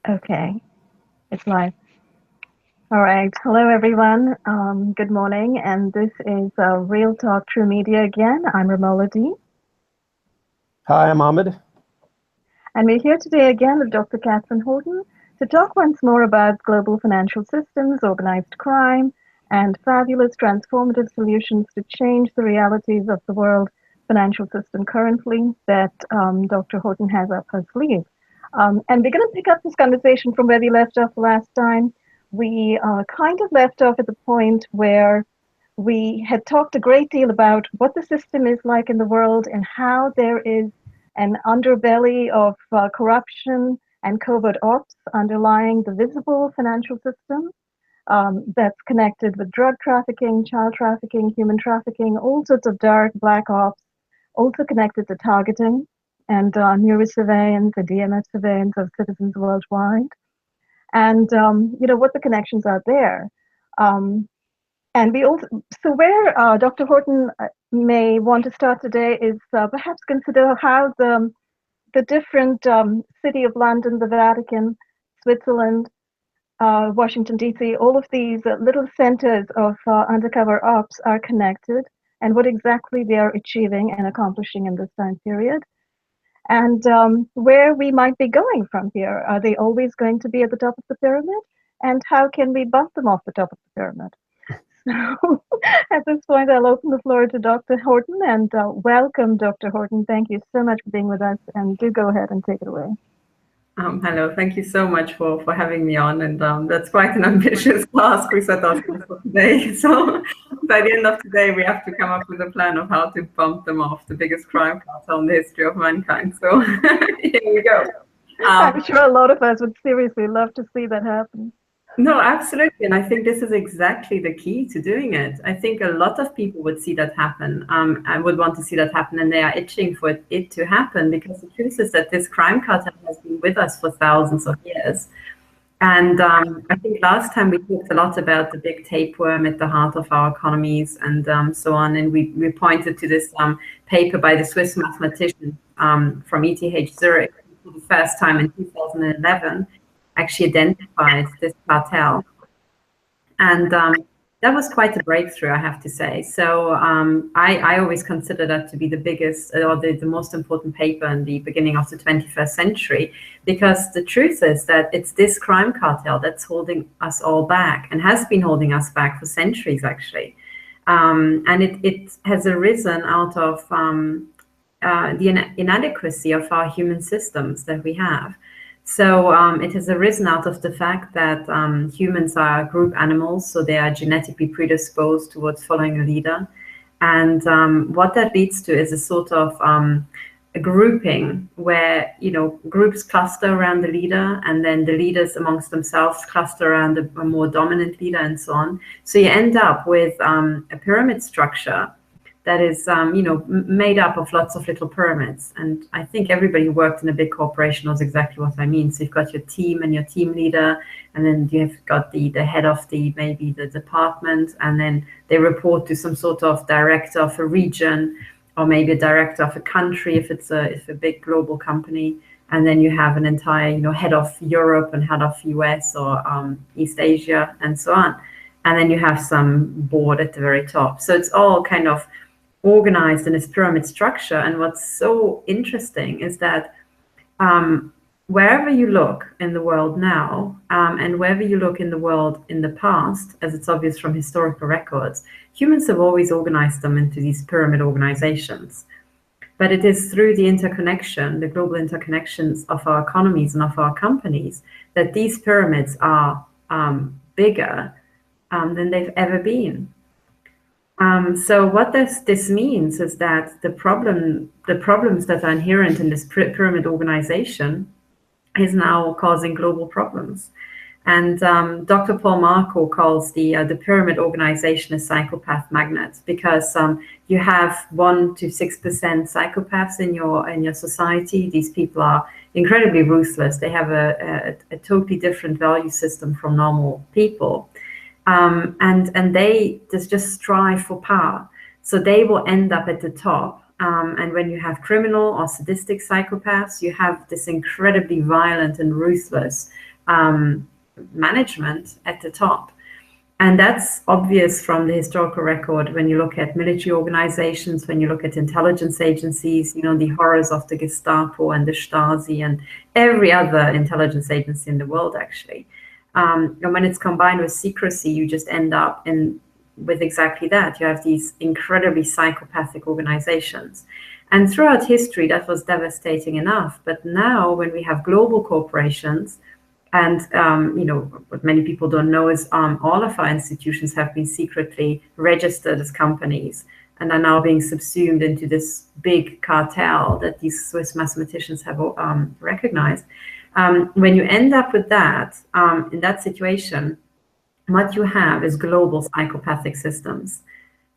Okay, it's live. All right. Hello, everyone. Good morning. And this is Real Talk True Media again. I'm Ramola D. Hi, I'm Ahmed. And we're here today again with Dr. Katherine Horton to talk once more about global financial systems, organized crime, and fabulous transformative solutions to change the realities of the world financial system currently that Dr. Horton has up her sleeve. And we're going to pick up this conversation from where we left off last time. We kind of left off at the point where we had talked a great deal about what the system is like in the world and how there is an underbelly of corruption and covert ops underlying the visible financial system that's connected with drug trafficking, child trafficking, human trafficking, all sorts of dark black ops, also connected to targeting and neurosurveillance and DMS surveillance of citizens worldwide. And, what the connections are there. And we also, so where Dr. Horton may want to start today is perhaps consider how the different City of London, the Vatican, Switzerland, Washington, D.C., all of these little centers of undercover ops are connected and what exactly they are achieving and accomplishing in this time period. And where we might be going from here. Are they always going to be at the top of the pyramid? And how can we bump them off the top of the pyramid? So at this point, I'll open the floor to Dr. Horton and welcome, Dr. Horton. Thank you so much for being with us, and do go ahead and take it away. Hello, thank you so much for having me on, and that's quite an ambitious task we set ourselves for today. So by the end of today, we have to come up with a plan of how to bump them off, the biggest crime cartel in the history of mankind. So here we go. I'm sure a lot of us would seriously love to see that happen. No, absolutely. And I think this is exactly the key to doing it. I think a lot of people would see that happen and would want to see that happen. And they are itching for it to happen because the truth is that this crime cartel has been with us for thousands of years. And I think last time we talked a lot about the big tapeworm at the heart of our economies and so on. And we pointed to this paper by the Swiss mathematician from ETH Zurich for the first time in 2011. Actually identified this cartel. And that was quite a breakthrough, I have to say. So I always consider that to be the biggest or the most important paper in the beginning of the 21st century, because the truth is that it's this crime cartel that's holding us all back and has been holding us back for centuries, actually. And it has arisen out of the inadequacy of our human systems that we have. So it has arisen out of the fact that humans are group animals, so they are genetically predisposed towards following a leader. And what that leads to is a sort of a grouping where, groups cluster around the leader, and then the leaders amongst themselves cluster around a more dominant leader and so on. So you end up with a pyramid structure that is, made up of lots of little pyramids. And I think everybody who worked in a big corporation knows exactly what I mean. So you've got your team and your team leader, and then you've got the head of maybe the department, and then they report to some sort of director of a region, or maybe a director of a country if it's a big global company. And then you have an entire, head of Europe and head of US or East Asia and so on. And then you have some board at the very top. So it's all kind of organized in this pyramid structure. And what's so interesting is that wherever you look in the world now, and wherever you look in the world in the past, as it's obvious from historical records, humans have always organized them into these pyramid organizations. But it is through the interconnection, the global interconnections of our economies and of our companies, that these pyramids are bigger than they've ever been. So what this means is that the problems that are inherent in this pyramid organization is now causing global problems. And Dr. Paul Marco calls the pyramid organization a psychopath magnet, because you have 1% to 6% psychopaths in your society. These people are incredibly ruthless. They have a totally different value system from normal people. And they just strive for power. So they will end up at the top. And when you have criminal or sadistic psychopaths, you have this incredibly violent and ruthless management at the top. And that's obvious from the historical record when you look at military organizations, when you look at intelligence agencies, the horrors of the Gestapo and the Stasi and every other intelligence agency in the world, actually. And when it's combined with secrecy, you just end up with exactly that. You have these incredibly psychopathic organizations. And throughout history, that was devastating enough. But now when we have global corporations, and what many people don't know is all of our institutions have been secretly registered as companies and are now being subsumed into this big cartel that these Swiss mathematicians have recognized. When you end up with that, in that situation, what you have is global psychopathic systems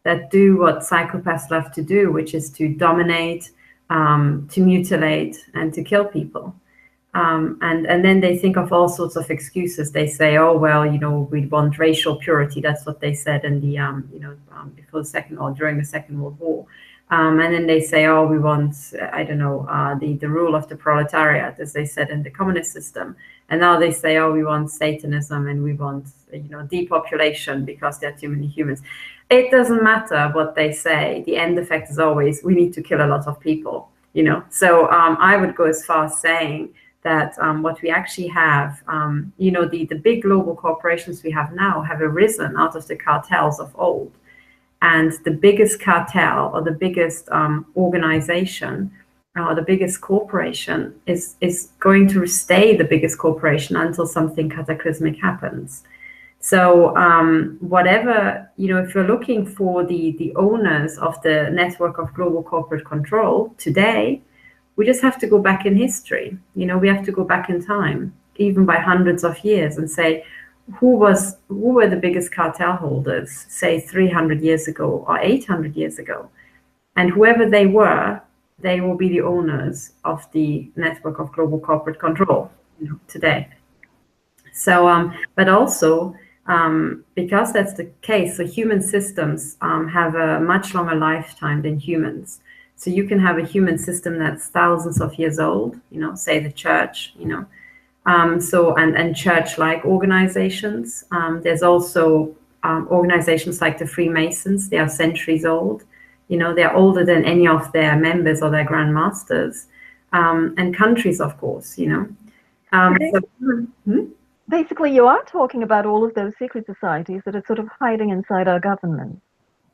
that do what psychopaths love to do, which is to dominate, to mutilate, and to kill people. And then they think of all sorts of excuses. They say, oh, well, we want racial purity. That's what they said in the, before the second or during the Second World War. And then they say, oh, we want, the rule of the proletariat, as they said in the communist system. And now they say, oh, we want Satanism and we want, depopulation because there are too many humans. It doesn't matter what they say. The end effect is always, we need to kill a lot of people, So I would go as far as saying that what we actually have, the big global corporations we have now have arisen out of the cartels of old. And the biggest cartel or the biggest organization or the biggest corporation is going to stay the biggest corporation until something cataclysmic happens. So whatever, if you're looking for the owners of the network of global corporate control today, we just have to go back in history. We have to go back in time, even by hundreds of years, and say, who were the biggest cartel holders, say 300 years ago or 800 years ago? And whoever they were, they will be the owners of the network of global corporate control today. So, but also, because that's the case, so human systems have a much longer lifetime than humans. So you can have a human system that's thousands of years old, say the church, and church-like organizations. There's also organizations like the Freemasons. They are centuries old. They're older than any of their members or their grandmasters. And countries, of course, Basically, you are talking about all of those secret societies that are sort of hiding inside our government.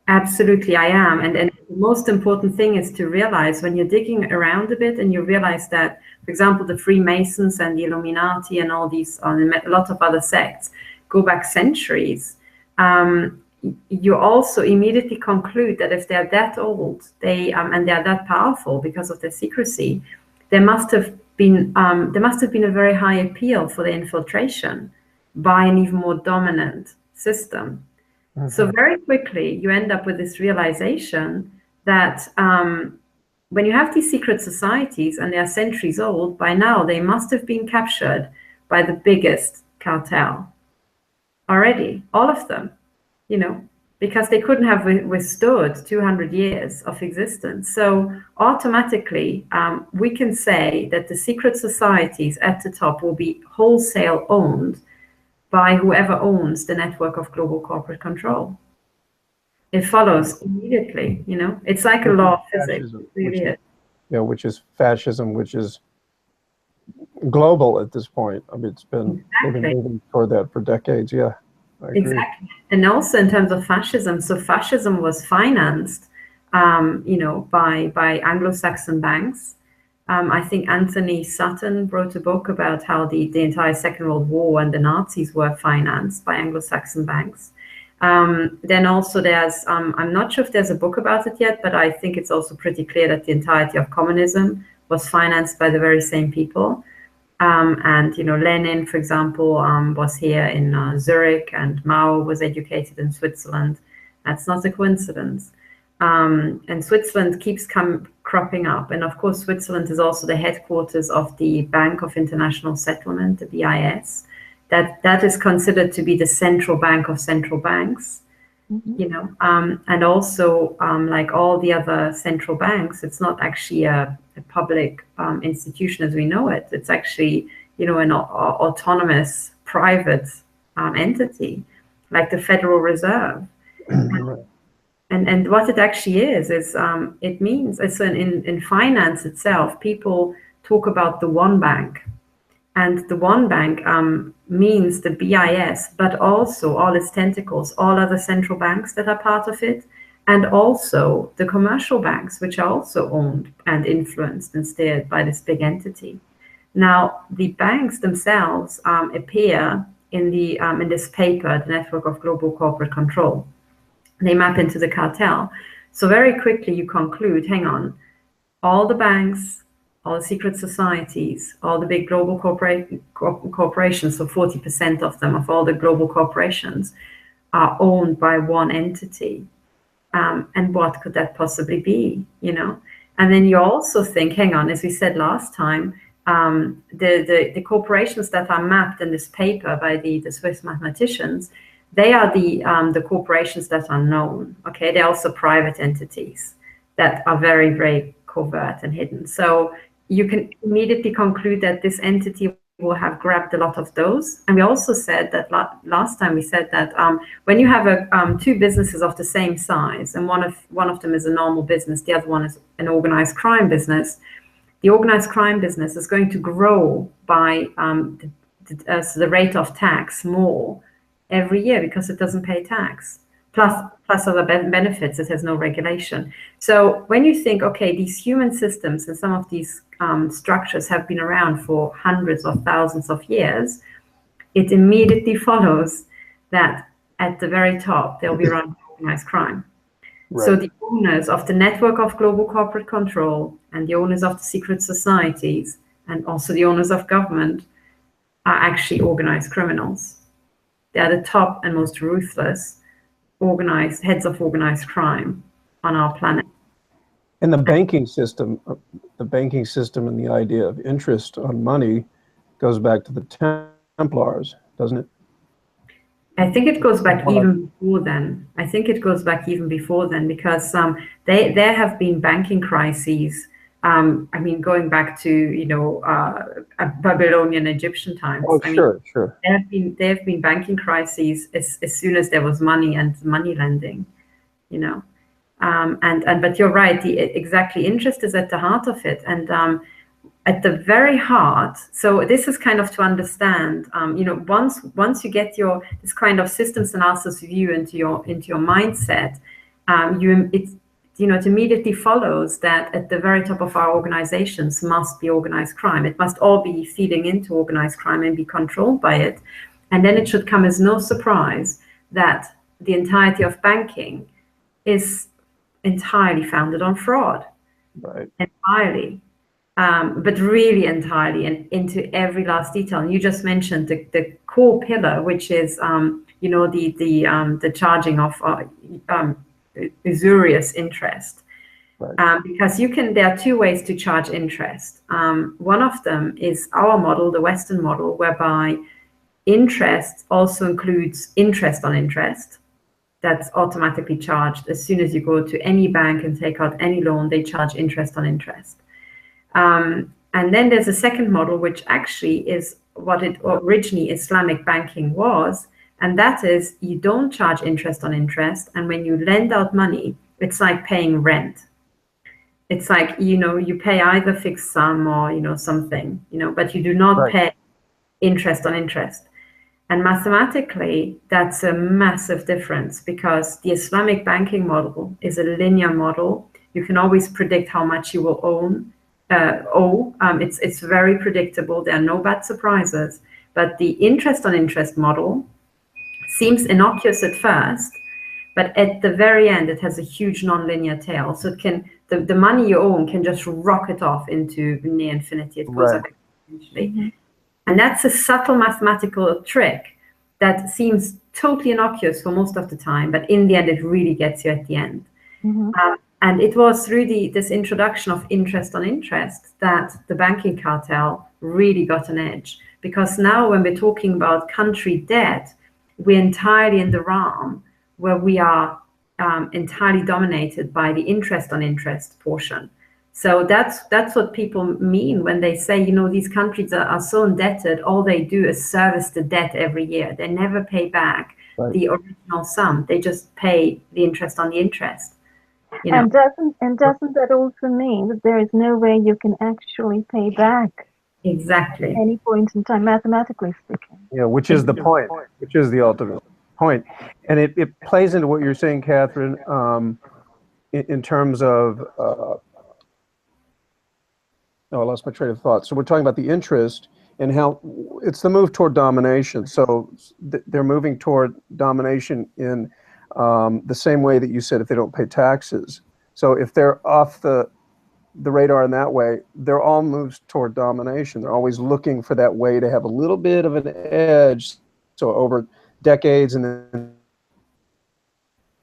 Absolutely, I am. And the most important thing is to realize when you're digging around a bit and you realize that, for example, the Freemasons and the Illuminati and all these, a lot of other sects go back centuries, you also immediately conclude that if they're that old, and they're that powerful because of their secrecy, there must have been a very high appeal for the infiltration by an even more dominant system. Mm-hmm. So very quickly, you end up with this realization that when you have these secret societies and they are centuries old, by now they must have been captured by the biggest cartel already, all of them, because they couldn't have withstood 200 years of existence. So automatically, we can say that the secret societies at the top will be wholesale owned by whoever owns the network of global corporate control. It follows immediately, It's like a law of physics. Which is fascism, which is global at this point. I mean, they've been moving toward that for decades. Yeah, I agree. Exactly. And also in terms of fascism, so fascism was financed, by Anglo-Saxon banks. I think Anthony Sutton wrote a book about how the entire Second World War and the Nazis were financed by Anglo-Saxon banks. Then also there's, I'm not sure if there's a book about it yet, but I think it's also pretty clear that the entirety of communism was financed by the very same people. And, Lenin, for example, was here in Zurich, and Mao was educated in Switzerland. That's not a coincidence. And Switzerland keeps cropping up. And of course, Switzerland is also the headquarters of the Bank of International Settlement, the BIS. That is considered to be the central bank of central banks, and also like all the other central banks, it's not actually a public institution as we know it. It's actually an autonomous private entity like the Federal Reserve. And what it actually is it means, in finance itself, people talk about the one bank. And the one bank means the BIS, but also all its tentacles, all other central banks that are part of it, and also the commercial banks, which are also owned and influenced and steered by this big entity. Now, the banks themselves appear in this paper, The Network of Global Corporate Control. They map into the cartel. So very quickly you conclude, hang on, all the banks, all the secret societies, all the big global corporations, so 40% of them, of all the global corporations, are owned by one entity. And what could that possibly be, And then you also think, hang on, as we said last time, the corporations that are mapped in this paper by the Swiss mathematicians, they are the corporations that are known, okay? They're also private entities that are very, very covert and hidden. So you can immediately conclude that this entity will have grabbed a lot of those. And we also said that last time we said that when you have two businesses of the same size, and one of them is a normal business, the other one is an organized crime business, the organized crime business is going to grow by the rate of tax more every year because it doesn't pay tax, plus other benefits. It has no regulation. So when you think, okay, these human systems and some of these structures have been around for hundreds of thousands of years, it immediately follows that at the very top, they'll be run by organized crime. Right. So the owners of the network of global corporate control and the owners of the secret societies and also the owners of government are actually organized criminals. They are the top and most ruthless heads of organized crime on our planet. And the banking system and the idea of interest on money goes back to the Templars, doesn't it? I think it goes back even before then. Because there have been banking crises. Going back to Babylonian, Egyptian times. Oh, sure. There have been banking crises as soon as there was money and money lending, But you're right. Exactly, interest is at the heart of it, and at the very heart. So this is kind of to understand. Once you get this kind of systems analysis view into your mindset, it immediately follows that at the very top of our organizations must be organized crime. It must all be feeding into organized crime and be controlled by it. And then it should come as no surprise that the entirety of banking is entirely founded on fraud. Right. Entirely. But really entirely, and into every last detail. And you just mentioned the core pillar, which is, the charging of usurious interest. Right. Because there are two ways to charge interest. One of them is our model, the Western model, whereby interest also includes interest on interest. That's automatically charged. As soon as you go to any bank and take out any loan, they charge interest on interest. And then there's a second model, which actually is what it originally Islamic banking was. And that is, you don't charge interest on interest. And when you lend out money, it's like paying rent. It's like, you pay either fixed sum or, something, but you do not pay interest on interest. And mathematically, that's a massive difference because the Islamic banking model is a linear model. You can always predict how much you will owe. It's very predictable. There are no bad surprises. But the interest on interest model seems innocuous at first, but at the very end, it has a huge nonlinear tail. So it can the money you own can just rocket off into near infinity. It goes up exponentially. Mm-hmm. And that's a subtle mathematical trick that seems totally innocuous for most of the time, but in the end, it really gets you at the end. Mm-hmm. And it was really this introduction of interest on interest that the banking cartel really got an edge. Because now when we're talking about country debt, we're entirely in the realm where we are entirely dominated by the interest on interest portion. So that's what people mean when they say, you know, these countries are so indebted, all they do is service the debt every year. They never pay back the original sum. They just pay the interest on the interest. You know? And doesn't that also mean that there is no way you can actually pay back? Exactly. At any point in time, mathematically speaking. Yeah, which is the point, which is the ultimate point. And it plays into what you're saying, Catherine, in terms of, I lost my train of thought. So we're talking about the interest and how it's the move toward domination. So they're moving toward domination in the same way that you said if they don't pay taxes. So if they're off the radar in that way, they're all moves toward domination. They're always looking for that way to have a little bit of an edge. So over decades and then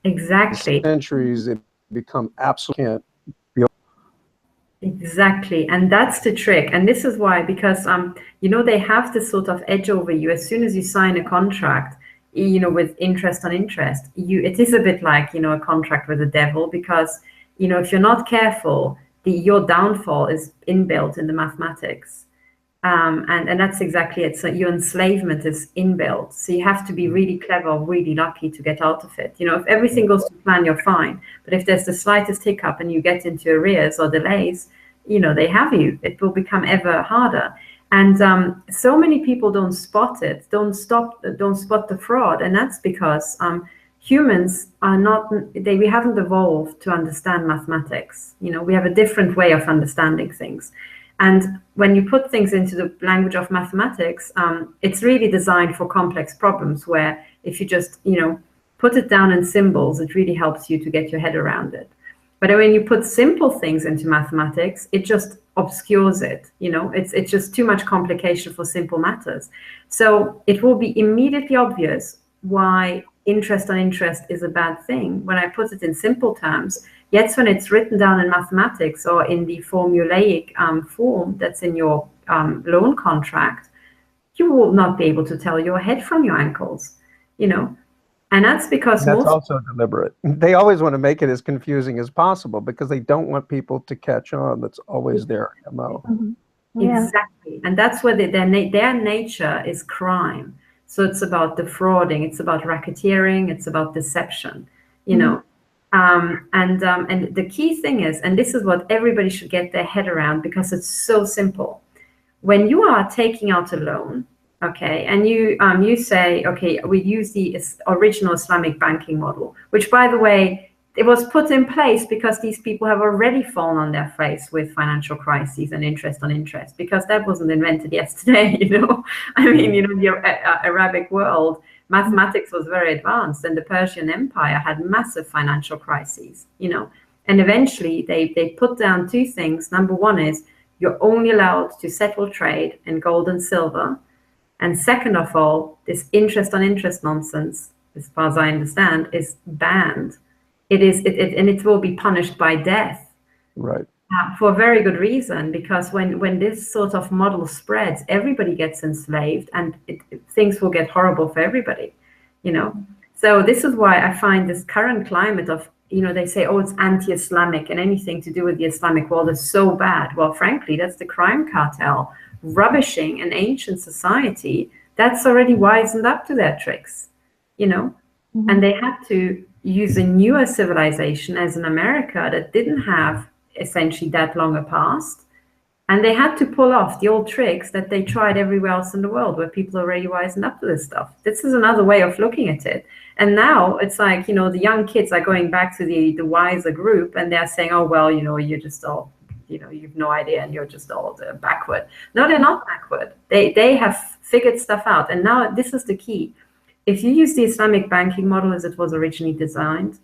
exactly centuries, they become absolutely can't. Exactly, and that's the trick. And this is why, because you know, they have this sort of edge over you. As soon as you sign a contract, you know, with interest on interest, it is a bit like, you know, a contract with the devil, because, you know, if you're not careful, your downfall is inbuilt in the mathematics. And that's exactly it. So your enslavement is inbuilt. So you have to be really clever, really lucky to get out of it. You know, if everything goes to plan, you're fine. But if there's the slightest hiccup and you get into arrears or delays, you know, they have you. It will become ever harder. And so many people don't spot it, don't spot the fraud. And that's because humans are not, we haven't evolved to understand mathematics. You know, we have a different way of understanding things. And when you put things into the language of mathematics, it's really designed for complex problems where if you just, you know, put it down in symbols, it really helps you to get your head around it. But when you put simple things into mathematics, it just obscures it. You know, it's just too much complication for simple matters. So it will be immediately obvious why interest on interest is a bad thing when I put it in simple terms. Yet when it's written down in mathematics or in the formulaic form that's in your loan contract, you will not be able to tell your head from your ankles, you know. And that's because that's also deliberate. They always want to make it as confusing as possible because they don't want people to catch on. That's always their MO. Mm-hmm. Yeah. Exactly. And that's where their nature is crime. So it's about defrauding, it's about racketeering, it's about deception, you know. And the key thing is, and this is what everybody should get their head around because it's so simple. When you are taking out a loan, okay, and you say, okay, we use the original Islamic banking model, which, by the way, it was put in place because these people have already fallen on their face with financial crises and interest on interest, because that wasn't invented yesterday, you know. I mean, you know, the Arabic world, mathematics was very advanced, and the Persian Empire had massive financial crises, you know. And eventually they put down two things. Number one is you're only allowed to settle trade in gold and silver. And second of all, this interest on interest nonsense, as far as I understand, is banned. And it will be punished by death. Right. For a very good reason, because when this sort of model spreads, everybody gets enslaved, and things will get horrible for everybody, you know. So this is why I find this current climate of, you know, they say, oh, it's anti-Islamic, and anything to do with the Islamic world is so bad. Well, frankly, that's the crime cartel rubbishing an ancient society that's already wisened up to their tricks, you know. And they had to use a newer civilization as in America that didn't have essentially that long a past, and they had to pull off the old tricks that they tried everywhere else in the world where people already wisened up to this stuff. This is another way of looking at it. And now it's like, you know, the young kids are going back to the wiser group, and they're saying, oh, well, you know, you're just all, you know, you've no idea, and you're just all backward. No, they're not backward. They have figured stuff out. And now this is the key. If you use the Islamic banking model as it was originally designed,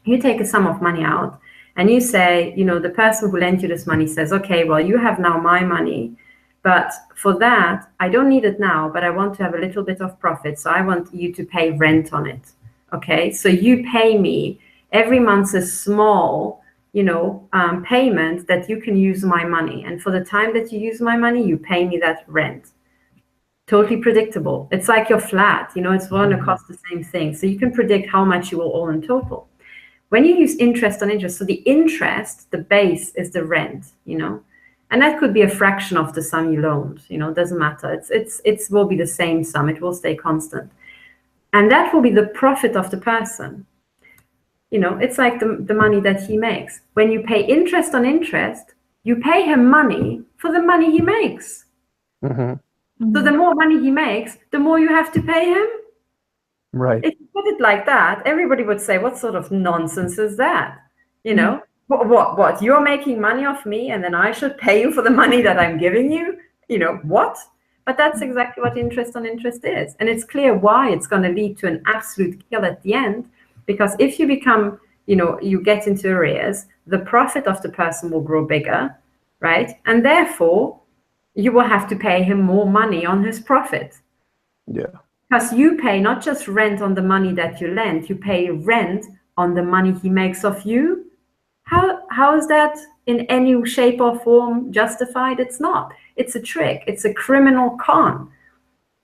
you take a sum of money out and you say, you know, the person who lent you this money says, okay, well, you have now my money, but for that, I don't need it now, but I want to have a little bit of profit. So I want you to pay rent on it. Okay, so you pay me every month a small, you know, payment that you can use my money. And for the time that you use my money, you pay me that rent. Totally predictable. It's like your flat, you know, it's going to cost the same thing. So you can predict how much you will owe in total. When you use interest on interest, so the interest, the base is the rent, you know, and that could be a fraction of the sum you loaned, you know, it doesn't matter. It will be the same sum, it will stay constant. And that will be the profit of the person. You know, it's like the money that he makes. When you pay interest on interest, you pay him money for the money he makes. Mm-hmm. So the more money he makes, the more you have to pay him. Right. If you put it like that, everybody would say, what sort of nonsense is that? You know, what? You're making money off me and then I should pay you for the money that I'm giving you? You know, what? But that's exactly what interest on interest is. And it's clear why it's going to lead to an absolute kill at the end. Because if you become, you know, you get into arrears, the profit of the person will grow bigger, right? And therefore, you will have to pay him more money on his profit. Yeah. Because you pay not just rent on the money that you lend, you pay rent on the money he makes off you. How is that in any shape or form justified? It's not. It's a trick. It's a criminal con.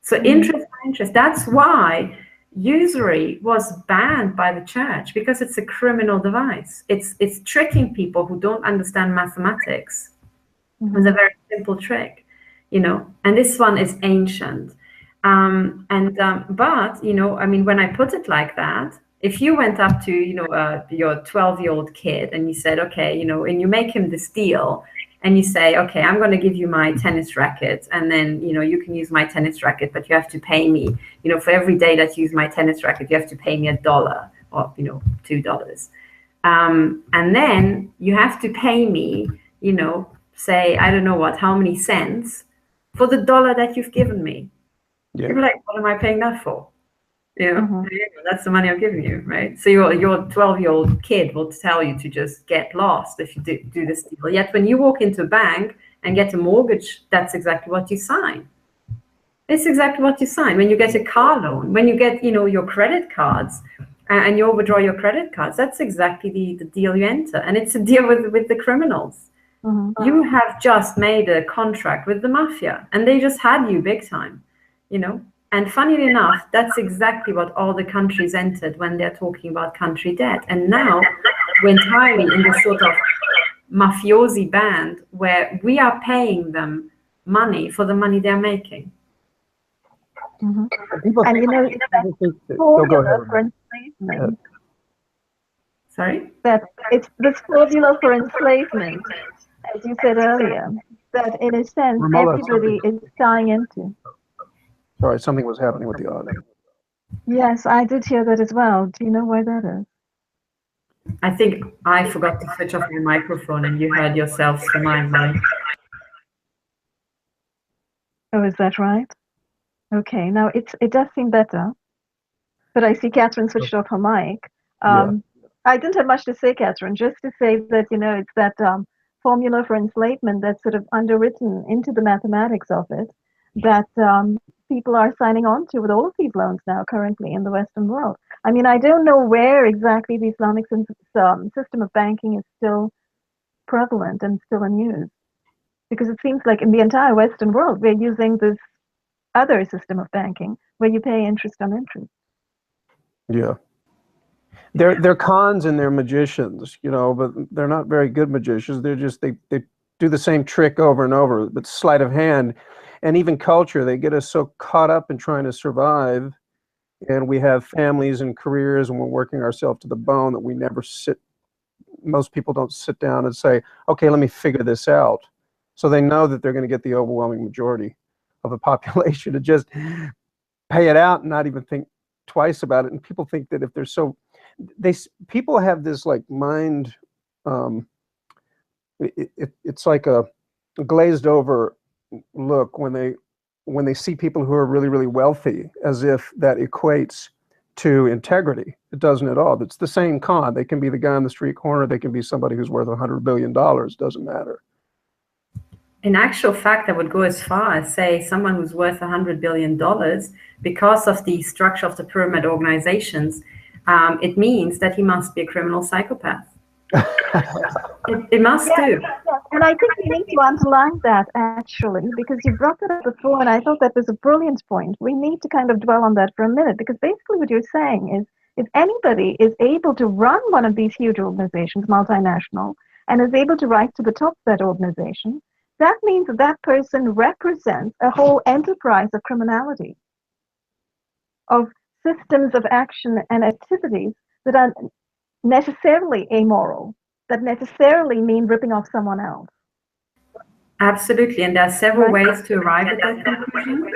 So interest on interest. That's why usury was banned by the church, because it's a criminal device. It's tricking people who don't understand mathematics. It's a very simple trick, you know. And this one is ancient. But, you know, I mean, when I put it like that, if you went up to, you know, your 12-year-old kid and you said, okay, you know, and you make him this deal and you say, okay, I'm going to give you my tennis racket and then, you know, you can use my tennis racket, but you have to pay me, you know, for every day that you use my tennis racket, you have to pay me $1 or, you know, $2. And then you have to pay me, you know, say, I don't know what, how many cents for the $1 that you've given me. Yeah. You're like, what am I paying that for? You know, that's the money I'm giving you, right? So your 12-year-old kid will tell you to just get lost if you do this deal. Yet when you walk into a bank and get a mortgage, that's exactly what you sign. It's exactly what you sign. When you get a car loan, when you get, you know, your credit cards and you overdraw your credit cards, that's exactly the deal you enter. And it's a deal with the criminals. You have just made a contract with the mafia and they just had you big time. You know, and funnily enough, that's exactly what all the countries entered when they're talking about country debt. And now we're entirely in this sort of mafiosi band where we are paying them money for the money they're making. People And you know, that formula for enslavement. Sorry? That it's this formula for enslavement, as you said earlier, that in a sense Ramola, everybody is tying into. Sorry, something was happening with the audio. Yes, I did hear that as well. Do you know why that is? I think I forgot to switch off my microphone and you heard yourself through my mic. Oh, is that right? Okay, now it does seem better, but I see Catherine switched off her mic. I didn't have much to say, Catherine, just to say that, you know, it's that formula for enslavement that's sort of underwritten into the mathematics of it that people are signing on to with all of these loans now currently in the Western world. I mean, I don't know where exactly the Islamic system of banking is still prevalent and still in use, because it seems like in the entire Western world, we're using this other system of banking where you pay interest on interest. Yeah. They're cons and they're magicians, you know, but they're not very good magicians. They're just, they do the same trick over and over, but sleight of hand. And even culture, they get us so caught up in trying to survive, and we have families and careers and we're working ourselves to the bone that we never most people don't sit down and say, okay, let me figure this out. So they know that they're going to get the overwhelming majority of the population to just pay it out and not even think twice about it. And people think that if they're so, people have this like mind, it's like a glazed over look when they see people who are really, really wealthy, as if that equates to integrity. It doesn't at all. It's the same con. They can be the guy on the street corner. They can be somebody who's worth $100 billion. Doesn't matter. In actual fact, I would go as far as say someone who's worth $100 billion, because of the structure of the pyramid organizations, it means that he must be a criminal psychopath. It must do. And I think we need to underline that, actually, because you brought that up before, and I thought that was a brilliant point. We need to kind of dwell on that for a minute, because basically what you're saying is If anybody is able to run one of these huge organizations, multinational, and is able to rise to the top of that organization, that means that that person represents a whole enterprise of criminality, of systems of action and activities that are necessarily amoral, that necessarily mean ripping off someone else. Absolutely, and there are several ways to arrive at that conclusion.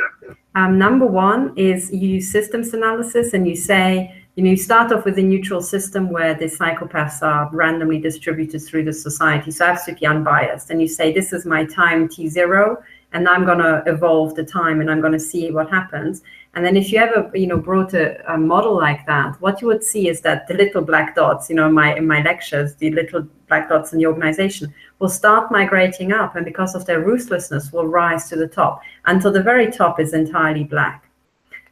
Number one is you use systems analysis, and you say, you start off with a neutral system where the psychopaths are randomly distributed through the society, so absolutely unbiased. And you say, this is my time T0, and I'm going to evolve the time, and I'm going to see what happens. And then if you ever, brought a model like that, what you would see is that the little black dots, in my lectures, the little black dots in the organization will start migrating up, and because of their ruthlessness will rise to the top until the very top is entirely black.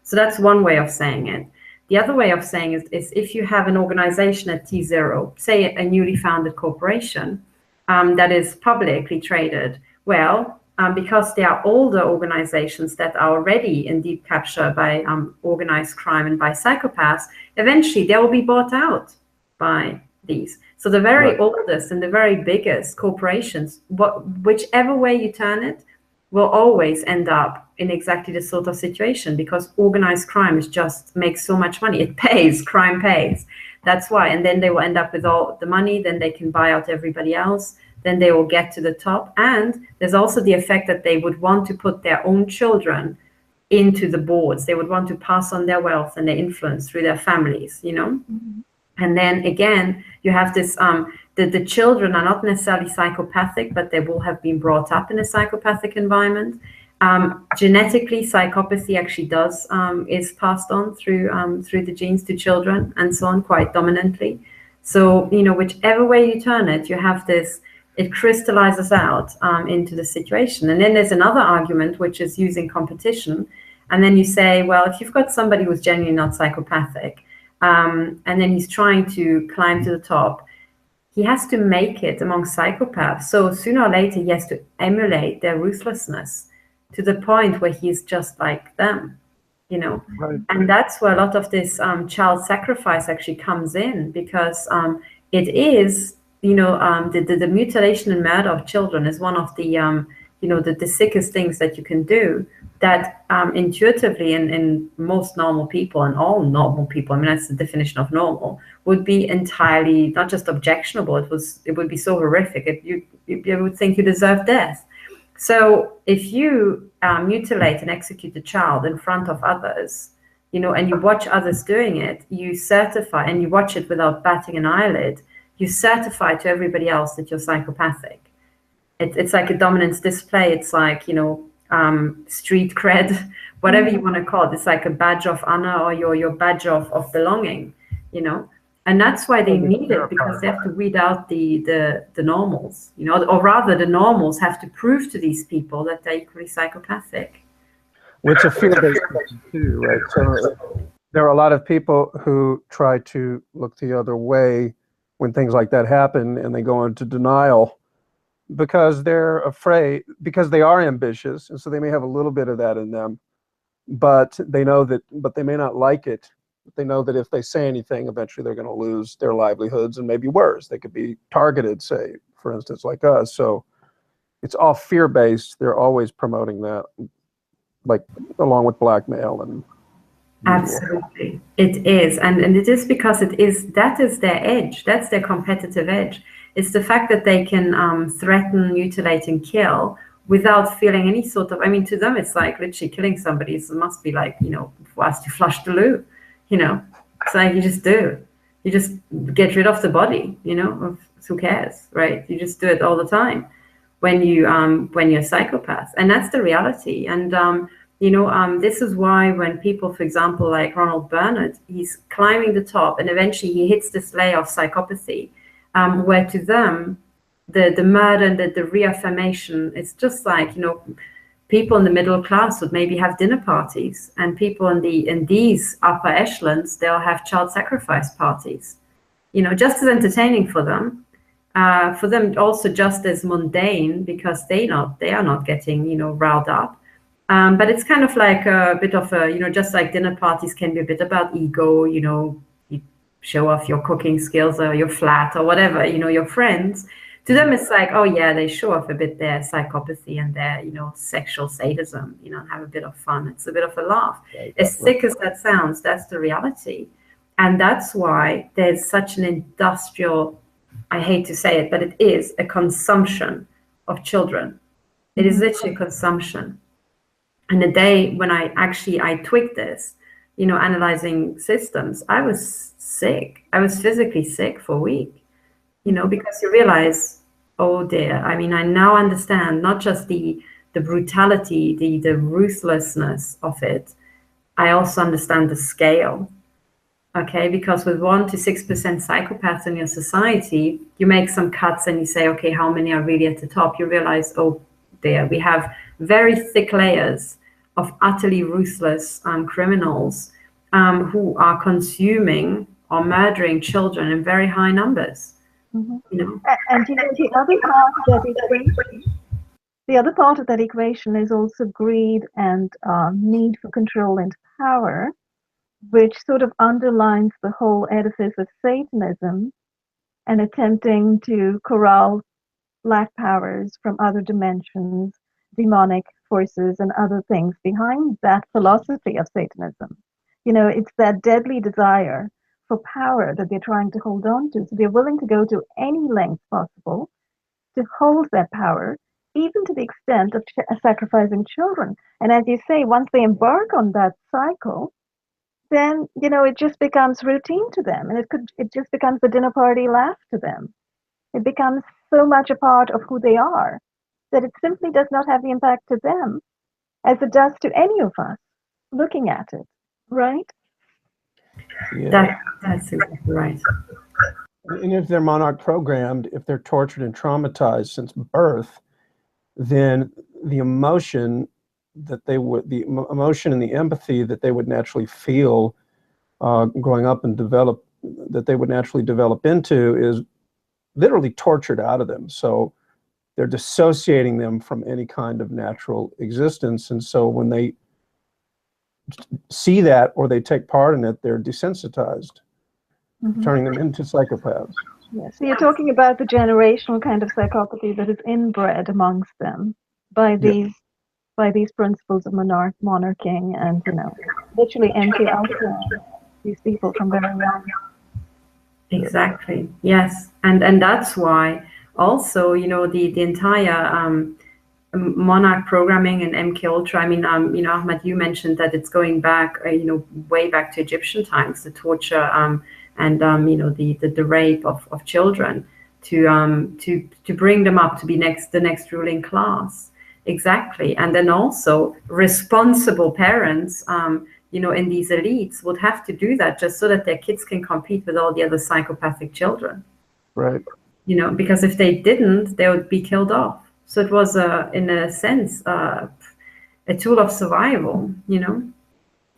So that's one way of saying it. The other way of saying it is if you have an organization at T0, say a newly founded corporation that is publicly traded, well, because they are older organizations that are already in deep capture by organized crime and by psychopaths, eventually they will be bought out by these. So the very oldest and the very biggest corporations, whichever way you turn it, will always end up in exactly the sort of situation, because organized crime makes so much money. It pays, crime pays. That's why. And then they will end up with all the money, then they can buy out everybody else, then they will get to the top. And there's also the effect that they would want to put their own children into the boards. They would want to pass on their wealth and their influence through their families, Mm-hmm. And then again, you have this, the children are not necessarily psychopathic, but they will have been brought up in a psychopathic environment. Genetically, psychopathy actually is passed on through the genes to children and so on, quite dominantly. So, whichever way you turn it, you have this, it crystallizes out into the situation. And then there's another argument, which is using competition. And then you say, well, if you've got somebody who's genuinely not psychopathic, and then he's trying to climb to the top, he has to make it among psychopaths. So sooner or later, he has to emulate their ruthlessness to the point where he's just like them, Right. And that's where a lot of this child sacrifice actually comes in, because it is, the mutilation and murder of children is one of the, the sickest things that you can do, that intuitively in most normal people, and all normal people, I mean, that's the definition of normal, would be entirely not just objectionable. It would be so horrific. You would think you deserve death. So if you mutilate and execute a child in front of others, and you watch others doing it, you certify, and you watch it without batting an eyelid, you certify to everybody else that you're psychopathic. It's like a dominance display. It's like, street cred, whatever you want to call it. It's like a badge of honor, or your badge of belonging, And that's why they need it, because they have to weed out the normals, or rather the normals have to prove to these people that they're equally psychopathic. Which is fear-based too, right? So there are a lot of people who try to look the other way when things like that happen, and they go into denial because they're afraid, because they are ambitious, and so they may have a little bit of that in them, but they know that, but they may not like it. They know that if they say anything, eventually they're going to lose their livelihoods, and maybe worse, they could be targeted, say, for instance, like us. So it's all fear-based. They're always promoting that, like along with blackmail and absolutely, it is, and it is because that is their edge. That's their competitive edge. It's the fact that they can threaten, mutilate, and kill without feeling any sort of, I mean, to them, it's like literally killing somebody. It must be like, for us to flush the loo, It's like you just do. You just get rid of the body, who cares, right? You just do it all the time when you're a psychopath. And that's the reality. And, this is why when people, for example, like Ronald Bernard, he's climbing the top, and eventually he hits this layer of psychopathy, where to them, the murder and the reaffirmation, it's just like, people in the middle class would maybe have dinner parties, and people in these upper echelons, they'll have child sacrifice parties, just as entertaining for them also just as mundane, because they are not getting, riled up. But it's kind of like a bit of a, just like dinner parties can be a bit about ego, you show off your cooking skills or your flat or whatever, your friends. To them, it's like, oh yeah, they show off a bit their psychopathy and their, sexual sadism, have a bit of fun. It's a bit of a laugh. As sick as that sounds, that's the reality. And that's why there's such an industrial, I hate to say it, but it is a consumption of children. It is literally consumption. And the day when I tweaked this, analyzing systems, I was sick. I was physically sick for a week, because you realize, oh dear, I mean, I now understand not just the brutality, the ruthlessness of it. I also understand the scale. Okay, because with 1 to 6% psychopaths in your society, you make some cuts and you say, okay, how many are really at the top? You realize, oh dear, we have very thick layers of utterly ruthless criminals who are consuming or murdering children in very high numbers. And the other part of that equation is also greed and need for control and power, which sort of underlines the whole edifice of Satanism and attempting to corral black powers from other dimensions, demonic forces, and other things behind that philosophy of Satanism. It's that deadly desire for power that they're trying to hold on to. So they're willing to go to any length possible to hold that power, even to the extent of sacrificing children. And as you say, once they embark on that cycle, then it just becomes routine to them, and it just becomes a dinner party laugh to them. It becomes so much a part of who they are that it simply does not have the impact to them as it does to any of us looking at it, right? Yeah. That's exactly right. And if they're monarch programmed, if they're tortured and traumatized since birth, then the emotion and the empathy that they would naturally feel growing up and that they would naturally develop into is literally tortured out of them. So they're dissociating them from any kind of natural existence. And so when they see that or they take part in it, they're desensitized, turning them into psychopaths. Yes. So you're talking about the generational kind of psychopathy that is inbred amongst them by these principles of monarching and literally empty out these people from very young. Exactly. Yes, and that's why also the entire Monarch programming and MK Ultra. I mean, Ahmed, you mentioned that it's going back, way back to Egyptian times, the torture and the rape of children to bring them up to be the next ruling class. Exactly. And then also responsible parents, in these elites would have to do that just so that their kids can compete with all the other psychopathic children. Right. Because if they didn't, they would be killed off. So it was, in a sense, a tool of survival,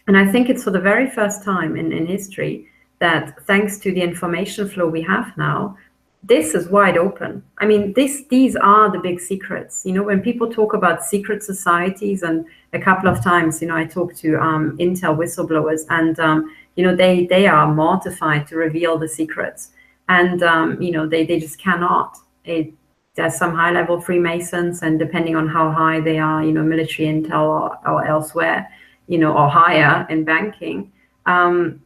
And I think it's for the very first time in history that, thanks to the information flow we have now, this is wide open. I mean, these are the big secrets. When people talk about secret societies, and a couple of times, I talked to Intel whistleblowers, and they are mortified to reveal the secrets, and they just cannot. There's some high-level Freemasons, and depending on how high they are, military intel or elsewhere, or higher in banking.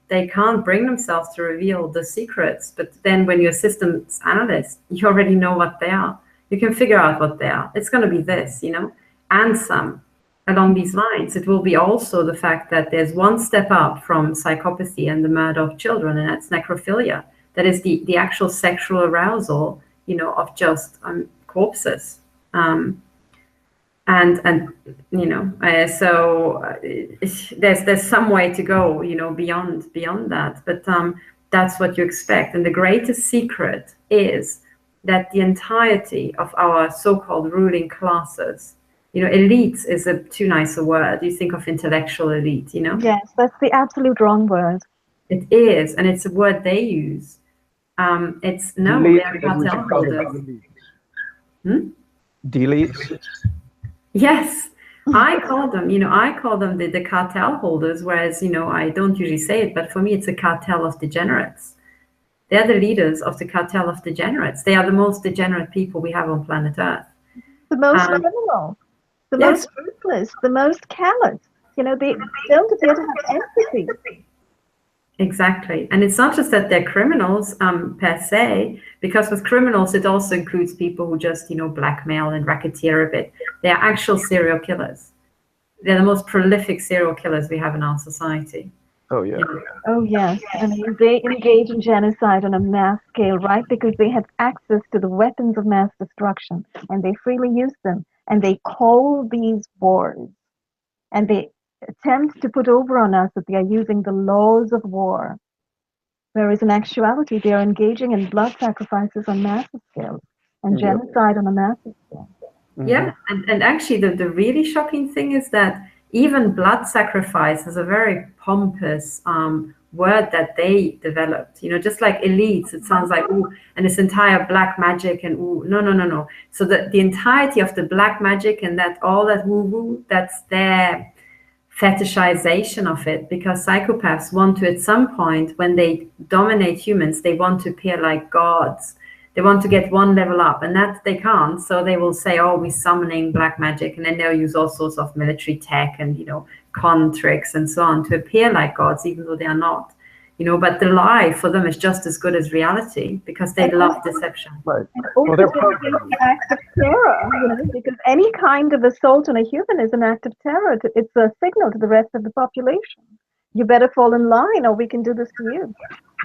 They can't bring themselves to reveal the secrets, but then when you're a systems analyst, you already know what they are. You can figure out what they are. It's going to be this, and some along these lines. It will be also the fact that there's one step up from psychopathy and the murder of children, and that's necrophilia. That is the actual sexual arousal, of just corpses. So there's some way to go, beyond that. But that's what you expect. And the greatest secret is that the entirety of our so-called ruling classes, elites is a too nice a word. You think of intellectual elite, Yes, that's the absolute wrong word. It is, and it's a word they use. It's no, they are cartel holders. Deletes. Yes, I call them the cartel holders, whereas, I don't usually say it, but for me, it's a cartel of degenerates. They're the leaders of the cartel of degenerates. They are the most degenerate people we have on planet Earth. The most criminal, the yes. most ruthless, the most callous. You know, they don't appear to have empathy. Exactly. And it's not just that they're criminals per se, because with criminals, it also includes people who just, blackmail and racketeer a bit. They're actual serial killers. They're the most prolific serial killers we have in our society. Oh, yeah. Oh, yes. I mean, they engage in genocide on a mass scale, right? Because they have access to the weapons of mass destruction, and they freely use them. And they call these wars. And they attempt to put over on us that they are using the laws of war. Whereas in actuality, they are engaging in blood sacrifices on massive scales and genocide on a massive scale. Yeah, and actually the really shocking thing is that even blood sacrifice is a very pompous word that they developed. Just like elites, it sounds like, ooh, and this entire black magic and ooh, no. So the entirety of the black magic and that all that woo-woo, that's their fetishization of it, because psychopaths want to, at some point, when they dominate humans, they want to appear like gods. They want to get one level up, and that they can't. So they will say, oh, we're summoning black magic. And then they'll use all sorts of military tech and, con tricks and so on to appear like gods, even though they are not. But the lie for them is just as good as reality, because they love deception. Right. Well, they're an act of terror, because any kind of assault on a human is an act of terror. It's a signal to the rest of the population. You better fall in line, or we can do this to you.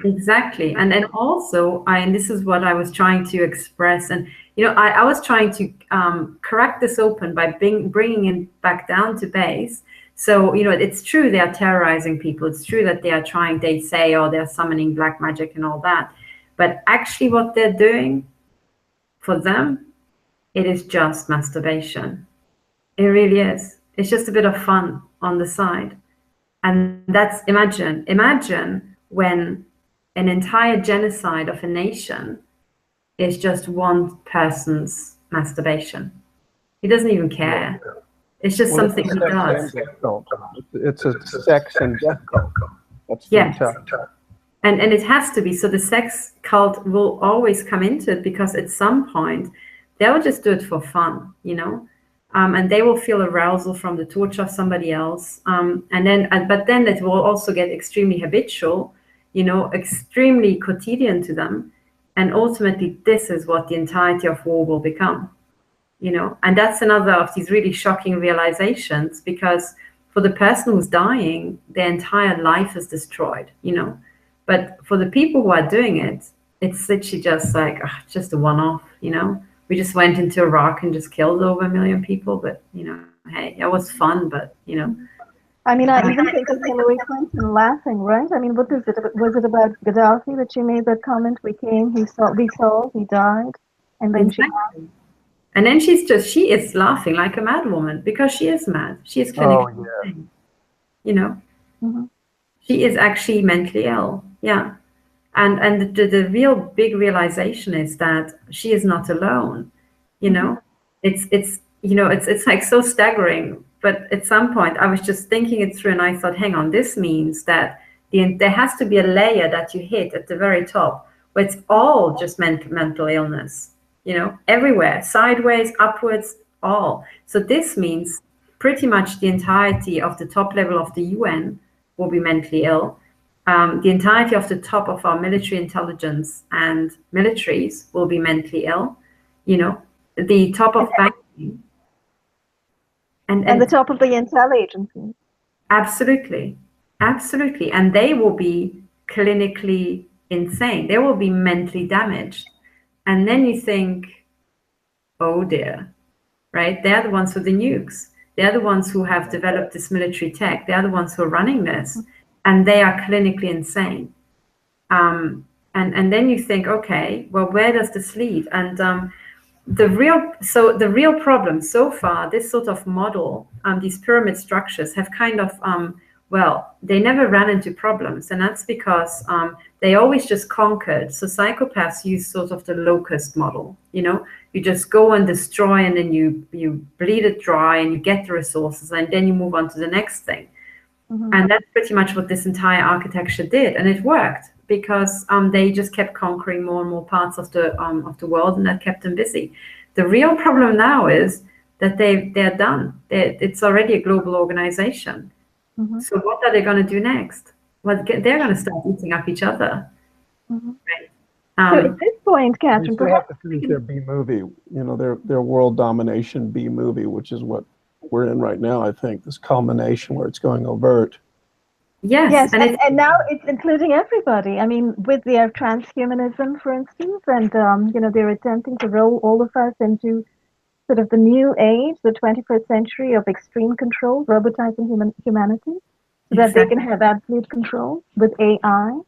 Exactly. And then also, and this is what I was trying to express. And, I was trying to crack this open by bringing it back down to base. So, it's true they are terrorizing people. It's true that they say, oh, they're summoning black magic and all that. But actually what they're doing, for them, it is just masturbation. It really is. It's just a bit of fun on the side. And that's, imagine when an entire genocide of a nation is just one person's masturbation. He doesn't even care. It's just something he does. It's a sex and death cult. That's and it has to be. So the sex cult will always come into it, because at some point they'll just do it for fun, and they will feel arousal from the torture of somebody else. But then it will also get extremely habitual, extremely quotidian to them. And ultimately, this is what the entirety of war will become, and that's another of these really shocking realizations, because for the person who's dying, their entire life is destroyed, But for the people who are doing it, it's literally just like, just a one-off, We just went into Iraq and just killed over 1 million people, but, hey, it was fun, but, I mean, I even think of Hillary Clinton laughing, right? I mean, what is it? Was it about Gaddafi that she made that comment? We saw, he died, and then exactly. And then she is laughing like a mad woman, because she is mad. She is clinically insane, She is actually mentally ill, yeah. And the real big realization is that she is not alone, It's like so staggering. But at some point, I was just thinking it through, and I thought, hang on, this means that there has to be a layer that you hit at the very top, where it's all just mental illness, everywhere, sideways, upwards, all. So this means pretty much the entirety of the top level of the UN will be mentally ill. The entirety of the top of our military intelligence and militaries will be mentally ill. The top of banking. And the top of the intel agency. Absolutely. And they will be clinically insane. They will be mentally damaged. And then you think, oh dear, right? They're the ones with the nukes. They're the ones who have developed this military tech. They're the ones who are running this. And they are clinically insane. And then you think, okay, well, where does this lead? And the real problem so far, this sort of model, these pyramid structures have kind of, they never ran into problems. And that's because they always just conquered. So psychopaths use sort of the locust model, you just go and destroy, and then you bleed it dry, and you get the resources, and then you move on to the next thing. And that's pretty much what this entire architecture did. And it worked. because they just kept conquering more and more parts of the world, and that kept them busy. The real problem now is that they're done. It's already a global organization. Mm-hmm. So what are they going to do next? Well, they're going to start eating up each other. Mm-hmm. Right? So at this point, They Catherine, still have perhaps to finish their B movie, you know, their world domination B movie, which is what we're in right now, I think, this culmination where it's going overt. Yes, and now it's including everybody. I mean, with their transhumanism, for instance, and you know, they're attempting to roll all of us into sort of the new age, the 21st century of extreme control, robotizing humanity, so that they can have absolute control with AI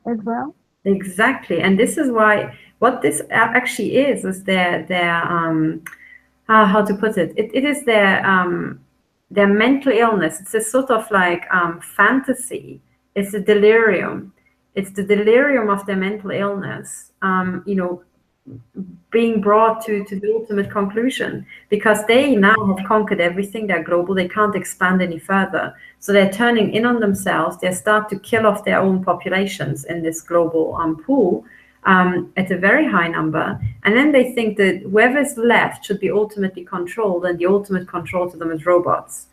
as well. Exactly, and this is why what this actually is their how to put it? It is their mental illness. It's a sort of like fantasy. It's a delirium. It's the delirium of their mental illness. You know, being brought to the ultimate conclusion, because they now have conquered everything. They're global. They can't expand any further. So they're turning in on themselves. They start to kill off their own populations in this global pool at a very high number. And then they think that whoever's left should be ultimately controlled, and the ultimate control to them is robots.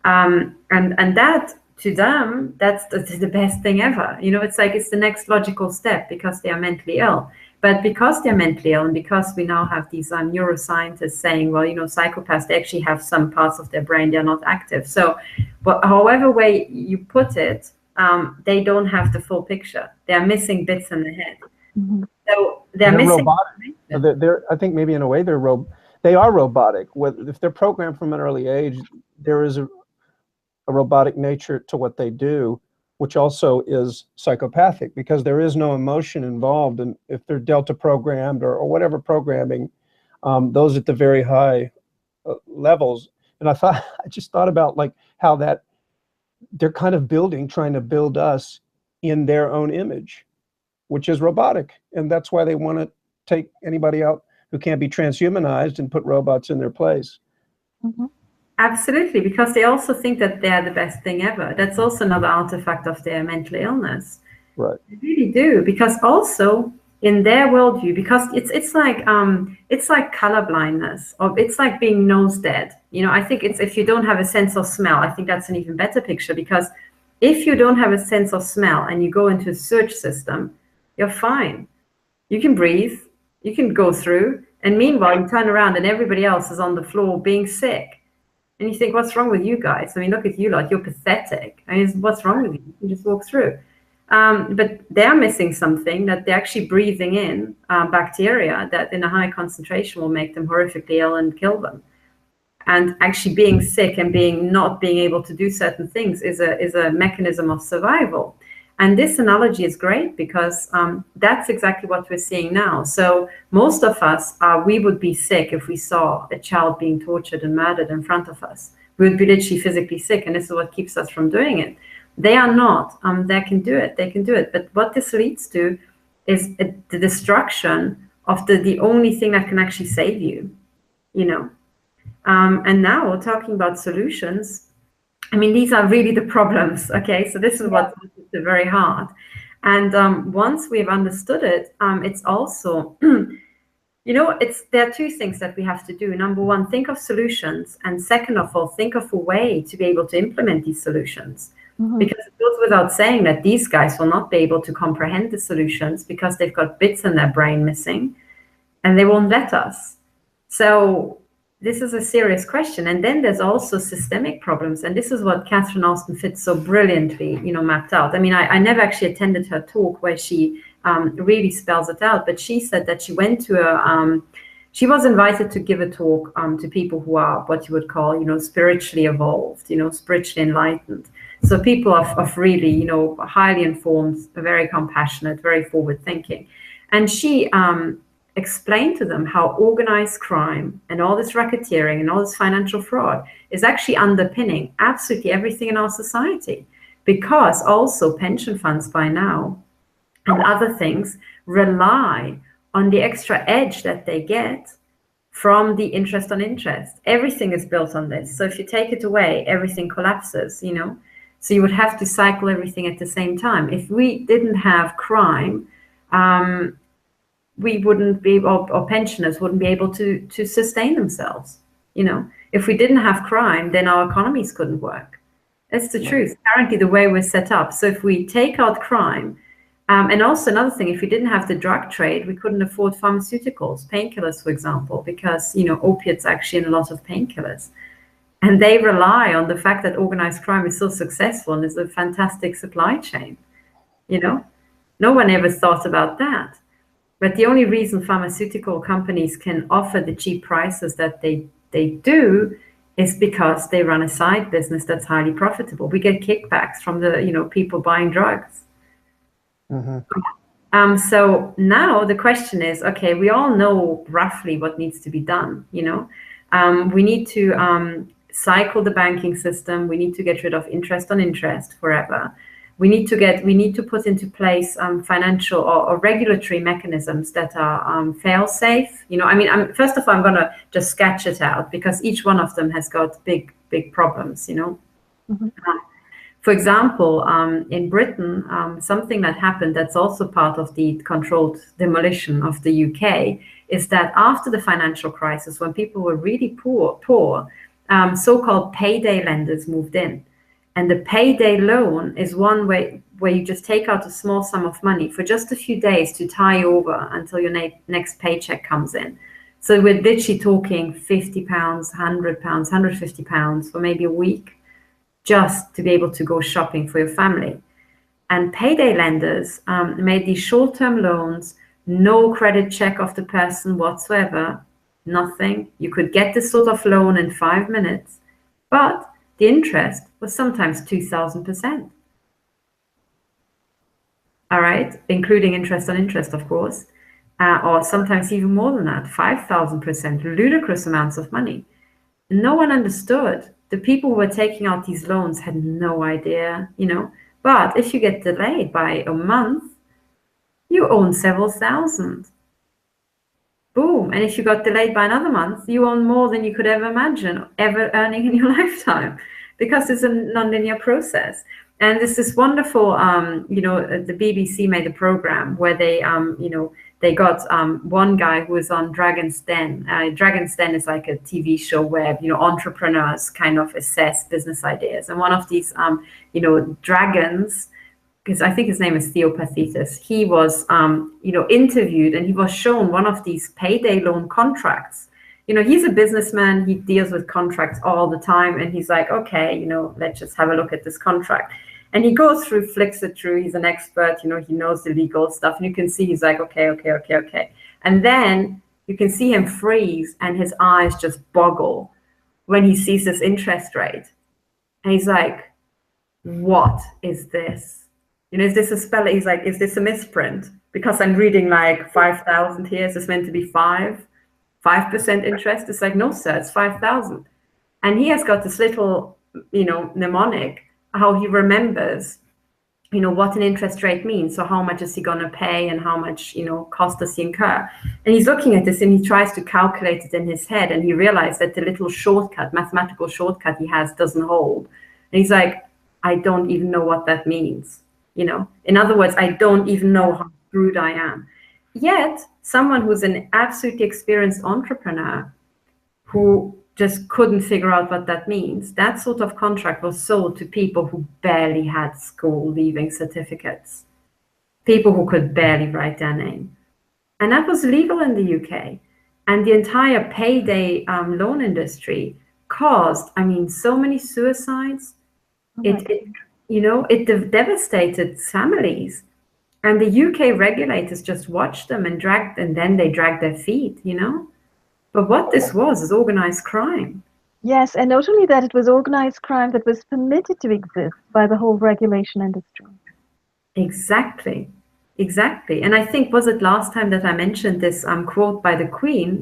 And that, to them, that's the best thing ever. You know, it's like it's the next logical step, because they are mentally ill. But because they're mentally ill, and because we now have these neuroscientists saying, well, you know, psychopaths, they actually have some parts of their brain, they're not active. So, but however way you put it, they don't have the full picture. They're missing bits in the head. Mm-hmm. So they're missing. Robotic. I think maybe in a way they are robotic. If they're programmed from an early age, there is a robotic nature to what they do, which also is psychopathic, because there is no emotion involved. And if they're delta programmed or whatever programming, those at the very high levels. And I just thought about like how that they're kind of trying to build us in their own image, which is robotic. And that's why they want to take anybody out who can't be transhumanized and put robots in their place. Mm-hmm. Absolutely, because they also think that they're the best thing ever. That's also another artifact of their mental illness. Right. They really do, because also in their worldview, because it's like color blindness, or it's like being nose dead. You know, I think it's if you don't have a sense of smell, I think that's an even better picture, because if you don't have a sense of smell and you go into a search system, you're fine. You can breathe, you can go through, and meanwhile you turn around and everybody else is on the floor being sick. And you think, what's wrong with you guys? I mean, look at you lot, you're pathetic. I mean, what's wrong with you? You just walk through. But they're missing something, that they're actually breathing in bacteria that in a high concentration will make them horrifically ill and kill them. And actually being sick and not being able to do certain things is a mechanism of survival. And this analogy is great, because that's exactly what we're seeing now. So most of us, we would be sick if we saw a child being tortured and murdered in front of us. We would be literally physically sick, and this is what keeps us from doing it. They are not. They can do it. They can do it. But what this leads to is the destruction of the only thing that can actually save you, you know. And now we're talking about solutions. I mean, these are really the problems, okay? So this is what's very hard. And once we've understood it, it's also, you know, there are two things that we have to do. Number one, think of solutions. And second of all, think of a way to be able to implement these solutions. Mm-hmm. Because it goes without saying that these guys will not be able to comprehend the solutions, because they've got bits in their brain missing, and they won't let us. So this is a serious question. And then there's also systemic problems. And this is what Katherine Austin Fitts so brilliantly, you know, mapped out. I mean, I never actually attended her talk where she really spells it out, but she said that she went to she was invited to give a talk to people who are what you would call, you know, spiritually evolved, you know, spiritually enlightened. So people of really, you know, highly informed, very compassionate, very forward thinking. And she explain to them how organized crime and all this racketeering and all this financial fraud is actually underpinning absolutely everything in our society, because also pension funds by now and other things rely on the extra edge that they get from the interest on interest. Everything is built on this. So if you take it away, everything collapses, you know. So you would have to cycle everything at the same time. If we didn't have crime, we wouldn't be, or pensioners wouldn't be able to sustain themselves. If we didn't have crime, then our economies couldn't work. That's the truth. Currently, the way we're set up. So if we take out crime, and also another thing, if we didn't have the drug trade, we couldn't afford pharmaceuticals, painkillers, for example, because opiates are actually in a lot of painkillers. And they rely on the fact that organized crime is so successful and is a fantastic supply chain. No one ever thought about that. But the only reason pharmaceutical companies can offer the cheap prices that they do is because they run a side business that's highly profitable. We get kickbacks from the people buying drugs. Mm-hmm. So now the question is, okay, we all know roughly what needs to be done. We need to cycle the banking system. We need to get rid of interest on interest forever. We need to put into place financial or regulatory mechanisms that are fail-safe. First of all, I'm going to just sketch it out because each one of them has got big problems. Mm-hmm. For example, in Britain, something that happened that's also part of the controlled demolition of the UK is that after the financial crisis, when people were really poor, so-called payday lenders moved in. And the payday loan is one way where you just take out a small sum of money for just a few days to tie over until your next paycheck comes in. So we're literally talking £50, £100, £150 for maybe a week, just to be able to go shopping for your family. And payday lenders made these short-term loans, no credit check of the person whatsoever, nothing. You could get this sort of loan in 5 minutes, but the interest was sometimes 2,000%. All right, including interest on interest, of course, or sometimes even more than that, 5,000%, ludicrous amounts of money. No one understood. The people who were taking out these loans had no idea, But if you get delayed by a month, you own several thousand. Boom. And if you got delayed by another month, you own more than you could ever imagine ever earning in your lifetime, because it's a nonlinear process. And there's this wonderful, the BBC made a program where they got one guy who was on Dragon's Den. Dragon's Den is like a TV show where, entrepreneurs kind of assess business ideas. And one of these, dragons, because I think his name is Theopathetus, he was, interviewed, and he was shown one of these payday loan contracts. He's a businessman, he deals with contracts all the time, and he's like, okay, let's just have a look at this contract. And he goes through, flicks it through, he's an expert, he knows the legal stuff, and you can see he's like, okay. And then you can see him freeze, and his eyes just boggle when he sees this interest rate. And he's like, what is this? Is this a spell? He's like, is this a misprint? Because I'm reading like 5,000 here. Is this meant to be 5% interest? It's like, no, sir, it's 5,000. And he has got this little, mnemonic, how he remembers, what an interest rate means. So how much is he going to pay and how much, cost does he incur? And he's looking at this and he tries to calculate it in his head. And he realized that the little mathematical shortcut he has doesn't hold. And he's like, I don't even know what that means. In other words, I don't even know how screwed I am. Yet, someone who's an absolutely experienced entrepreneur who just couldn't figure out what that means, that sort of contract was sold to people who barely had school leaving certificates, people who could barely write their name. And that was legal in the UK. And the entire payday loan industry caused, so many suicides. It devastated families, and the UK regulators just watched them and then they dragged their feet, But what this was is organized crime. Yes, and not only that, it was organized crime that was permitted to exist by the whole regulation industry. Exactly. And I think, was it last time that I mentioned this quote by the Queen,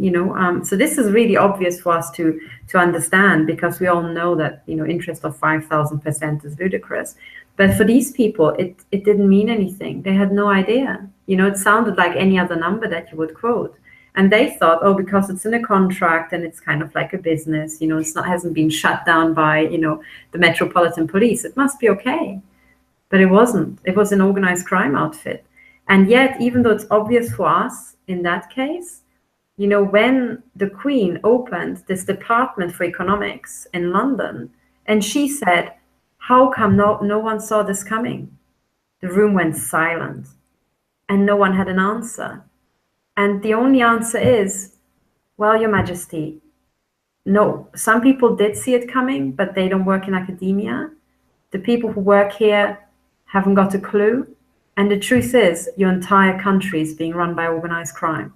so this is really obvious for us to understand, because we all know that, interest of 5,000% is ludicrous. But for these people, it didn't mean anything. They had no idea. It sounded like any other number that you would quote. And they thought, oh, because it's in a contract and it's kind of like a business, you know, it's not, hasn't been shut down by, you know, the Metropolitan Police, it must be okay. But it wasn't. It was an organized crime outfit. And yet, even though it's obvious for us in that case, you know, when the Queen opened this department for economics in London, and she said, how come no one saw this coming? The room went silent and no one had an answer. And the only answer is, well, Your Majesty, no, some people did see it coming, but they don't work in academia. The people who work here haven't got a clue. And the truth is, your entire country is being run by organized crime.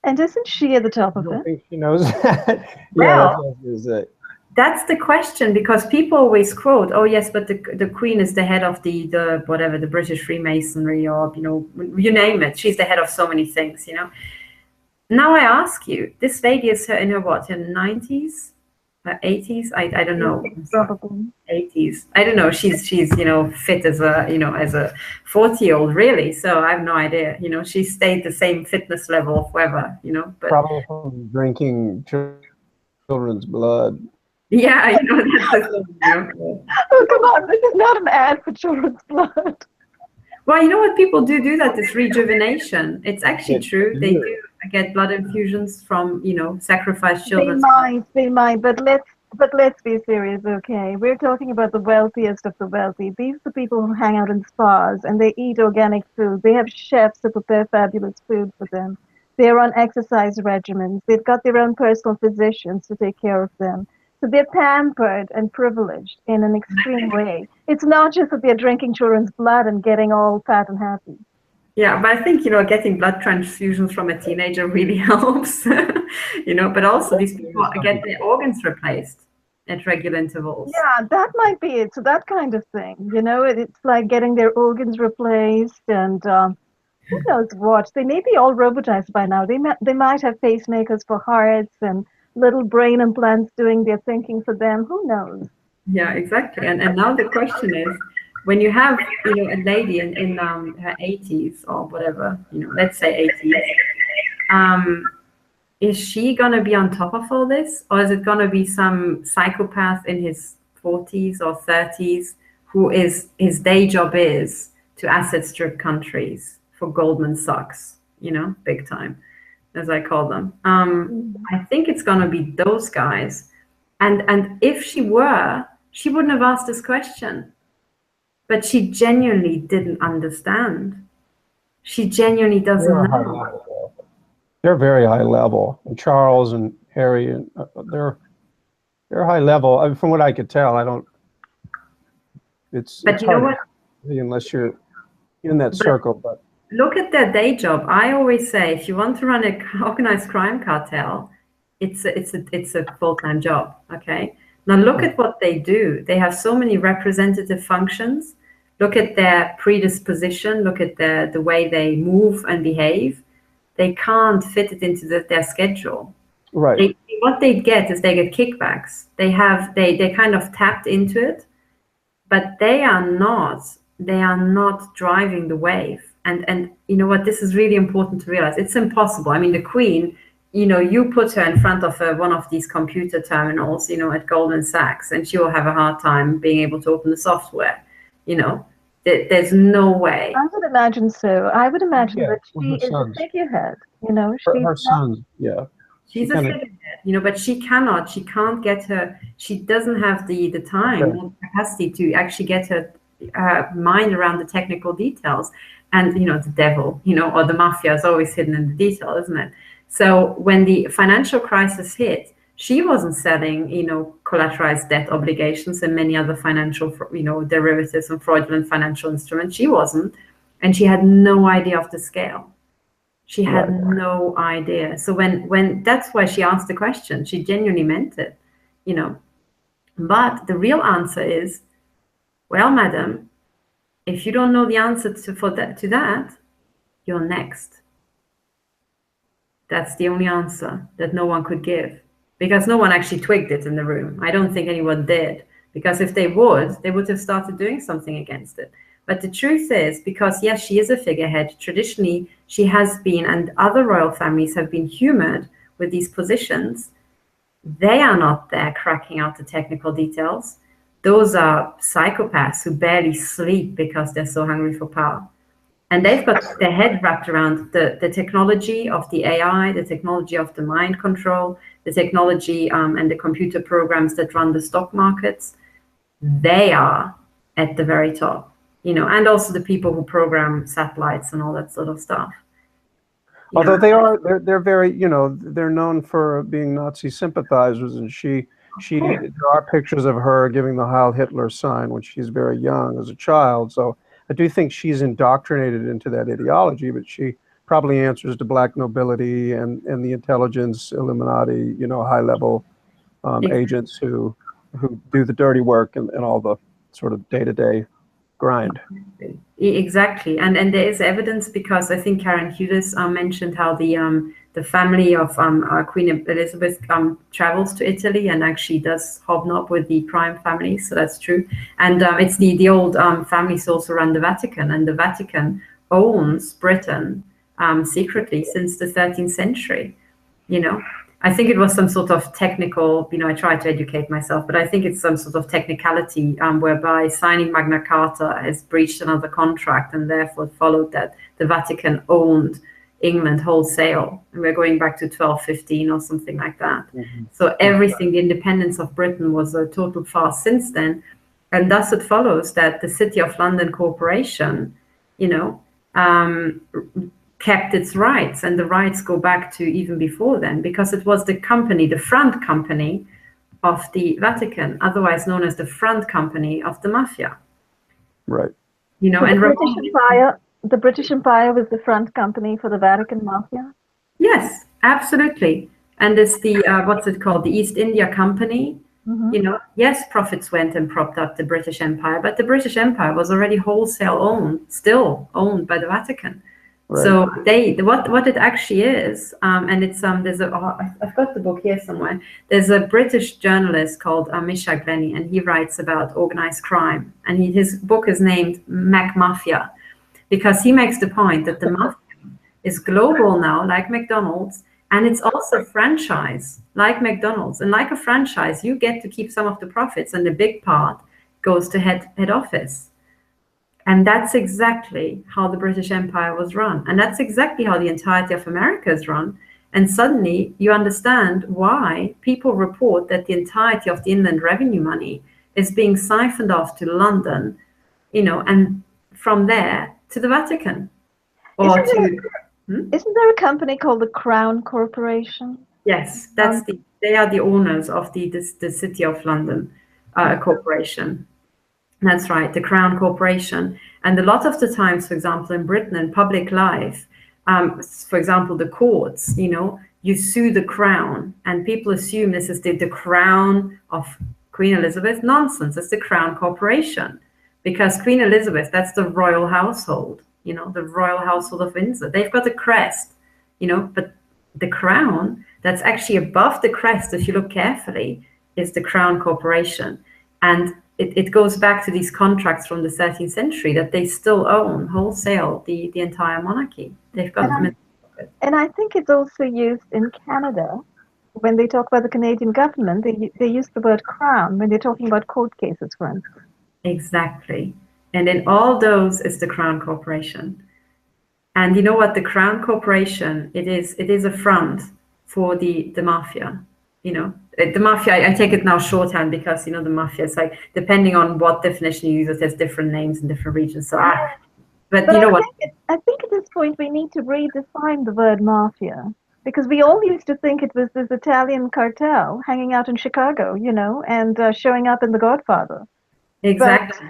And isn't she at the top of I don't it? think she knows that. Well, Yeah, that's the question, because people always quote, oh yes, but the Queen is the head of the whatever, the British Freemasonry, or, you know, you name it. She's the head of so many things, you know. Now I ask you, this lady is in her what, in 90s, 80s? I don't know. Probably. 80s. I don't know. She's you know, fit as a, you know, as a 40-year-old really. So I have no idea. You know, she stayed the same fitness level forever. You know, but probably from drinking children's blood. yeah, you know, that's the thing. You know? Oh, come on. This is not an ad for children's blood. Well, you know what people do that, this rejuvenation. It's actually true. They do get blood infusions from, you know, sacrificed children. They might, but let's be serious, okay? We're talking about the wealthiest of the wealthy. These are the people who hang out in spas and they eat organic food. They have chefs to prepare fabulous food for them. They're on exercise regimens. They've got their own personal physicians to take care of them. So they're pampered and privileged in an extreme way. It's not just that they're drinking children's blood and getting all fat and happy. Yeah, but I think, you know, getting blood transfusions from a teenager really helps, you know, but also these people get their organs replaced at regular intervals. Yeah, that might be it. So that kind of thing, you know, it's like getting their organs replaced and who knows what. They may be all robotized by now. They might have pacemakers for hearts and little brain implants doing their thinking for them. Who knows? Yeah, exactly. And now the question is, when you have, you know, a lady in her 80s or whatever, you know, let's say 80s, is she going to be on top of all this? Or is it going to be some psychopath in his 40s or 30s who his day job is to asset strip countries for Goldman Sachs, you know, big time, as I call them. I think it's going to be those guys. And if she were, she wouldn't have asked this question. But she genuinely didn't understand. She genuinely doesn't know. They're very high level. And Charles and Harriet, they're high level. I mean, from what I could tell, I don't. But you know what? Unless you're in that circle, but. Look at their day job. I always say, if you want to run an organized crime cartel, it's a full-time job. Okay. Now look at what they do. They have so many representative functions. Look at their predisposition. Look at the way they move and behave. They can't fit it into their schedule. Right. What they get is they get kickbacks. They kind of tapped into it, but they are not driving the wave. And you know what? This is really important to realize. It's impossible. I mean, the Queen, you know, you put her in front of one of these computer terminals, you know, at Goldman Sachs, and she will have a hard time being able to open the software. You know, there's no way. I would imagine so. I would imagine that she is a figurehead. You know, her sons, yeah. She's a figurehead, you know, but she can't get her. She doesn't have the time or capacity to actually get her mind around the technical details. And you know, the devil, you know, or the mafia is always hidden in the detail, isn't it? So when the financial crisis hit, she wasn't selling, you know, collateralized debt obligations and many other financial, you know, derivatives and fraudulent financial instruments. She wasn't, and she had no idea of the scale. She had no idea. So when that's why she asked the question. She genuinely meant it, you know. But the real answer is, well, madam, if you don't know the answer to that, you're next. That's the only answer that no one could give, because no one actually twigged it in the room. I don't think anyone did, because if they would have started doing something against it. But the truth is, because yes, she is a figurehead, traditionally she has been, and other royal families have been humored with these positions. They are not there cracking out the technical details. Those are psychopaths who barely sleep because they're so hungry for power. And they've got their head wrapped around the technology of the AI, the technology of the mind control, the technology and the computer programs that run the stock markets. They are at the very top, you know, and also the people who program satellites and all that sort of stuff. Although they're very, you know, they're known for being Nazi sympathizers, and there are pictures of her giving the Heil Hitler sign when she's very young as a child. So I do think she's indoctrinated into that ideology, but she probably answers to black nobility and the intelligence, Illuminati, you know, high level agents who do the dirty work and all the sort of day-to-day grind. Exactly, and there is evidence, because I think Karen Hughes mentioned how the family of Queen Elizabeth travels to Italy and actually does hobnob with the crime families. So that's true, and it's the old families also run the Vatican, and the Vatican owns Britain secretly since the 13th century. You know, I think it was some sort of technical, you know, I tried to educate myself, but I think it's some sort of technicality whereby signing Magna Carta has breached another contract, and therefore followed that the Vatican owned England wholesale. And we're going back to 1215 or something like that. Mm-hmm. So everything, the independence of Britain was a total farce since then. And thus it follows that the City of London Corporation, you know, kept its rights, and the rights go back to even before then, because it was the company, the front company of the Vatican, otherwise known as the front company of the mafia. Right. You know, so and the British Empire was the front company for the Vatican Mafia? Yes, absolutely. And it's the, what's it called? The East India Company. Mm-hmm. You know, yes, profits went and propped up the British Empire, but the British Empire was already wholesale owned, still owned by the Vatican. Right. So what it actually is, and it's I've got the book here somewhere. There's a British journalist called Misha Glenny, and he writes about organized crime, and his book is named Mac Mafia, because he makes the point that the mafia is global now, like McDonald's, and it's also franchise, like McDonald's, and like a franchise, you get to keep some of the profits, and the big part goes to head office. And that's exactly how the British Empire was run. And that's exactly how the entirety of America is run. And suddenly you understand why people report that the entirety of the inland revenue money is being siphoned off to London, you know, and from there to the Vatican. Or isn't there a company called the Crown Corporation? Yes, they are the owners of the City of London Corporation. That's right, the Crown Corporation. And a lot of the times, for example, in Britain, in public life, for example, the courts, you know, you sue the Crown, and people assume this is the Crown of Queen Elizabeth. Nonsense, it's the Crown Corporation. Because Queen Elizabeth, that's the royal household, you know, the royal household of Windsor. They've got a crest, you know, but the Crown, that's actually above the crest, if you look carefully, is the Crown Corporation. And it goes back to these contracts from the 13th century that they still own wholesale the entire monarchy. They've got them. And I think it's also used in Canada. When they talk about the Canadian government, they use the word crown when they're talking about court cases, for instance. Exactly. And in all those is the Crown Corporation. And you know what? The Crown Corporation, it is a front for the mafia. You know, the mafia, I take it now shorthand, because, you know, the mafia is like, depending on what definition you use, there's different names in different regions. So, but you know what? I think at this point we need to redefine the word mafia, because we all used to think it was this Italian cartel hanging out in Chicago, you know, and showing up in The Godfather. Exactly.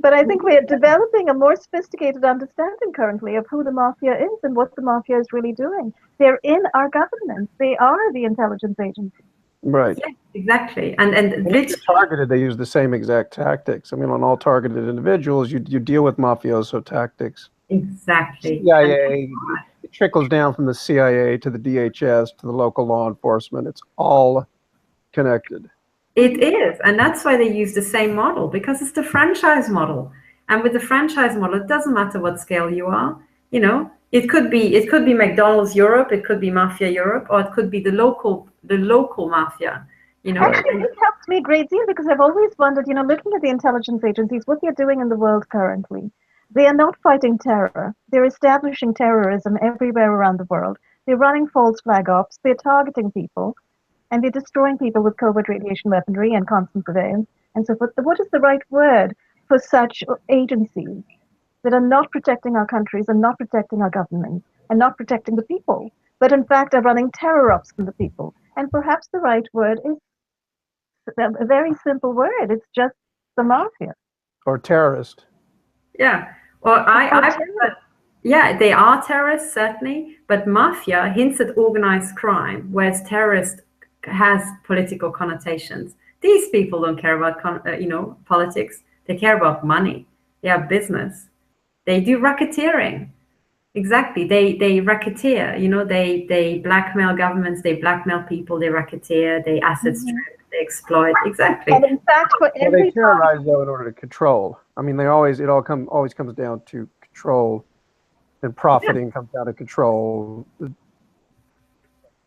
But I think we're developing a more sophisticated understanding currently of who the mafia is and what the mafia is really doing. They're in our government. They are the intelligence agency. Right. Yeah, exactly. And it's targeted. They use the same exact tactics. I mean, on all targeted individuals, you deal with mafioso tactics. Exactly. CIA, it trickles down from the CIA to the DHS to the local law enforcement. It's all connected. It is, and that's why they use the same model, because it's the franchise model. And with the franchise model, it doesn't matter what scale you are. You know, it could be McDonald's Europe, it could be Mafia Europe, or it could be the local mafia. You know, actually, it helps me a great deal because I've always wondered, you know, looking at the intelligence agencies, what they're doing in the world currently. They are not fighting terror. They're establishing terrorism everywhere around the world. They're running false flag ops. They're targeting people, and they're destroying people with covert radiation weaponry and constant surveillance and so forth. What is the right word for such agencies that are not protecting our countries and not protecting our governments and not protecting the people, but in fact are running terror ops from the people? And perhaps the right word is a very simple word. It's just the mafia. Or terrorist. Yeah. Well, yeah, they are terrorists, certainly, but mafia hints at organized crime, whereas terrorist has political connotations. These people don't care about, politics. They care about money. They are business. They do racketeering. Exactly. They racketeer. You know, they blackmail governments. They blackmail people. They racketeer. They asset strip. They exploit. Exactly. And in fact, for every they terrorize though in order to control. I mean, always comes down to control, and profiting comes down to control.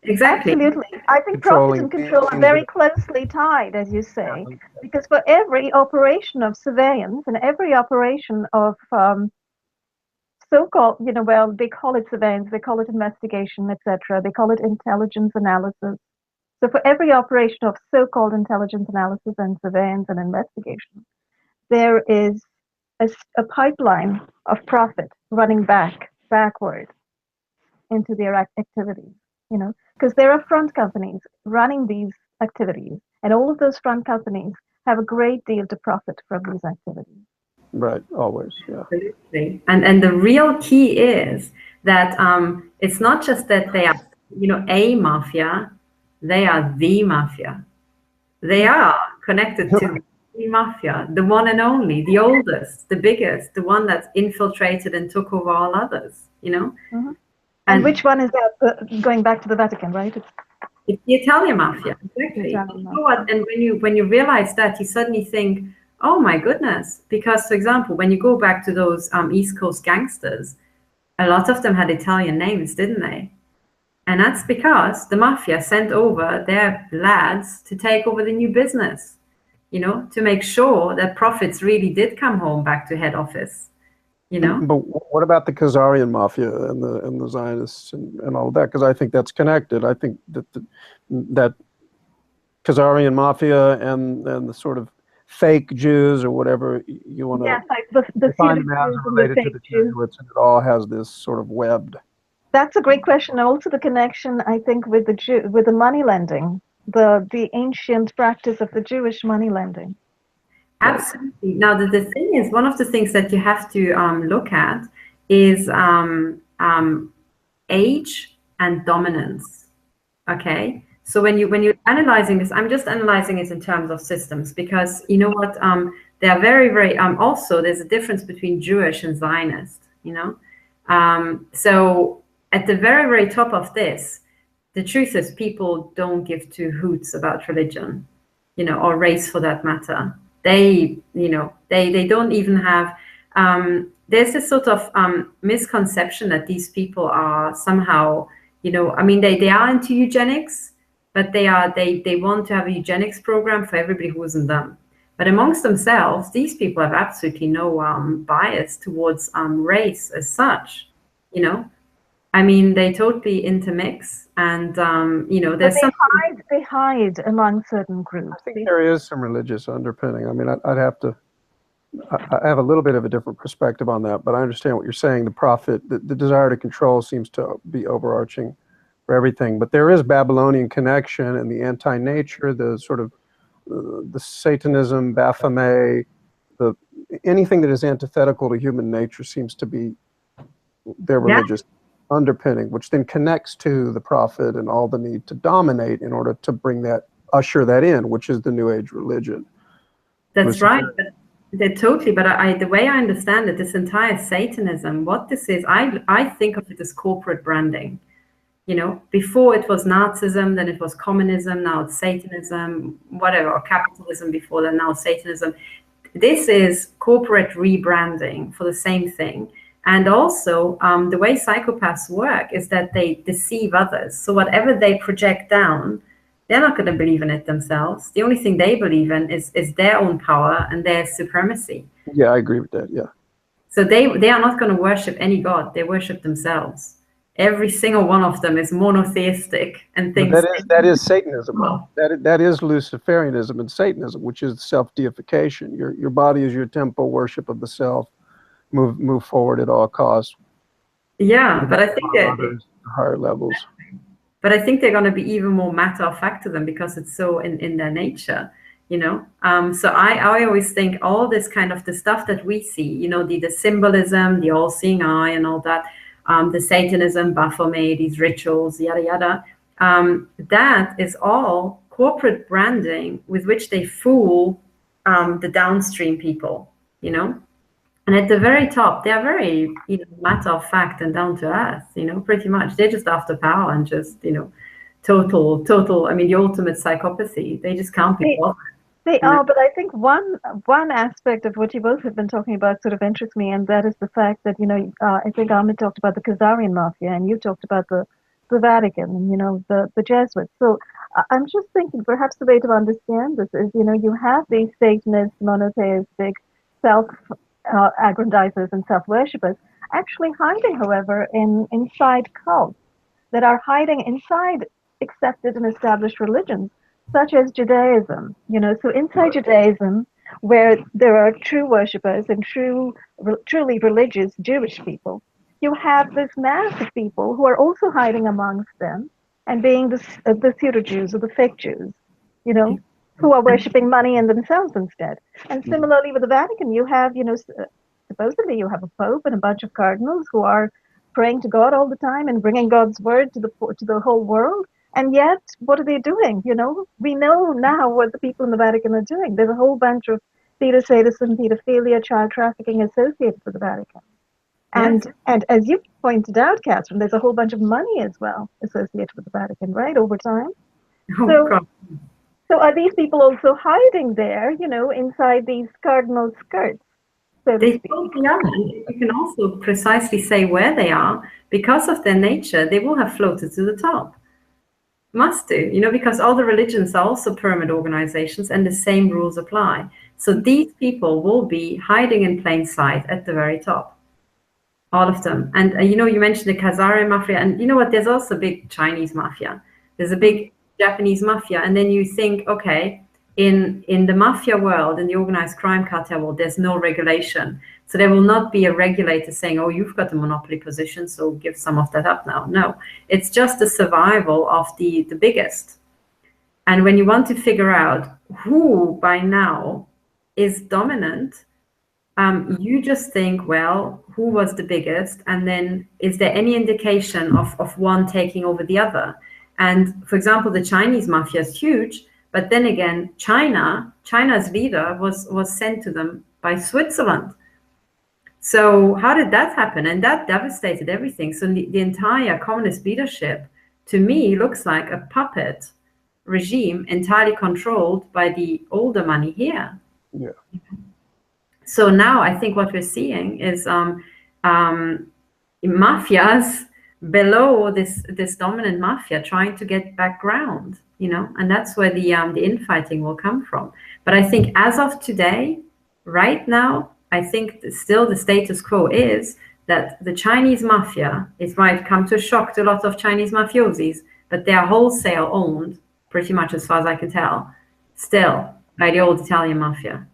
Exactly. Absolutely. I think profit and control are very closely tied, as you say, because for every operation of surveillance and every operation of so-called, you know, well, they call it surveillance, they call it investigation, etc. They call it intelligence analysis. So for every operation of so-called intelligence analysis and surveillance and investigation, there is a pipeline of profit running backward into their activities, you know, because there are front companies running these activities, and all of those front companies have a great deal to profit from these activities. Right, always, yeah. Absolutely. And the real key is that it's not just that they are, you know, a mafia, they are the mafia. They are connected to the mafia, the one and only, the oldest, the biggest, the one that's infiltrated and took over all others, you know? Mm-hmm. And which one is that? Going back to the Vatican, right? It's the Italian mafia, exactly. Italian you know what? And when you realize that, you suddenly think, oh my goodness. Because, for example, when you go back to those East Coast gangsters, a lot of them had Italian names, didn't they? And that's because the mafia sent over their lads to take over the new business, you know, to make sure that profits really did come home back to head office, you know. But what about the Khazarian mafia and the Zionists and all of that? Because I think that's connected. I think that Khazarian mafia and the sort of fake Jews or whatever you want to define them as related to the Jesuits, and it all has this sort of webbed. That's a great question. Also, the connection, I think, with the money lending, the ancient practice of the Jewish money lending. Absolutely. Now, the thing is, one of the things that you have to look at is age and dominance. Okay. So when you're analyzing this, I'm just analyzing it in terms of systems, because you know what, they are very, very also there's a difference between Jewish and Zionist, you know. So at the very, very top of this, the truth is people don't give two hoots about religion, you know, or race for that matter. They, you know, they don't even have, there's this sort of misconception that these people are somehow, you know, I mean, they are into eugenics, but they want to have a eugenics program for everybody who isn't them. But amongst themselves, these people have absolutely no bias towards race as such, you know. I mean, they totally intermix, and you know, there's they hide among certain groups. I think there is some religious underpinning. I mean, I have a little bit of a different perspective on that, but I understand what you're saying. The profit, the desire to control seems to be overarching for everything. But there is Babylonian connection and the anti-nature, the sort of the Satanism, Baphomet, anything that is antithetical to human nature seems to be their religious underpinning, which then connects to the prophet and all the need to dominate in order to usher that in, which is the New Age religion. That's right. They're totally, but the way I understand it, this entire Satanism, what this is, I think of it as corporate branding. You know, before it was Nazism, then it was communism, now it's Satanism, whatever, or capitalism before that, now Satanism. This is corporate rebranding for the same thing. And also, the way psychopaths work is that they deceive others. So whatever they project down, they're not going to believe in it themselves. The only thing they believe in is their own power and their supremacy. Yeah, I agree with that. Yeah. So they are not going to worship any god. They worship themselves. Every single one of them is monotheistic and thinks that is Satanism. That is Luciferianism and Satanism, which is self-deification. Your body is your temple, worship of the self. Move forward at all costs. Yeah, but I think that higher levels. But I think they're going to be even more matter of fact to them because it's so in their nature, you know. So I always think all this kind of the stuff that we see, you know, the symbolism, the all-seeing eye, and all that, the Satanism, Baphomet, these rituals, yada yada. That is all corporate branding with which they fool the downstream people, you know. And at the very top, they are very, you know, matter of fact and down to earth, you know, pretty much. They're just after power and just, you know, total, I mean, the ultimate psychopathy. They just can't be bothered. They are, but I think one aspect of what you both have been talking about sort of interests me, and that is the fact that, you know, I think Ahmed talked about the Khazarian Mafia, and you talked about the Vatican, and, you know, the Jesuits. So I'm just thinking perhaps the way to understand this is, you know, you have these Satanist, monotheistic, aggrandizers and self-worshippers actually hiding, however, inside cults that are hiding inside accepted and established religions, such as Judaism. You know, so inside Judaism, where there are true worshippers and truly religious Jewish people, you have this mass of people who are also hiding amongst them and being the pseudo-Jews or the fake Jews, you know, who are worshipping money and themselves instead. And similarly with the Vatican, you have, you know, supposedly you have a pope and a bunch of cardinals who are praying to God all the time and bringing God's word to the whole world. And yet, what are they doing? You know, we know now what the people in the Vatican are doing. There's a whole bunch of sadism, pedophilia, child trafficking associated with the Vatican. And Yes. and as you pointed out, Catherine, there's a whole bunch of money as well associated with the Vatican, right, over time. So are these people also hiding there, you know, inside these cardinal skirts, so to They speak? totally are. You can also precisely say where they are. Because of their nature, they will have floated to the top. Must do, you know, because all the religions are also pyramid organizations and the same rules apply. So these people will be hiding in plain sight at the very top. All of them. And, you know, you mentioned the Khazarian Mafia. And you know what? There's also a big Chinese mafia. There's a big Japanese mafia. And then you think, okay, in the mafia world, in the organized crime cartel world, there's no regulation. So there will not be a regulator saying, oh, you've got a monopoly position, so give some of that up now. No, it's just the survival of the biggest. And when you want to figure out who by now is dominant, you just think, well, who was the biggest? And then is there any indication of one taking over the other? And for example, the Chinese mafia is huge. But then again, China's leader was sent to them by Switzerland. So how did that happen? And that devastated everything. So the entire communist leadership, to me, looks like a puppet regime entirely controlled by the older money here. Yeah. So now I think what we're seeing is mafias below this dominant mafia trying to get back ground, you know, and that's where the infighting will come from. But I think as of today, right now, I think still the status quo is that the Chinese mafia, it might come to a shock to a lot of Chinese mafiosis, but they are wholesale owned, pretty much as far as I can tell, still by the old Italian mafia.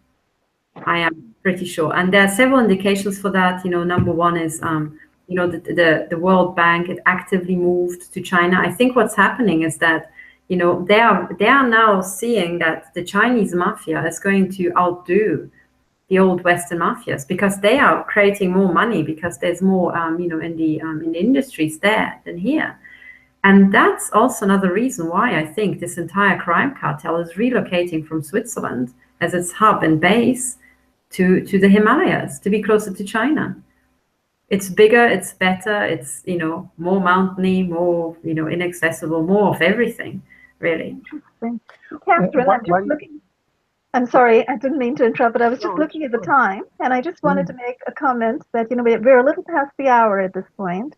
I am pretty sure. And there are several indications for that. You know, number one is, you know, the World Bank, it actively moved to China. I think what's happening is that, you know, they are now seeing that the Chinese mafia is going to outdo the old Western mafias because they are creating more money because there's more, you know, in the industries there than here. And that's also another reason why I think this entire crime cartel is relocating from Switzerland as its hub and base to the Himalayas, to be closer to China. It's bigger, it's better, it's, you know, more mountainy, more, you know, inaccessible, more of everything, really. Interesting. Catherine, I'm just looking. I'm sorry, I didn't mean to interrupt, but I was just No, looking at the time, and I just wanted to make a comment that, we're a little past the hour at this point.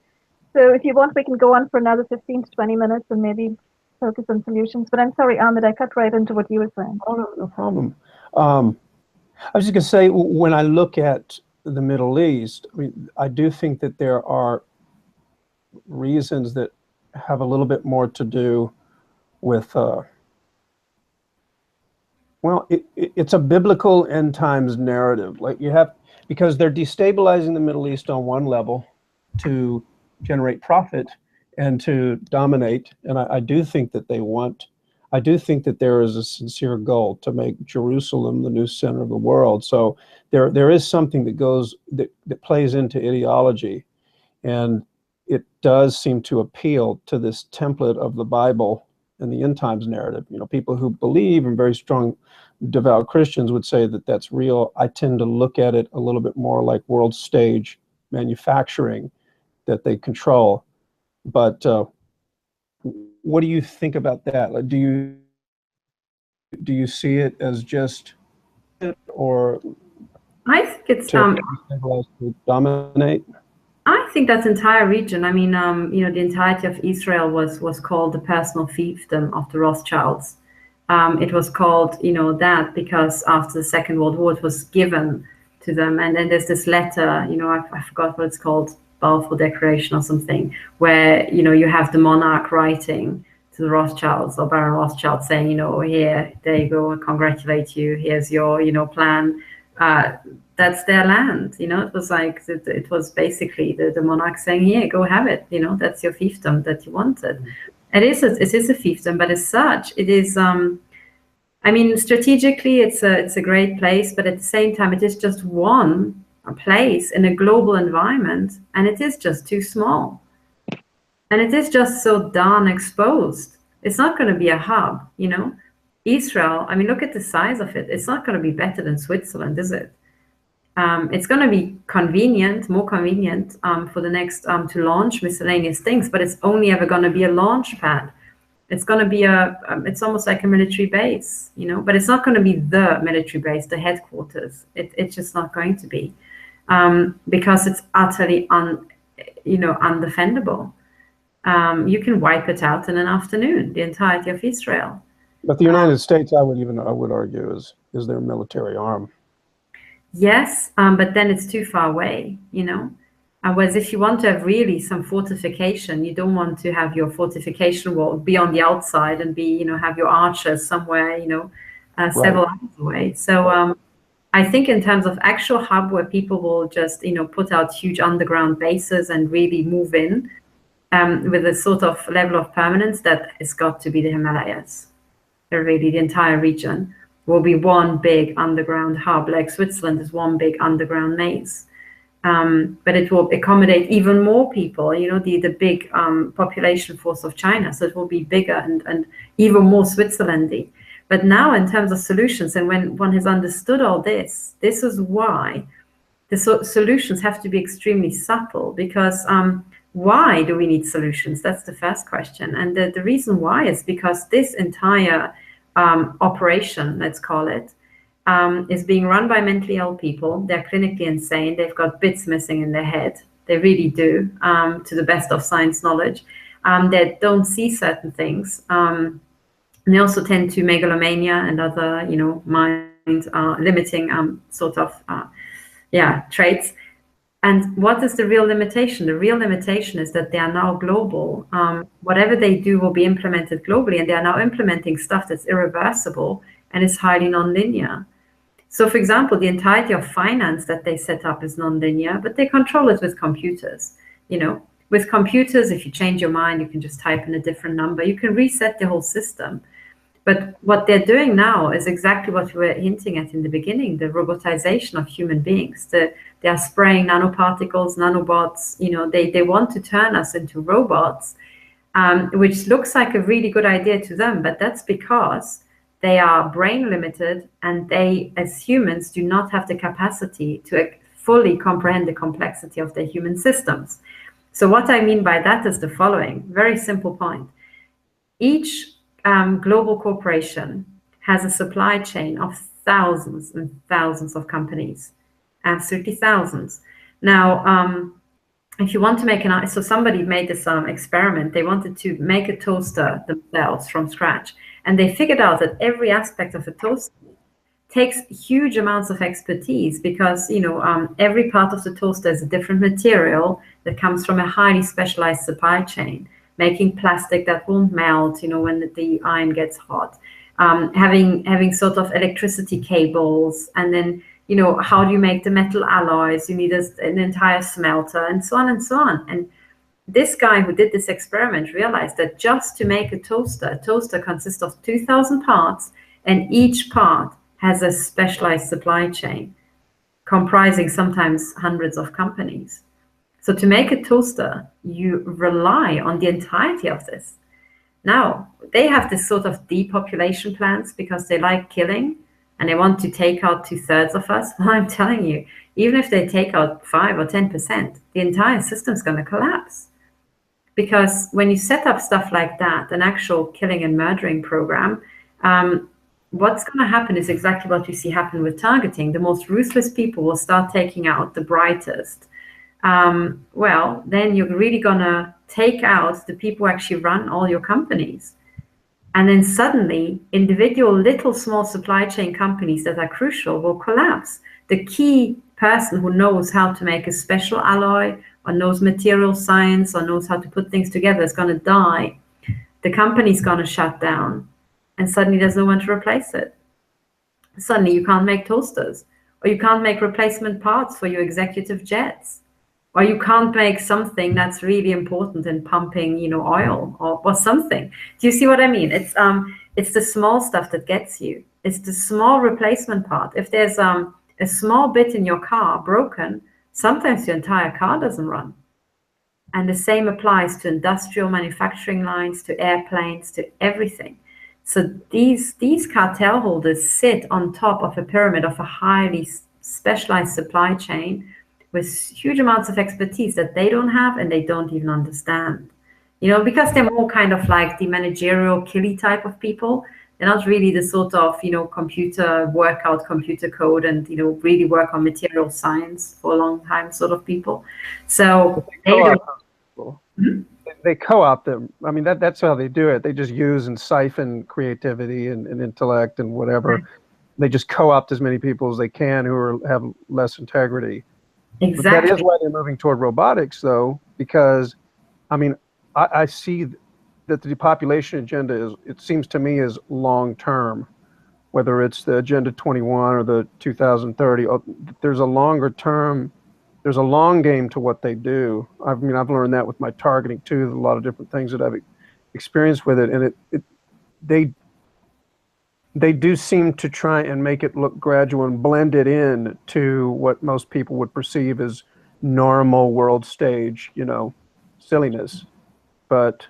So if you want, we can go on for another 15 to 20 minutes and maybe focus on solutions. But I'm sorry, Ahmed, I cut right into what you were saying. Oh, no problem. I was just going to say, when I look at the Middle East, I mean, I do think that there are reasons that have a little bit more to do with, well, it's a biblical end times narrative. Like because they're destabilizing the Middle East on one level to generate profit and to dominate. And I do think that I do think that there is a sincere goal to make Jerusalem the new center of the world. So there is something that plays into ideology, and it does seem to appeal to this template of the Bible and the end times narrative. People who believe in very strong devout Christians would say that that's real. I tend to look at it a little bit more like world stage manufacturing that they control. But what do you think about that? Like, do you see it as just or I think it's to dominate? I think that entire region. I mean, the entirety of Israel was called the personal fiefdom of the Rothschilds. It was called, that because after the Second World War, it was given to them. And then there's this letter, I forgot what it's called, Balfour Declaration or something, where, you have the monarch writing to the Rothschilds or Baron Rothschild saying, here, there you go, I congratulate you, here's your, plan. That's their land, it was like, it was basically the monarch saying, here, go have it, that's your fiefdom that you wanted. It is a fiefdom, but as such, it is, strategically, it's a great place, but at the same time, it is just one place in a global environment, and it is just too small. And it is just so darn exposed. It's not going to be a hub, Israel, look at the size of it. It's not going to be better than Switzerland, is it? It's going to be more convenient for the next to launch miscellaneous things, but it's only ever going to be a launch pad. It's going to be it's almost like a military base, but it's not going to be the military base, the headquarters. It's just not going to be because it's utterly undefendable. You can wipe it out in an afternoon, the entirety of Israel. But the United States, I would argue, is their military arm. Yes, but then it's too far away, Whereas if you want to have really some fortification, you don't want to have your fortification wall be on the outside and have your archers somewhere, several hours away. So I think in terms of actual hub where people will just, put out huge underground bases and really move in with a sort of level of permanence, that has got to be the Himalayas. Really, the entire region will be one big underground hub, like Switzerland is one big underground maze. But it will accommodate even more people, the big population force of China. So it will be bigger and even more Switzerlandy. But now in terms of solutions, and when one has understood all this is why the solutions have to be extremely subtle, because why do we need solutions? That's the first question. And the reason why is because this entire operation, let's call it, is being run by mentally ill people. They're clinically insane. They've got bits missing in their head. They really do, to the best of science knowledge. They don't see certain things. They also tend to megalomania and other, mind limiting sort of, traits. And what is the real limitation? The real limitation is that they are now global. Whatever they do will be implemented globally, and they are now implementing stuff that's irreversible and is highly nonlinear. So, for example, the entirety of finance that they set up is nonlinear, but they control it with computers. With computers, if you change your mind, you can just type in a different number. You can reset the whole system. But what they're doing now is exactly what we were hinting at in the beginning, the robotization of human beings. They are spraying nanoparticles, nanobots. They want to turn us into robots, which looks like a really good idea to them. But that's because they are brain limited, and they, as humans, do not have the capacity to fully comprehend the complexity of their human systems. So what I mean by that is the following, very simple point. Each global corporation has a supply chain of thousands and thousands of companies, absolutely thousands. Now, if you want to make so somebody made this experiment. They wanted to make a toaster themselves from scratch, and they figured out that every aspect of a toaster takes huge amounts of expertise, because every part of the toaster is a different material that comes from a highly specialized supply chain, making plastic that won't melt when the iron gets hot, having sort of electricity cables, and then how do you make the metal alloys? You need an entire smelter, and so on and so on. And this guy who did this experiment realized that just to make a toaster consists of 2,000 parts, and each part has a specialized supply chain comprising sometimes hundreds of companies. So to make a toaster, you rely on the entirety of this. Now, they have this sort of depopulation plans because they like killing and they want to take out 2/3 of us. Well, I'm telling you, even if they take out 5 or 10%, the entire system's going to collapse. Because when you set up stuff like that, an actual killing and murdering program, what's going to happen is exactly what you see happen with targeting. The most ruthless people will start taking out the brightest. Well, then you're really going to take out the people who actually run all your companies. And then suddenly, individual little small supply chain companies that are crucial will collapse. The key person who knows how to make a special alloy, or knows material science, or knows how to put things together is going to die. The company's going to shut down. And suddenly there's no one to replace it. Suddenly you can't make toasters, or you can't make replacement parts for your executive jets, or you can't make something that's really important in pumping, oil or something. Do you see what I mean? It's the small stuff that gets you. It's the small replacement part. If there's a small bit in your car broken, sometimes your entire car doesn't run. And the same applies to industrial manufacturing lines, to airplanes, to everything. So these cartel holders sit on top of a pyramid of a highly specialized supply chain with huge amounts of expertise that they don't have and they don't even understand. Because they're more kind of like the managerial killy type of people. They're not really the sort of, work out computer code and, really work on material science for a long time sort of people. So they don't. They co-opt them. I mean, that's how they do it. They just use and siphon creativity and intellect and whatever. Right. They just co-opt as many people as they can who have less integrity. Exactly. But that is why they're moving toward robotics, though, because, I mean, I see that the depopulation agenda it seems to me, is long-term, whether it's the Agenda 21 or the 2030. There's a longer term. There's a long game to what they do. I mean, I've learned that with my targeting too. There's a lot of different things that I've experienced with it, and they do seem to try and make it look gradual and blend it in to what most people would perceive as normal world stage, silliness. But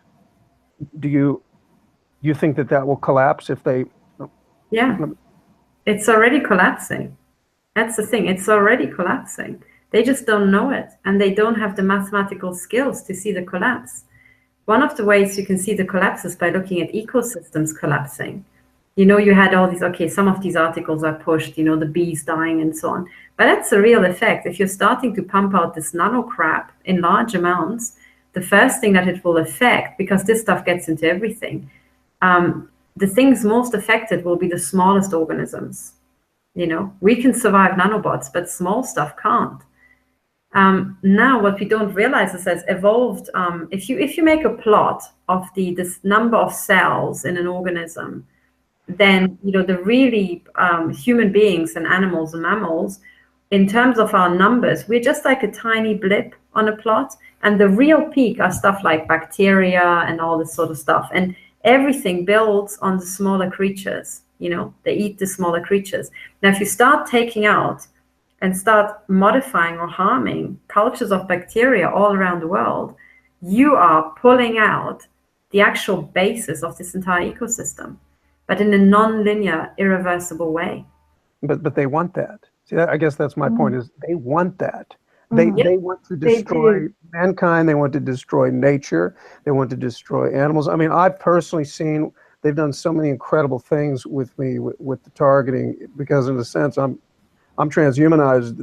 do you think that will collapse if they? Yeah, it's already collapsing. That's the thing. It's already collapsing. They just don't know it, and they don't have the mathematical skills to see the collapse. One of the ways you can see the collapse is by looking at ecosystems collapsing. You had all these, some of these articles are pushed, the bees dying and so on. But that's a real effect. If you're starting to pump out this nano crap in large amounts, the first thing that it will affect, because this stuff gets into everything, the things most affected will be the smallest organisms. We can survive nanobots, but small stuff can't. Now, what we don't realize is as evolved, if you make a plot of this number of cells in an organism, then the really human beings and animals and mammals, in terms of our numbers, we're just like a tiny blip on a plot, and the real peak are stuff like bacteria and all this sort of stuff, and everything builds on the smaller creatures. They eat the smaller creatures. Now, if you start taking out and start modifying or harming cultures of bacteria all around the world, you are pulling out the actual basis of this entire ecosystem, but in a non-linear, irreversible way. But they want that. See, I guess that's my point, is they want that. They want to destroy mankind. They want to destroy nature. They want to destroy animals. I mean, I've personally seen they've done so many incredible things with me with the targeting, because in a sense I'm transhumanized.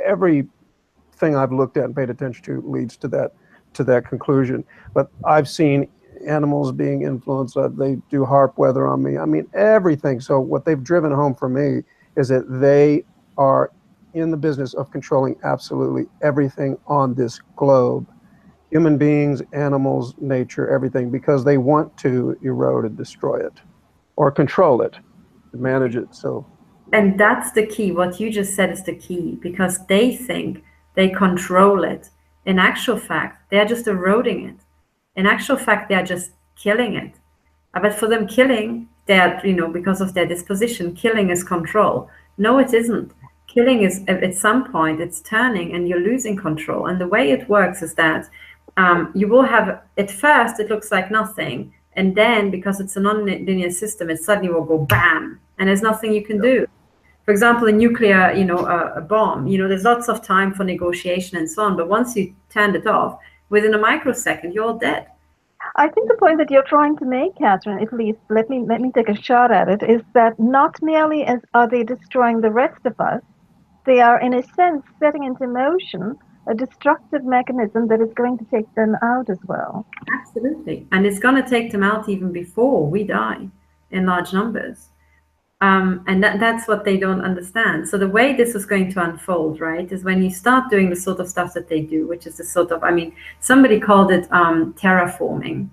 Everything I've looked at and paid attention to leads to that conclusion. But I've seen animals being influenced. They do harp weather on me. I mean, everything. So what they've driven home for me is that they are in the business of controlling absolutely everything on this globe. Human beings, animals, nature, everything, because they want to erode and destroy it, or control it, manage it. So, and that's the key. What you just said is the key, because they think they control it. In actual fact, they're just eroding it. In actual fact, they're just killing it. But for them, killing, they're, because of their disposition, killing is control. No, it isn't. Killing is, at some point, it's turning and you're losing control. And the way it works is that you will have, at first, it looks like nothing. And then, because it's a non-linear system, it suddenly will go bam, and there's nothing you can do. For example, a nuclear, a bomb, there's lots of time for negotiation and so on. But once you turned it off, within a microsecond, you're all dead. I think the point that you're trying to make, Catherine, at least let me take a shot at it, is that not merely are they destroying the rest of us, they are in a sense setting into motion a destructive mechanism that is going to take them out as well. Absolutely. And it's going to take them out even before we die in large numbers. And that's what they don't understand. So the way this is going to unfold, right, is when you start doing the sort of stuff that they do, which is the sort of, somebody called it terraforming,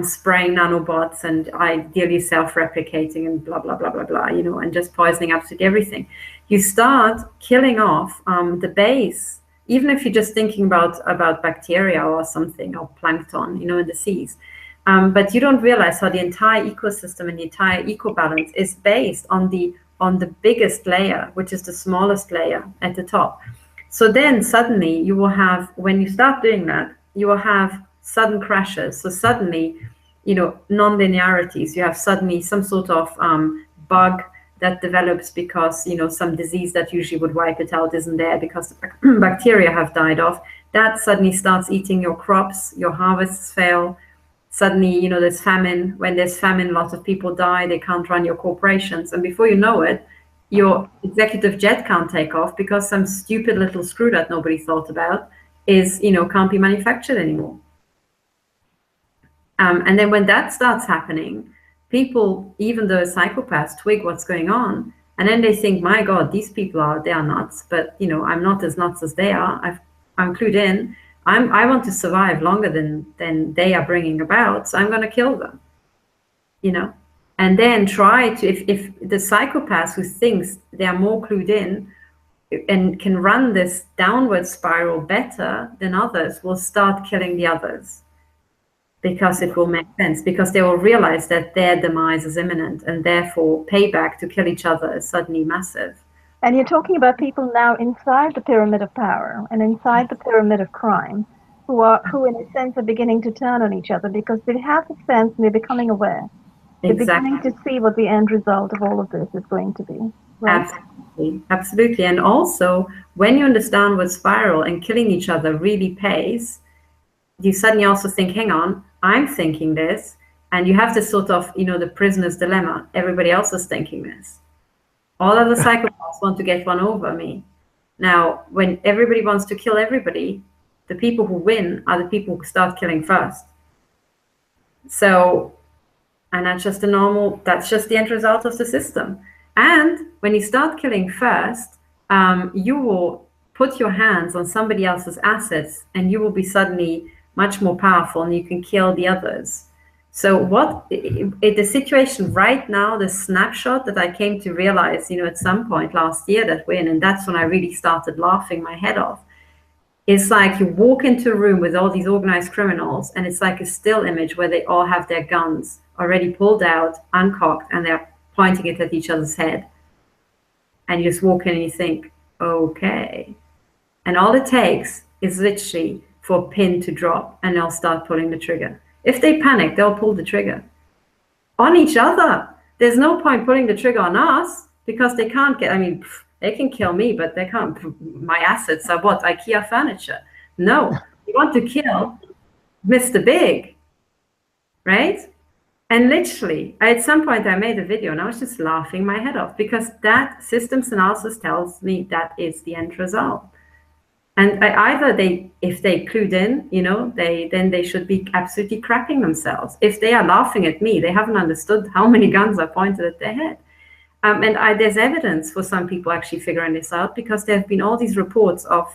spraying nanobots and ideally self-replicating and blah, blah, blah, blah, blah, and just poisoning absolutely everything. You start killing off the base, even if you're just thinking about bacteria or something, or plankton, in the seas. But you don't realize how the entire ecosystem and the entire eco-balance is based on the biggest layer, which is the smallest layer at the top. So then suddenly you will have, when you start doing that, you will have sudden crashes. So suddenly, non-linearities. You have suddenly some sort of bug that develops because, some disease that usually would wipe it out isn't there because the bacteria have died off. That suddenly starts eating your crops, your harvests fail. Suddenly, there's famine. When there's famine, lots of people die. They can't run your corporations. And before you know it, your executive jet can't take off because some stupid little screw that nobody thought about can't be manufactured anymore. And then when that starts happening, people, even the psychopaths, twig what's going on. And then they think, my God, these people they are nuts. But, I'm not as nuts as they are. I'm clued in. I want to survive longer than they are bringing about, so I'm going to kill them, and then try to, if the psychopath who thinks they are more clued in and can run this downward spiral better than others, will start killing the others because it will make sense, because they will realize that their demise is imminent and therefore payback to kill each other is suddenly massive. And you're talking about people now inside the pyramid of power and inside the pyramid of crime who in a sense are beginning to turn on each other because they have a sense and they're becoming aware. They're beginning to see what the end result of all of this is going to be. Right? Absolutely. And also, when you understand what spiral and killing each other really pays, you suddenly also think, hang on, I'm thinking this. And you have this sort of, the prisoner's dilemma. Everybody else is thinking this. All other psychopaths want to get one over me. Now, when everybody wants to kill everybody, the people who win are the people who start killing first. So, and that's just the end result of the system. And when you start killing first, you will put your hands on somebody else's assets and you will be suddenly much more powerful and you can kill the others. So the situation right now, the snapshot that I came to realize, at some point last year that we're in, and that's when I really started laughing my head off, is like you walk into a room with all these organized criminals and it's like a still image where they all have their guns already pulled out, uncocked, and they're pointing it at each other's head. And you just walk in and you think, okay. And all it takes is literally for a pin to drop and they'll start pulling the trigger. If they panic, they'll pull the trigger on each other. There's no point pulling the trigger on us because they can't they can kill me, but they can't. My assets are what? IKEA furniture. No, you want to kill Mr. Big, right? And literally, at some point I made a video and I was just laughing my head off, because that systems analysis tells me that is the end result. And either if they clued in, then they should be absolutely crapping themselves. If they are laughing at me, they haven't understood how many guns are pointed at their head. And there's evidence for some people actually figuring this out, because there have been all these reports of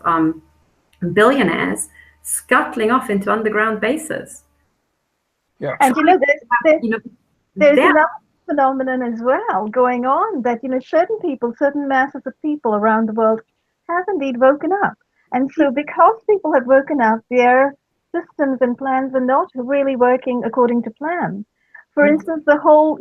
billionaires scuttling off into underground bases. Yeah. And there's another phenomenon as well going on, that certain masses of people around the world have indeed woken up. And so because people have woken up, their systems and plans are not really working according to plan. For instance, the whole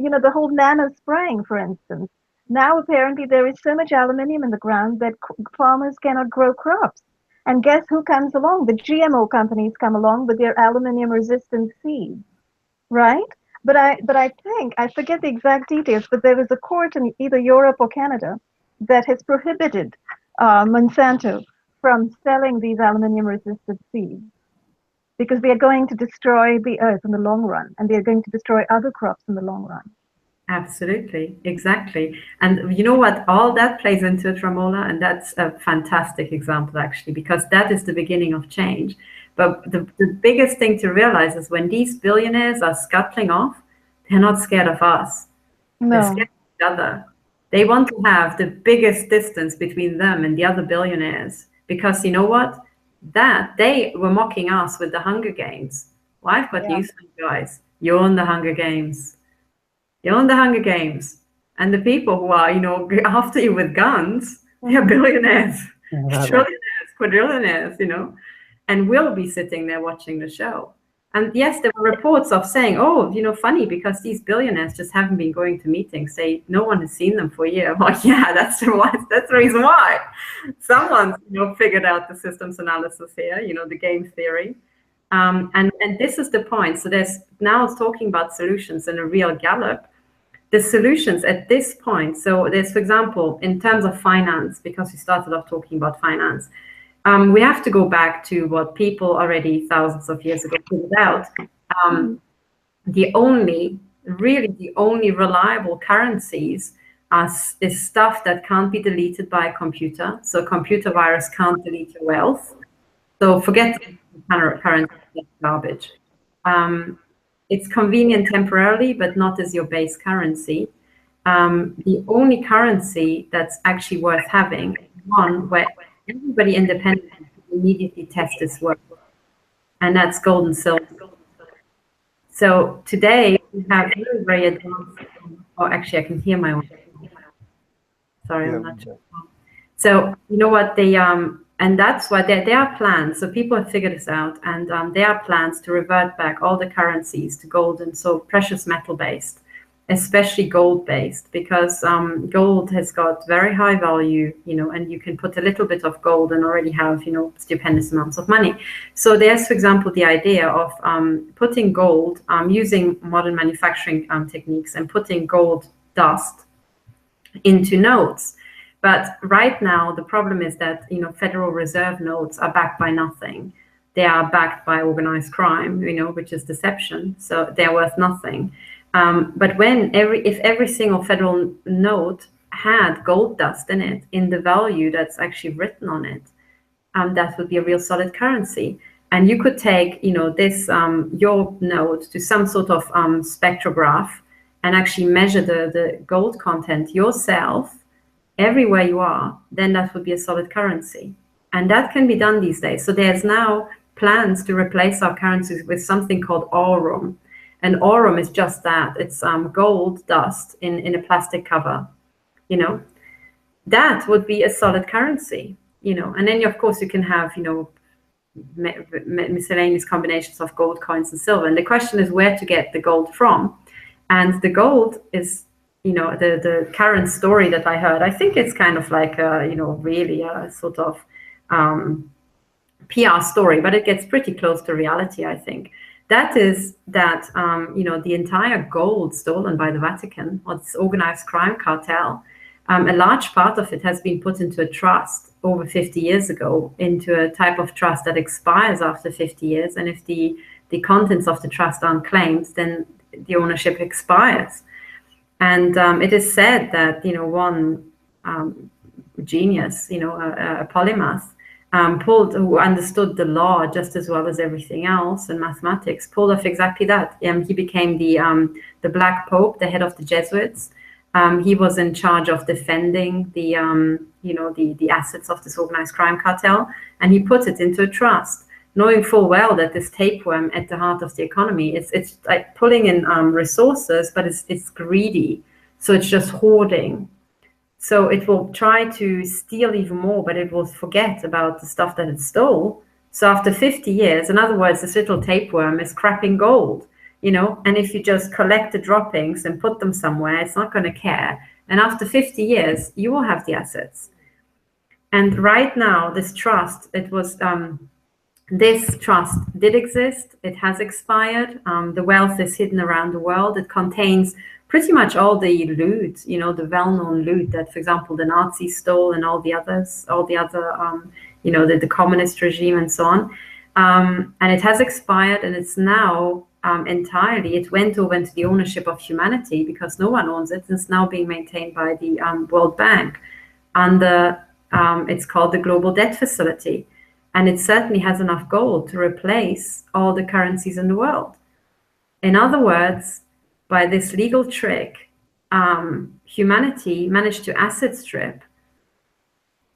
nano spraying, for instance. Now apparently there is so much aluminium in the ground that farmers cannot grow crops. And guess who comes along? The GMO companies come along with their aluminium resistant seeds, right? But I think, I forget the exact details, but there was a court in either Europe or Canada that has prohibited Monsanto from selling these aluminium-resistant seeds, because they are going to destroy the earth in the long run, and they are going to destroy other crops in the long run. Absolutely, exactly. And you know what? All that plays into it, Ramola, and that's a fantastic example, actually, because that is the beginning of change. But the biggest thing to realize is when these billionaires are scuttling off, they're not scared of us. No. They're scared of each other. They want to have the biggest distance between them and the other billionaires. Because you know what? That they were mocking us with the Hunger Games. Well, I've got news for you guys. You're in the Hunger Games. You're in the Hunger Games. And the people who are, after you with guns, they're billionaires, trillionaires, quadrillionaires, and we'll be sitting there watching the show. And yes, there were reports of saying, funny, because these billionaires just haven't been going to meetings. No one has seen them for a year. Well, yeah, that's the reason why. Someone's, figured out the systems analysis here, the game theory. And this is the point. So now it's talking about solutions in a real Gallup. The solutions at this point, so there's, for example, in terms of finance, because we started off talking about finance, we have to go back to what people already thousands of years ago figured out. The only reliable currencies is stuff that can't be deleted by a computer. So a computer virus can't delete your wealth. So forget currency, garbage. It's convenient temporarily, but not as your base currency. The only currency that's actually worth having is one where everybody independently immediately test its work, and that's gold and silver. So today we have very, very advanced. Oh, actually, I can hear my own. Sorry, I'm not sure. So you know what they and that's why there are plans. So people have figured this out, and there are plans to revert back all the currencies to gold, and so precious metal based, especially gold based, because gold has got very high value, and you can put a little bit of gold and already have, stupendous amounts of money. So there's, for example, the idea of putting gold, using modern manufacturing techniques, and putting gold dust into notes. But right now, the problem is that, Federal Reserve notes are backed by nothing. They are backed by organized crime, which is deception. So they're worth nothing. But if every single federal note had gold dust in it, in the value that's actually written on it, that would be a real solid currency. And you could take, this your note to some sort of spectrograph and actually measure the gold content yourself everywhere you are. Then that would be a solid currency, and that can be done these days. So there's now plans to replace our currencies with something called aurum. And aurum is just that. It's gold dust in a plastic cover, That would be a solid currency, And then, of course, you can have, miscellaneous combinations of gold coins and silver. And the question is where to get the gold from. And the gold is, the current story that I heard, I think it's kind of like, really a sort of PR story, but it gets pretty close to reality, I think. That is that, the entire gold stolen by the Vatican, or this organized crime cartel, a large part of it has been put into a trust over 50 years ago, into a type of trust that expires after 50 years. And if the contents of the trust aren't claimed, then the ownership expires. And it is said that, one genius, a polymath, who understood the law just as well as everything else, and mathematics, pulled off exactly that. He became the Black Pope, the head of the Jesuits. He was in charge of defending the assets of this organized crime cartel, and he put it into a trust, knowing full well that this tapeworm at the heart of the economy, it's like pulling in resources, but it's greedy, so it's just hoarding. So it will try to steal even more, but it will forget about the stuff that it stole. So after 50 years, in other words, this little tapeworm is crapping gold, and if you just collect the droppings and put them somewhere, it's not going to care. And after 50 years, you will have the assets. And right now, this trust, this trust did exist. It has expired. The wealth is hidden around the world. It contains pretty much all the loot, the well-known loot that, for example, the Nazis stole, and all the other, the communist regime and so on. And it has expired, and it's now entirely, it went over into the ownership of humanity because no one owns it. It's now being maintained by the World Bank under, it's called the Global Debt Facility. And it certainly has enough gold to replace all the currencies in the world. In other words, by this legal trick, humanity managed to asset strip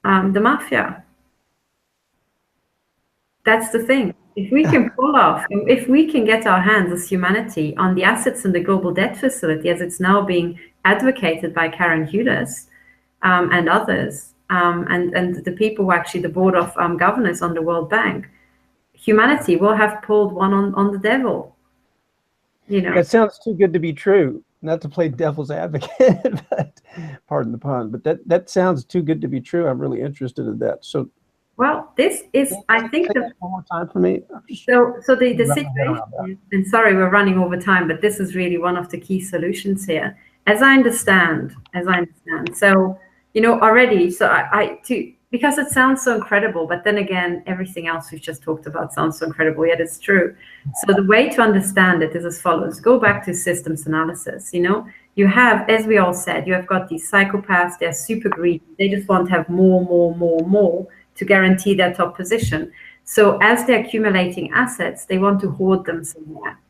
the mafia. That's the thing. If we can pull off, if we can get our hands as humanity on the assets in the Global Debt Facility, as it's now being advocated by Karen Hudes and others, and the people who are actually the board of governors on the World Bank, humanity will have pulled one on the devil. That sounds too good to be true. Not to play devil's advocate, but pardon the pun, but that sounds too good to be true. I'm really interested in that. So, well, this is, I think, one more time for me. So the situation, and sorry, we're running over time, but this is really one of the key solutions here, as I understand. So, already, so because it sounds so incredible, but then again, everything else we've just talked about sounds so incredible, yet it's true. So the way to understand it is as follows. Go back to systems analysis. You have, as we all said, you have got these psychopaths, they're super greedy. They just want to have more to guarantee their top position. So as they're accumulating assets, they want to hoard them somewhere,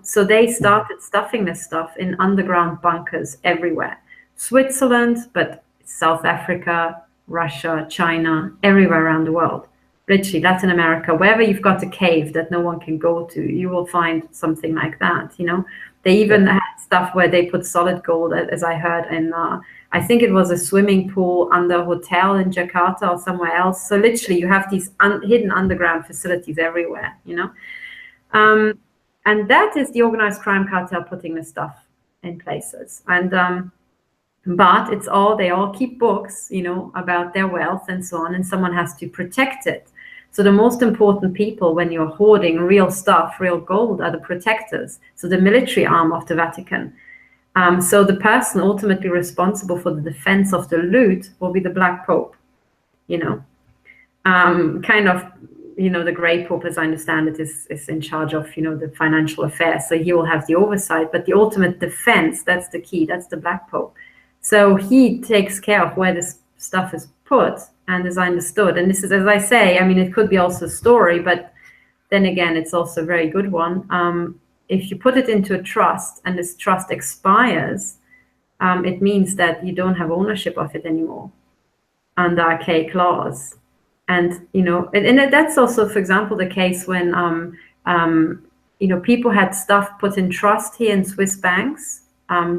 So they started stuffing this stuff in underground bunkers everywhere. Switzerland, but South Africa, Russia, China, everywhere around the world, literally Latin America, wherever you've got a cave that no one can go to, you will find something like that. They even had stuff where they put solid gold, as I heard, in I think it was a swimming pool under a hotel in Jakarta or somewhere else. So literally you have these hidden underground facilities everywhere, and that is the organized crime cartel putting this stuff in places. And but they all keep books, about their wealth and so on, and someone has to protect it. So the most important people when you're hoarding real stuff, real gold, are the protectors. So the military arm of the Vatican. So the person ultimately responsible for the defense of the loot will be the Black Pope, kind of, the Grey Pope, as I understand it, is in charge of, the financial affairs. So he will have the oversight, but the ultimate defense, that's the key, that's the Black Pope. So he takes care of where this stuff is put, and as I understood, and this is, as I say, it could be also a story, but then again, it's also a very good one. If you put it into a trust and this trust expires, it means that you don't have ownership of it anymore under archaic laws. And, and that's also, for example, the case when, people had stuff put in trust here in Swiss banks,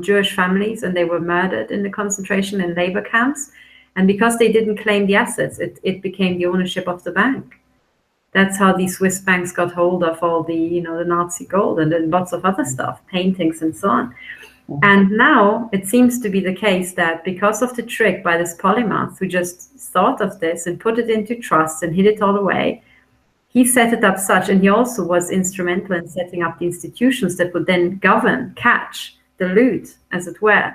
Jewish families, and they were murdered in the concentration and labor camps. And because they didn't claim the assets, it became the ownership of the bank. That's how the Swiss banks got hold of all the, the Nazi gold and then lots of other stuff, paintings and so on. And now it seems to be the case that because of the trick by this polymath who just thought of this and put it into trust and hid it all away, he set it up such, and he also was instrumental in setting up the institutions that would then catch the loot, as it were.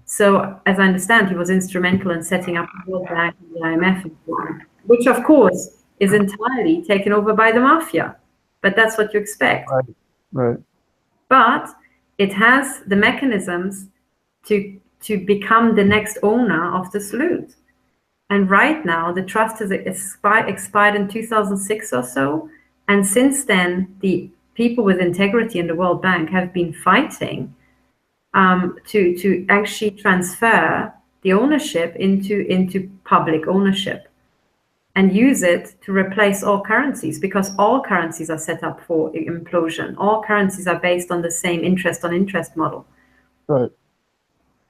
So, as I understand, he was instrumental in setting up the World Bank and the IMF, and so on, which, of course, is entirely taken over by the mafia. But that's what you expect. Right. But it has the mechanisms to become the next owner of the salute. And right now, the trust has expired in 2006 or so. And since then, the people with integrity in the World Bank have been fighting to actually transfer the ownership into public ownership and use it to replace all currencies, because all currencies are set up for implosion. All currencies are based on the same interest on interest model. Right.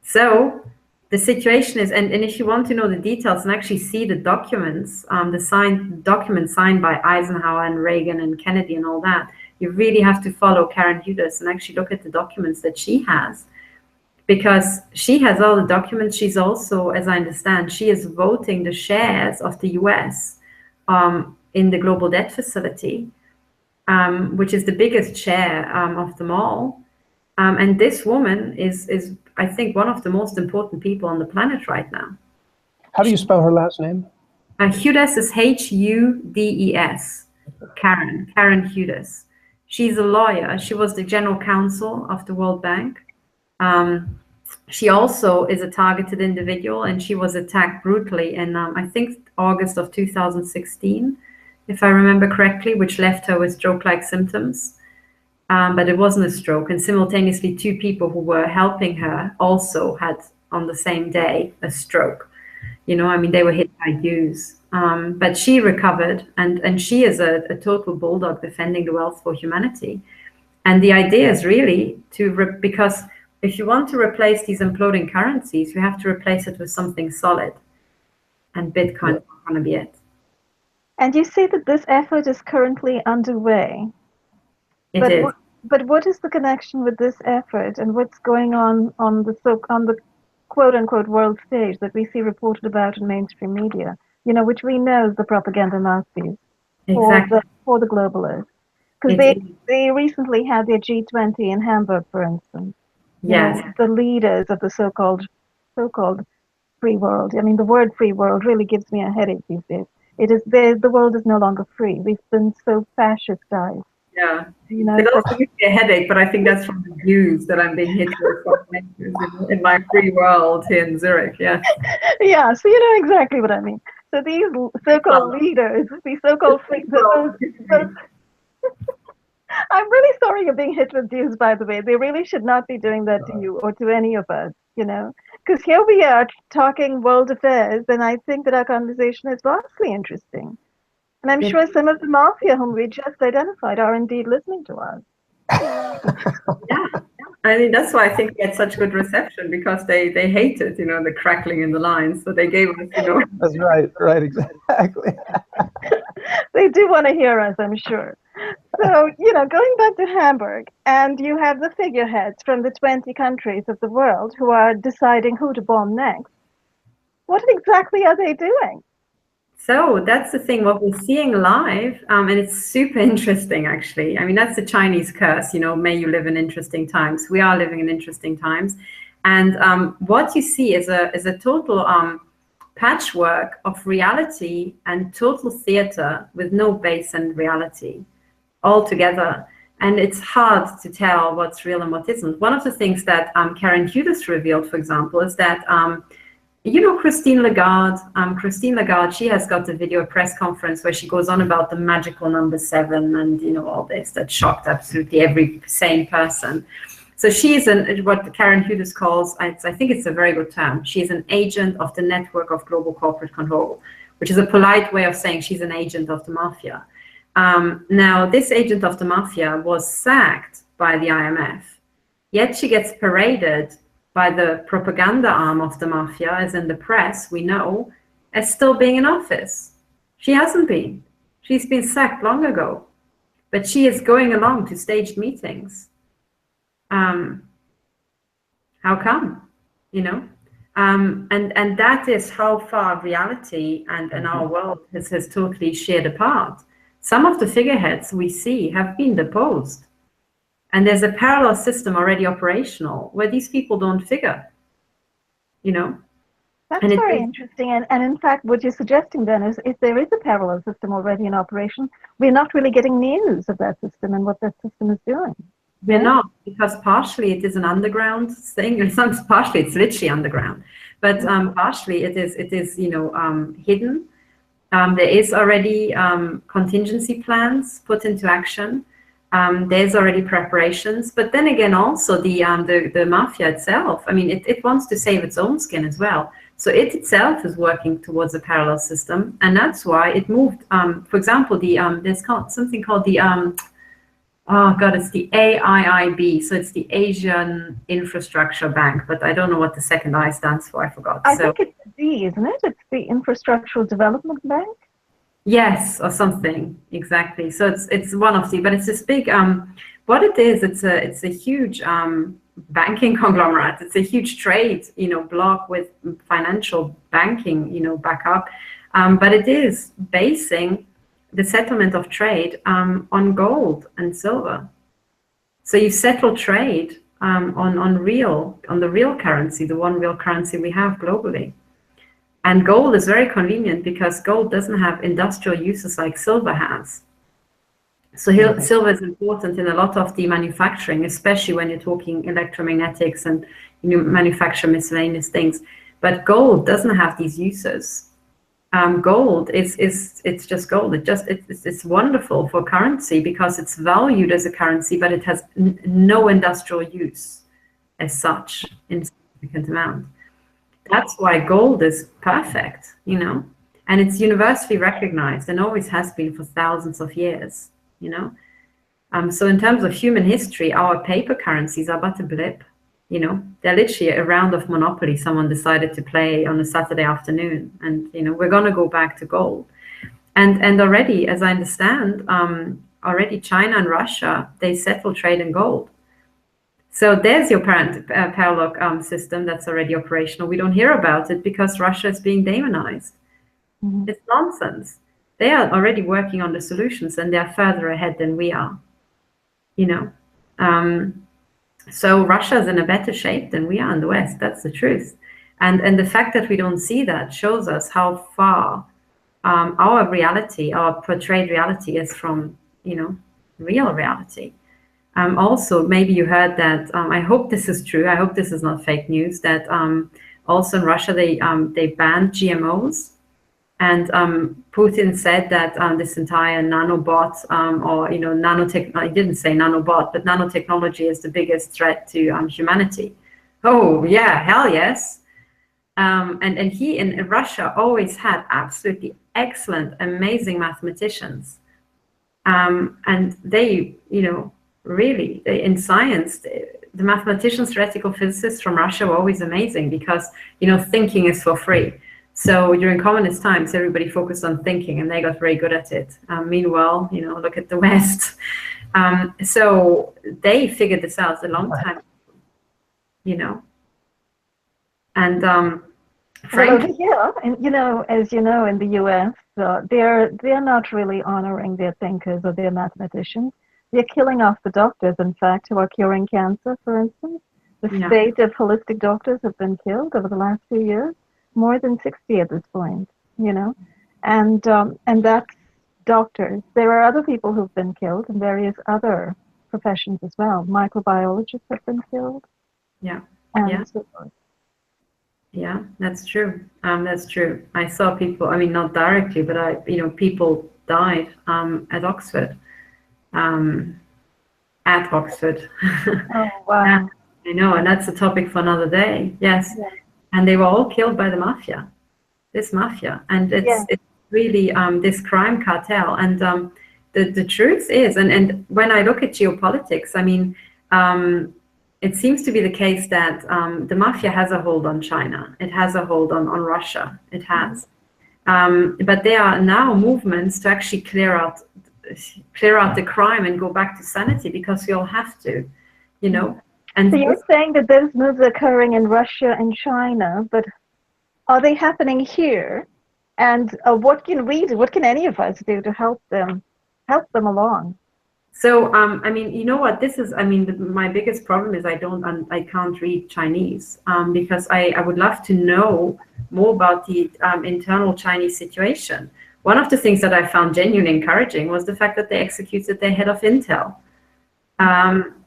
So the situation is, and if you want to know the details and actually see the documents, the documents signed by Eisenhower and Reagan and Kennedy and all that, you really have to follow Karen Hudes and actually look at the documents that she has, because she has all the documents. She's also, as I understand, she is voting the shares of the US in the global debt facility, which is the biggest share of them all. And this woman is, I think, one of the most important people on the planet right now. How do you spell her last name? Hudes is Hudes, Karen Hudes. She's a lawyer. She was the general counsel of the World Bank. She also is a targeted individual, and she was attacked brutally in, I think, August of 2016, if I remember correctly, which left her with stroke-like symptoms. But it wasn't a stroke. And simultaneously, two people who were helping her also had, on the same day, a stroke. You know, I mean, they were hit by Hughes. But she recovered, and she is a total bulldog defending the wealth for humanity. And the idea is really because if you want to replace these imploding currencies, you have to replace it with something solid. And Bitcoin is not going to be it. And you see that this effort is currently underway. It is. But what is the connection with this effort and what's going on the quote-unquote world stage that we see reported about in mainstream media, you know, which we know is the propaganda Nazis for the globalists? Because they recently had their G20 in Hamburg, for instance. Yes. You know, the leaders of the so-called free world. I mean, the word free world really gives me a headache these days. The world is no longer free. We've been so fascistized. Yeah, you know, it also gives me a headache, but I think that's from the views that I'm being hit with from in my free world here in Zurich. Yeah. Yeah, so you know exactly what I mean. So these so-called leaders, these so-called I'm really sorry you're being hit with views, by the way. They really should not be doing that to you or to any of us, you know. Because here we are talking world affairs, and I think that our conversation is vastly interesting. And I'm sure some of the mafia whom we just identified are indeed listening to us. Yeah, I mean, that's why I think we had such good reception, because they hated, you know, the crackling in the lines. So they gave us, you know. That's right, exactly. They do want to hear us, I'm sure. So, you know, going back to Hamburg, and you have the figureheads from the 20 countries of the world who are deciding who to bomb next. What exactly are they doing? So that's the thing, what we're seeing live, and it's super interesting, actually. I mean, that's the Chinese curse, you know, may you live in interesting times. We are living in interesting times. And what you see is a total patchwork of reality and total theater with no base in reality altogether. And it's hard to tell what's real and what isn't. One of the things that Karen Hudes revealed, for example, is that you know, Christine Lagarde, she has got a video press conference where she goes on about the magical number 7 and, you know, all this that shocked absolutely every sane person. So she is what Karen Hudes calls, I think it's a very good term, she is an agent of the network of global corporate control, which is a polite way of saying she's an agent of the mafia. Now, this agent of the mafia was sacked by the IMF, yet she gets paraded by the propaganda arm of the mafia, as in the press, we know, as still being in office. She hasn't been. She's been sacked long ago, but she is going along to staged meetings. How come? You know? And that is how far reality and our world has totally shared apart. Some of the figureheads we see have been deposed. And there's a parallel system already operational where these people don't figure, you know? That's very interesting. And in fact, what you're suggesting then is if there is a parallel system already in operation, we're not really getting news of that system and what that system is doing. We're not, because partially it is an underground thing, and some partially it's literally underground, but partially it is hidden. There is already contingency plans put into action. There's already preparations, but then again, also the mafia itself. I mean, it wants to save its own skin as well. So it itself is working towards a parallel system, and that's why it moved. For example, there's something called the oh God, it's the AIIB. So it's the Asian Infrastructure Bank, but I don't know what the second I stands for. I forgot. I think it's the D, isn't it? It's the Infrastructural Development Bank. Yes, or something, exactly. So it's one of the, but it's this big. What it is, it's a huge banking conglomerate. It's a huge trade, block with financial banking, back up. But it is basing the settlement of trade on gold and silver. So you settle trade on the real currency, the one real currency we have globally. And gold is very convenient because gold doesn't have industrial uses like silver has. So silver is important in a lot of the manufacturing, especially when you're talking electromagnetics and manufacture miscellaneous things. But gold doesn't have these uses. Gold it's just gold. It's wonderful for currency because it's valued as a currency, but it has no industrial use as such in significant amount. That's why gold is perfect, and it's universally recognized and always has been for thousands of years, So in terms of human history, our paper currencies are but a blip, They're literally a round of Monopoly someone decided to play on a Saturday afternoon, and we're going to go back to gold. And already, as I understand, already China and Russia, they settle trade in gold. So there's your parallel system that's already operational. We don't hear about it because Russia is being demonized. Mm-hmm. It's nonsense. They are already working on the solutions, and they're further ahead than we are. So Russia is in a better shape than we are in the West. That's the truth. And the fact that we don't see that shows us how far our reality, our portrayed reality, is from real reality. Also, maybe you heard that, I hope this is true, I hope this is not fake news, that also in Russia they banned GMOs, and Putin said that this entire nanobot or nanotech, he didn't say nanobot, but nanotechnology is the biggest threat to humanity. Oh yeah, hell yes. And he in Russia always had absolutely excellent, amazing mathematicians, and they really, in science, the mathematicians, theoretical physicists from Russia were always amazing because, thinking is for free. So during communist times, everybody focused on thinking and they got very good at it. Meanwhile, look at the West. So they figured this out a long time, And frankly, well, and as you know, in the U.S., they're not really honoring their thinkers or their mathematicians. They're killing off the doctors, in fact, who are curing cancer, for instance. The state of holistic doctors have been killed over the last few years, more than 60 at this point, and that's doctors. There are other people who've been killed in various other professions as well. Microbiologists have been killed. And so forth. Yeah, that's true. That's true. I saw people, not directly, but people died at Oxford. At Oxford. Oh, wow. I know, and that's a topic for another day. Yes. Yeah. And they were all killed by the mafia, this mafia. And it's really this crime cartel. And the truth is, and when I look at geopolitics, it seems to be the case that the mafia has a hold on China. It has a hold on Russia. It has. But there are now movements to actually clear out the crime and go back to sanity, because we all have to, And so you're saying that those moves are occurring in Russia and China, but are they happening here? And what can we do? What can any of us do to help them along? So, you know what, this is, my biggest problem is I can't read Chinese, because I would love to know more about the internal Chinese situation. One of the things that I found genuinely encouraging was the fact that they executed their head of Intel.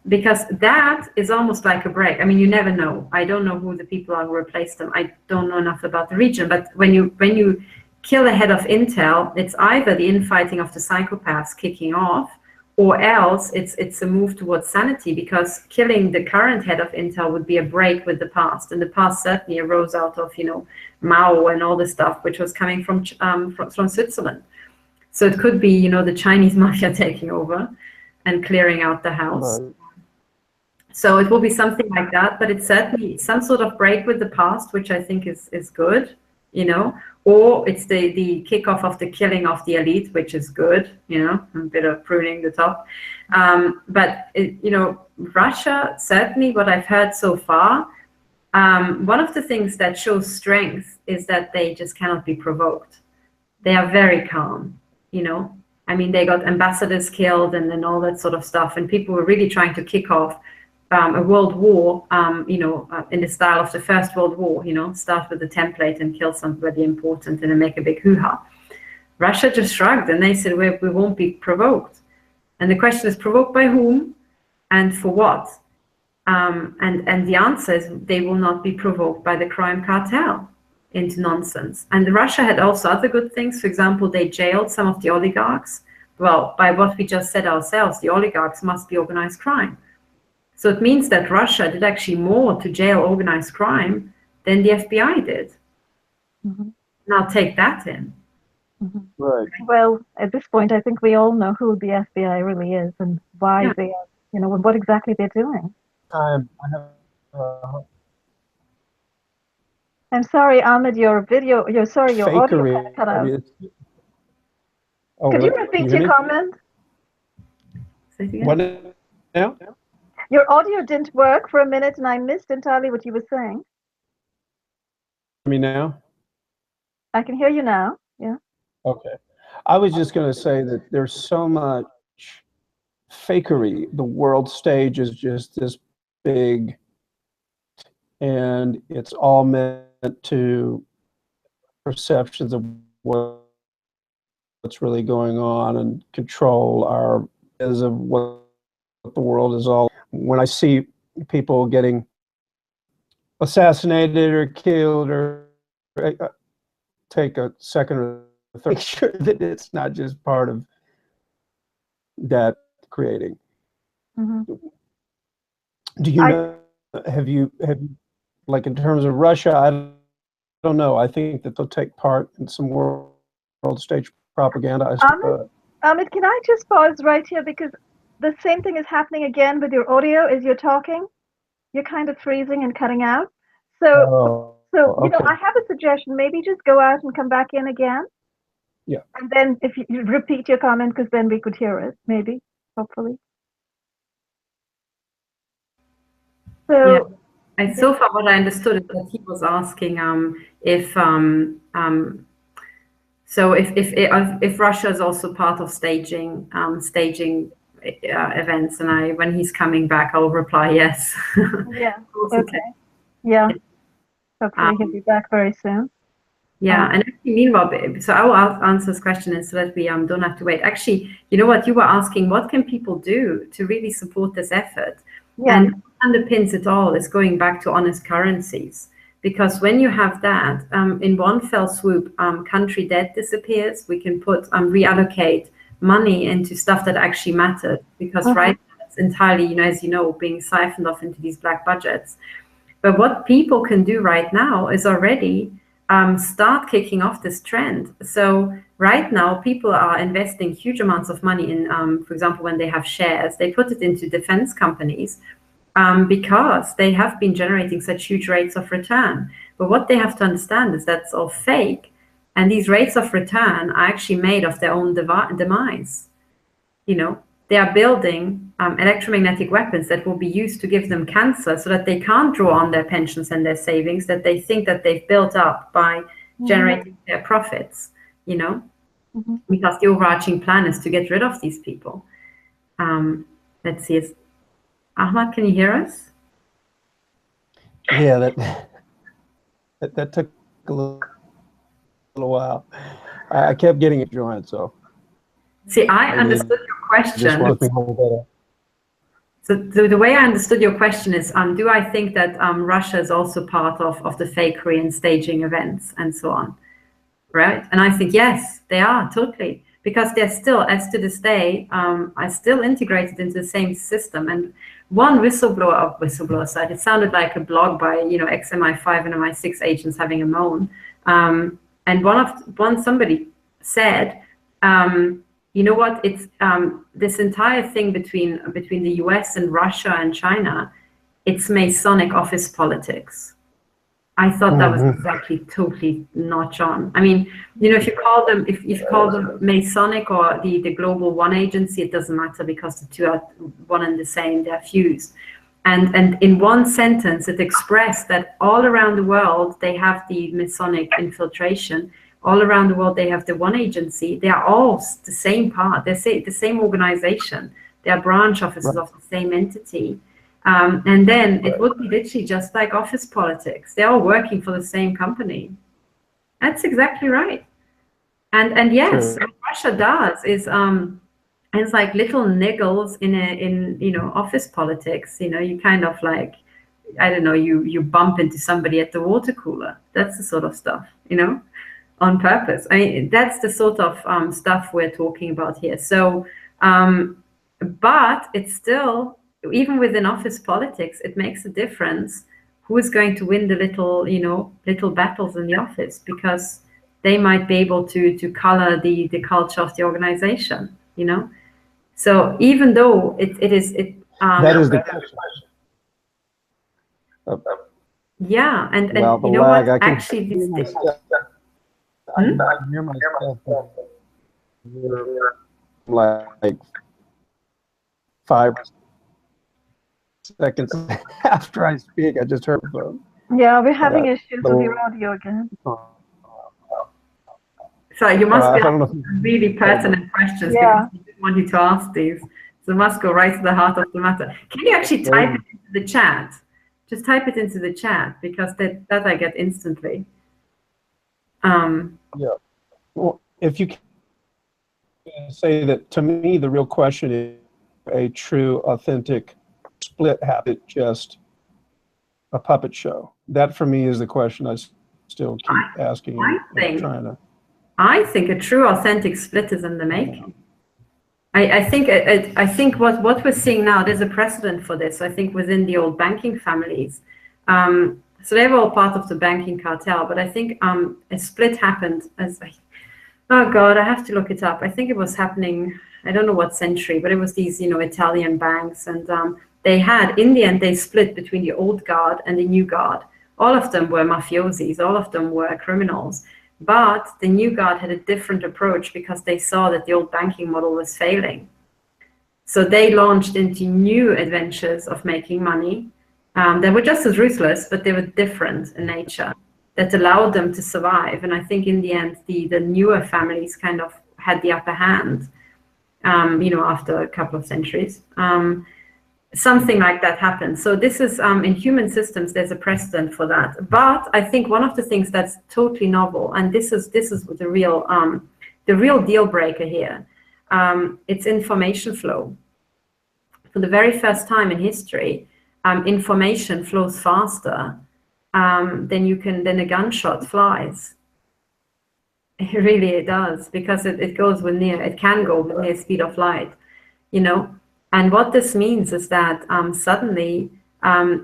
because that is almost like a break. I mean, you never know. I don't know who the people are who replaced them. I don't know enough about the region. But when you kill a head of Intel, it's either the infighting of the psychopaths kicking off, or else it's a move towards sanity, because killing the current head of Intel would be a break with the past. And the past certainly arose out of, Mao and all this stuff, which was coming from Switzerland. So it could be, the Chinese mafia taking over and clearing out the house. Right. So it will be something like that, but it's certainly some sort of break with the past, which I think is good, or it's the kickoff of the killing of the elite, which is good, a bit of pruning the top. But Russia, certainly what I've heard so far, one of the things that shows strength is that they just cannot be provoked. They are very calm, I mean, they got ambassadors killed and then all that sort of stuff, and people were really trying to kick off a world war, in the style of the First World War, start with a template and kill somebody important and then make a big hoo-ha. Russia just shrugged and they said, we won't be provoked. And the question is, provoked by whom and for what? And the answer is, they will not be provoked by the crime cartel into nonsense. And Russia had also other good things. For example, they jailed some of the oligarchs. Well, by what we just said ourselves, the oligarchs must be organized crime. So it means that Russia did actually more to jail organized crime than the FBI did. Mm-hmm. Now take that in. Mm-hmm. Right. Well, at this point, I think we all know who the FBI really is and why they are, what exactly they're doing. I have, I'm sorry, Ahmed, your audio fakery. kind of cut out. Oh, Could really? you repeat Can your comment? Say it again. What now? Your audio didn't work for a minute, and I missed entirely what you were saying. Me now? I can hear you now. Yeah. Okay. I was just going to say that there's so much fakery. The world stage is just this big, and it's all meant to perceptions of what's really going on and control our ideas of what the world is all. When I see people getting assassinated or killed, or take a second or third, make sure that it's not just part of that creating. Mm-hmm. Do you know? Have you like in terms of Russia? I don't know. I think that they'll take part in some world stage propaganda. Ahmed, can I just pause right here, because the same thing is happening again with your audio as you're talking. You're kind of freezing and cutting out. So okay. I have a suggestion. Maybe just go out and come back in again. Yeah. And then if you repeat your comment, because then we could hear it, maybe, hopefully. So, And so far, what I understood is that he was asking if Russia is also part of staging events, and when he's coming back, I'll reply yes. Yeah. Okay. Yeah. Hopefully he'll be back very soon. Yeah, and actually, meanwhile, so I will answer this question so that we don't have to wait. Actually, you know what, you were asking, what can people do to really support this effort? Yeah. And what underpins it all is going back to honest currencies. Because when you have that, in one fell swoop, country debt disappears. We can reallocate money into stuff that actually mattered. Because right now, it's entirely, as you know, being siphoned off into these black budgets. But what people can do right now is already start kicking off this trend. So right now, people are investing huge amounts of money in, for example, when they have shares, they put it into defense companies because they have been generating such huge rates of return. But what they have to understand is that's all fake. And these rates of return are actually made of their own demise. They are building electromagnetic weapons that will be used to give them cancer so that they can't draw on their pensions and their savings that they think that they've built up by generating their profits, because the overarching plan is to get rid of these people. Let's see. Ahmad, can you hear us? Yeah, that took a little while. I kept getting it joined, so. See, I understood your question. So the way I understood your question is, do I think that Russia is also part of the fakery and staging events and so on, right? And I think, yes, they are, totally. Because they're still, as to this day, are still integrated into the same system. And one whistleblower site, it sounded like a blog by, ex-MI5 and MI6 agents having a moan. And somebody said, you know what? It's this entire thing between the US and Russia and China. It's Masonic office politics. I thought that was exactly totally notch on. I mean, if you call them Masonic or the Global One Agency, it doesn't matter because the two are one and the same. They're fused. And in one sentence, it expressed that all around the world they have the Masonic infiltration. All around the world, they have the one agency. They are all the same part. They're the same organization. They are branch offices of the same entity. And then it would be literally just like office politics. They're all working for the same company. That's exactly right. And yes, what Russia does is it's like little niggles in office politics. You kind of like, I don't know, you bump into somebody at the water cooler. That's the sort of stuff, on purpose. I mean, that's the sort of stuff we're talking about here. So, but it's still, even within office politics, it makes a difference who is going to win the little battles in the office, because they might be able to color the culture of the organization, So even though it is that is the question. Yeah, and well, you know lag, what? Actually, I hear myself like 5 seconds after I speak. I just heard the phone. Yeah, we're having issues with your audio again. So you must be really pertinent questions, because we didn't want you to ask these. So it must go right to the heart of the matter. Can you actually type it into the chat? Just type it into the chat, because that I get instantly. Yeah. Well, if you can say that, to me, the real question is a true, authentic split habit, just a puppet show. That, for me, is the question I still keep asking and trying to. I think a true, authentic split is in the making. I think what we're seeing now, there's a precedent for this. I think within the old banking families. So they were all part of the banking cartel, but I think a split happened oh God, I have to look it up. I think it was happening, I don't know what century, but it was these, Italian banks, and they had, in the end, they split between the old guard and the new guard. All of them were mafiosis, all of them were criminals, but the new guard had a different approach because they saw that the old banking model was failing. So they launched into new adventures of making money. They were just as ruthless, but they were different in nature, that allowed them to survive. And I think in the end, the newer families kind of had the upper hand, after a couple of centuries. Something like that happened. So this is, in human systems, there's a precedent for that. But I think one of the things that's totally novel, and this is the real deal breaker here, it's information flow. For the very first time in history, information flows faster than a gunshot flies. It does, because it can go with near speed of light, And what this means is that suddenly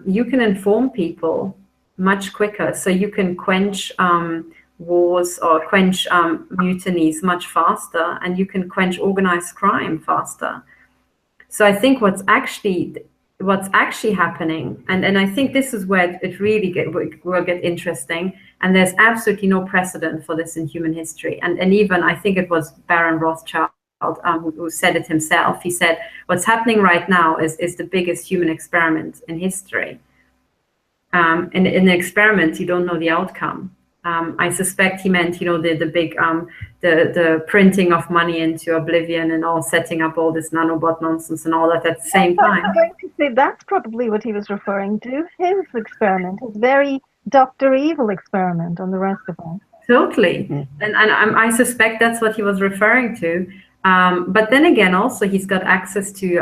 you can inform people much quicker. So you can quench wars or quench mutinies much faster, and you can quench organized crime faster. So I think what's actually happening, and I think this is where it really will get interesting, and there's absolutely no precedent for this in human history. And even, I think it was Baron Rothschild who said it himself. He said, what's happening right now is the biggest human experiment in history. And in an experiment, you don't know the outcome. I suspect he meant, the big, the printing of money into oblivion and all, setting up all this nanobot nonsense and all that at the same time. I'm going to say that's probably what he was referring to. His experiment, his very Dr. Evil experiment on the rest of us. Totally. And I suspect that's what he was referring to. But then again, also he's got access to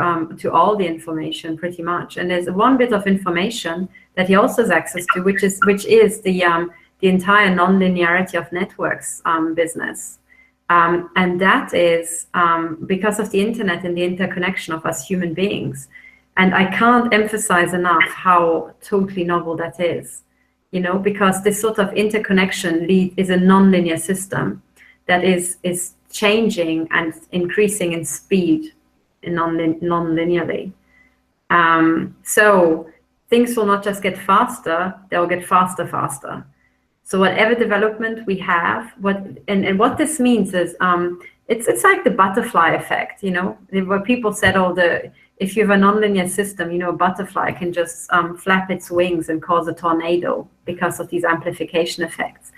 all the information pretty much. And there's one bit of information that he also has access to, which is the entire non-linearity of networks business. And that is because of the internet and the interconnection of us human beings. And I can't emphasize enough how totally novel that is, you know, because this sort of interconnection is a non-linear system that is changing and increasing in speed non-linearly. So things will not just get faster, they'll get faster. So whatever development we have, and what this means is it's like the butterfly effect, you know, where people said, if you have a nonlinear system, you know, a butterfly can just flap its wings and cause a tornado because of these amplification effects.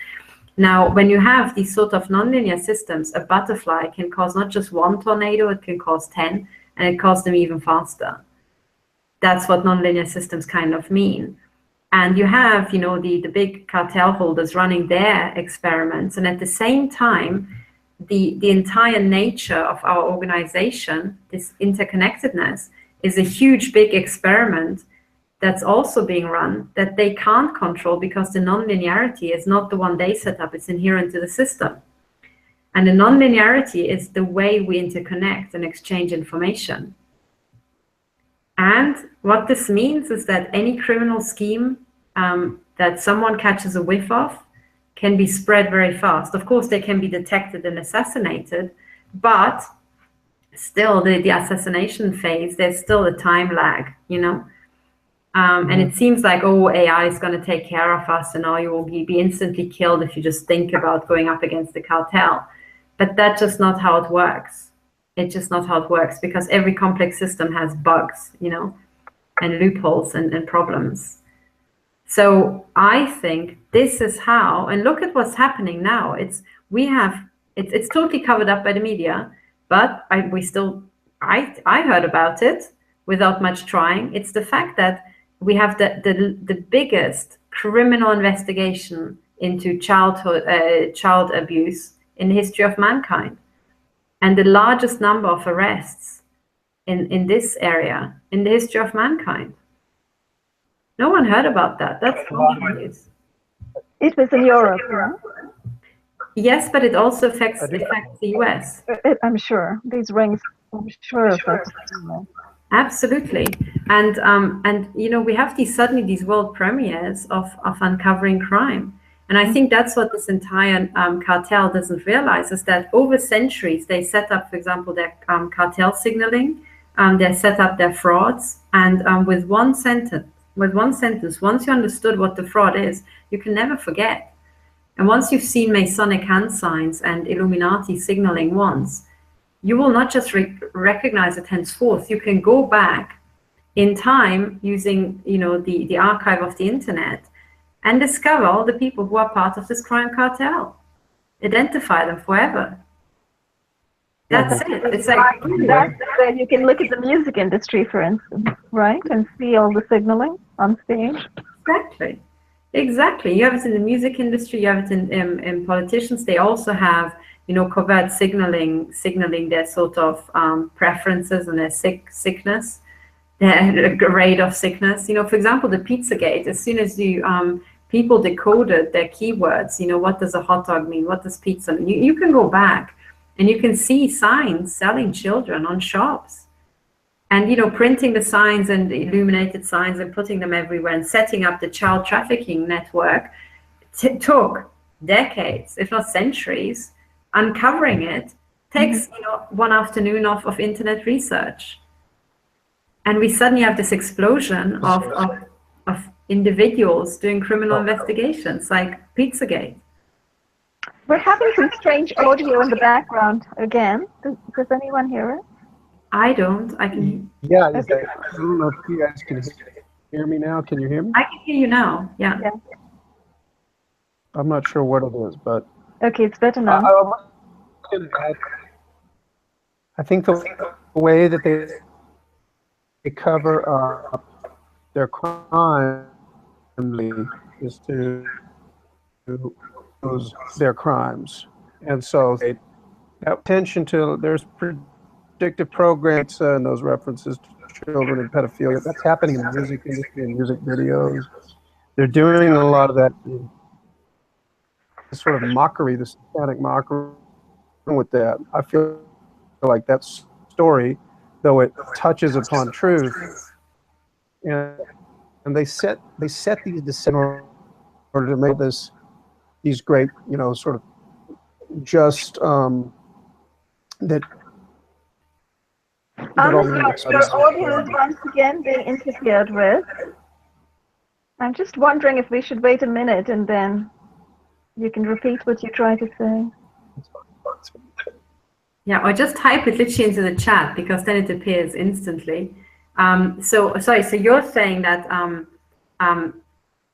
Now, when you have these sort of nonlinear systems, a butterfly can cause not just one tornado, it can cause 10, and it causes them even faster. That's what nonlinear systems kind of mean. And you have, you know, the big cartel holders running their experiments, and at the same time, the entire nature of our organization, this interconnectedness, is a huge, big experiment that's also being run that they can't control because the nonlinearity is not the one they set up, it's inherent to the system. And the nonlinearity is the way we interconnect and exchange information. And what this means is that any criminal scheme that someone catches a whiff of can be spread very fast. Of course, they can be detected and assassinated, but still the assassination phase, there's still a time lag, you know? And it seems like, AI is going to take care of us and you will be instantly killed if you just think about going up against the cartel. But that's just not how it works. It's just not how it works, because every complex system has bugs, you know, and loopholes and problems. So I think this is how, and look at what's happening now. It's totally covered up by the media, but I heard about it without much trying. It's the fact that we have the biggest criminal investigation into child abuse in the history of mankind, and the largest number of arrests in this area in the history of mankind. No one heard about that. That's news. It was in Europe, yeah? Yes, but it also affects the US. I'm sure these rings. I'm sure affect the US. Absolutely, and you know, we have suddenly these world premieres of uncovering crime, and I think that's what this entire cartel doesn't realize, is that over centuries they set up, for example, their cartel signaling, they set up their frauds, and with one sentence, once you understood what the fraud is, you can never forget. And once you've seen Masonic hand signs and Illuminati signaling once, you will not just recognize it henceforth. You can go back in time using, you know, the archive of the internet and discover all the people who are part of this crime cartel. Identify them forever. That's it. It's like you can look at the music industry, for instance, right, and see all the signaling on stage. Exactly. You have it in the music industry. You have it in politicians. They also have, you know, covert signaling their sort of preferences and their sickness, their grade of sickness. You know, for example, the Pizzagate. As soon as people decoded their keywords, you know, what does a hot dog mean? What does pizza mean? You can go back and you can see signs selling children on shops, and, you know, printing the signs and the illuminated signs and putting them everywhere and setting up the child trafficking network took decades, if not centuries. Uncovering it takes, you know, one afternoon of internet research, and we suddenly have this explosion of individuals doing criminal investigations like Pizzagate. We're having some strange audio in the background again. Does anyone hear it? I don't. I can. Yeah, I don't know if you guys can hear me now. Can you hear me? I can hear you now. Yeah. I'm not sure what it is, but okay, it's better now. I think the way that they cover up their crime is to expose their crimes, and so attention to, there's predictive programs and those references to children and pedophilia. That's happening in the music industry and music videos. They're doing a lot of that sort of mockery, the satanic mockery with that. I feel like that story, though it touches upon truth, and they set these descendants in order to make these great, sort of just that. Your audio is once again being interfered with. I'm just wondering if we should wait a minute and then you can repeat what you try to say. Yeah, or just type it literally into the chat, because then it appears instantly. So you're saying that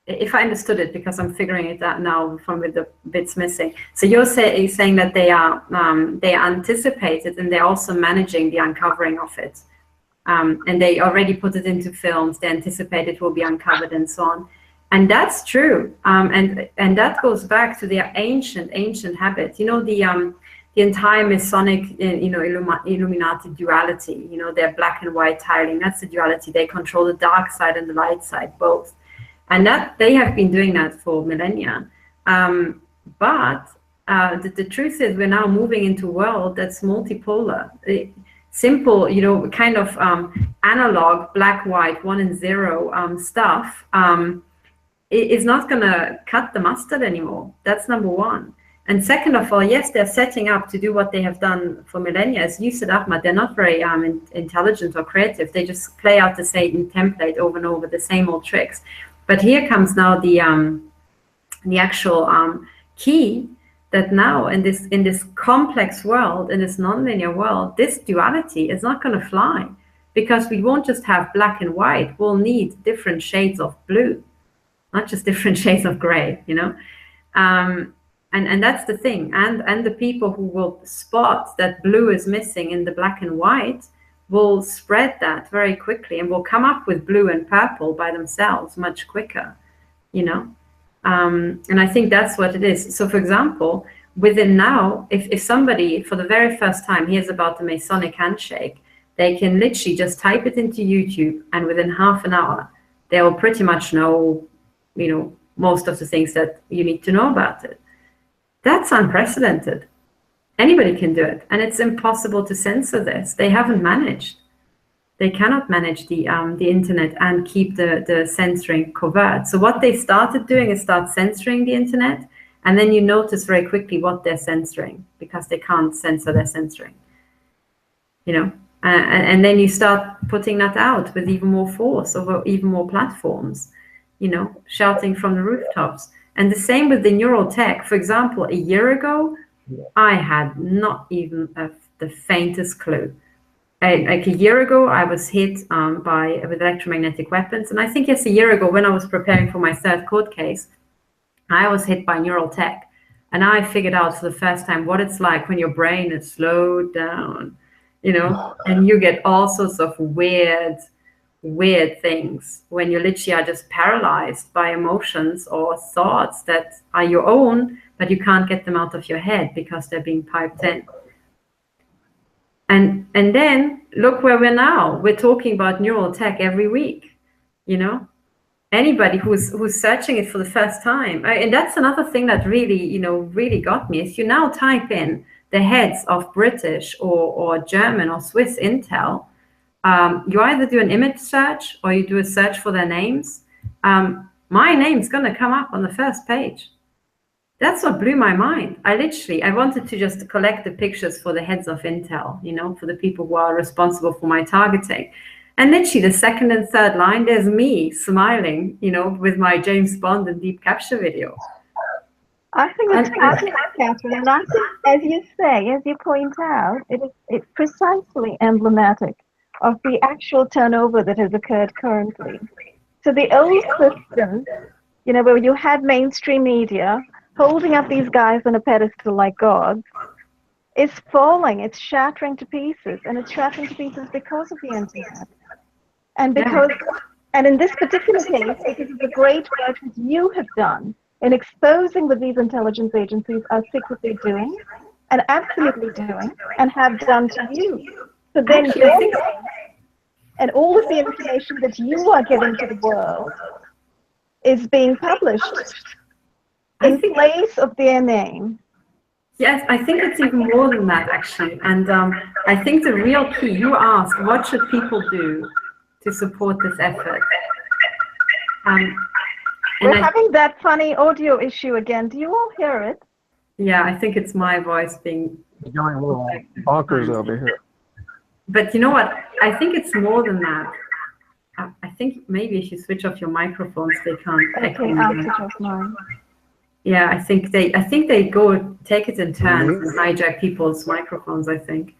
if I understood it, because I'm figuring it out now from with the bits missing. So you're saying that they anticipated, and they're also managing the uncovering of it. And they already put it into films. They anticipate it will be uncovered and so on. And that's true. And that goes back to their ancient habit. The entire Masonic, Illuminati duality. Their black and white tiling. That's the duality. They control the dark side and the light side, both. And that they have been doing that for millennia. But the truth is, we're now moving into a world that's multipolar. Simple, kind of analog, black, white, 1 and 0 stuff is not going to cut the mustard anymore. That's number one. And second of all, yes, they're setting up to do what they have done for millennia. As you said, Ahmad, they're not very intelligent or creative. They just play out the same template over and over, the same old tricks. But here comes now the actual key, that now in this complex world, in this nonlinear world, this duality is not going to fly, because we won't just have black and white. We'll need different shades of blue, not just different shades of gray, And that's the thing. And the people who will spot that blue is missing in the black and white will spread that very quickly, and will come up with blue and purple by themselves much quicker, And I think that's what it is. So, for example, within now, if somebody for the very first time hears about the Masonic handshake, they can literally just type it into YouTube, and within half an hour, they will pretty much know, most of the things that you need to know about it. That's unprecedented. Anybody can do it, and it's impossible to censor this. They haven't managed. They cannot manage the internet and keep the censoring covert. So what they started doing is start censoring the internet, and then you notice very quickly what they're censoring, because they can't censor their censoring. And then you start putting that out with even more force over even more platforms, shouting from the rooftops. And the same with the neural tech. For example, a year ago, I had not even the faintest clue. Like a year ago, I was hit with electromagnetic weapons. And I think, yes, a year ago, when I was preparing for my third court case, I was hit by neural tech. And I figured out for the first time what it's like when your brain is slowed down, and you get all sorts of weird things when you literally are just paralyzed by emotions or thoughts that are your own, but you can't get them out of your head because they're being piped in. And then look where we're now. We're talking about neural tech every week, Anybody who's searching it for the first time. And that's another thing that really, really got me. If you now type in the heads of British or German or Swiss intel, you either do an image search or you do a search for their names. My name's going to come up on the first page. That's what blew my mind. I wanted to just collect the pictures for the heads of intel, for the people who are responsible for my targeting. And literally the second and third line, there's me smiling, with my James Bond and deep capture video. I think it's fascinating, Catherine. And I think, as you point out, it's precisely emblematic of the actual turnover that has occurred currently. So the old system, where you had mainstream media holding up these guys on a pedestal like gods, is falling. It's shattering to pieces, and it's shattering to pieces because of the internet. And in this particular case, because of the great work that you have done in exposing what these intelligence agencies are secretly doing, and absolutely doing and have done to you. So then Actually, I think and all of the information that you are giving to the world is being published in place of their name. yes, I think it's even more than that, actually. And I think the real key, you asked, what should people do to support this effort? We're having that funny audio issue again. Do you all hear it? Yeah, I think it's my voice being going a little bonkers over here. But you know what? I think it's more than that. I think maybe if you switch off your microphones, they can't echo. Okay, I'll switch off mine. Yeah, I think they go take it in turns and hijack people's microphones, I think.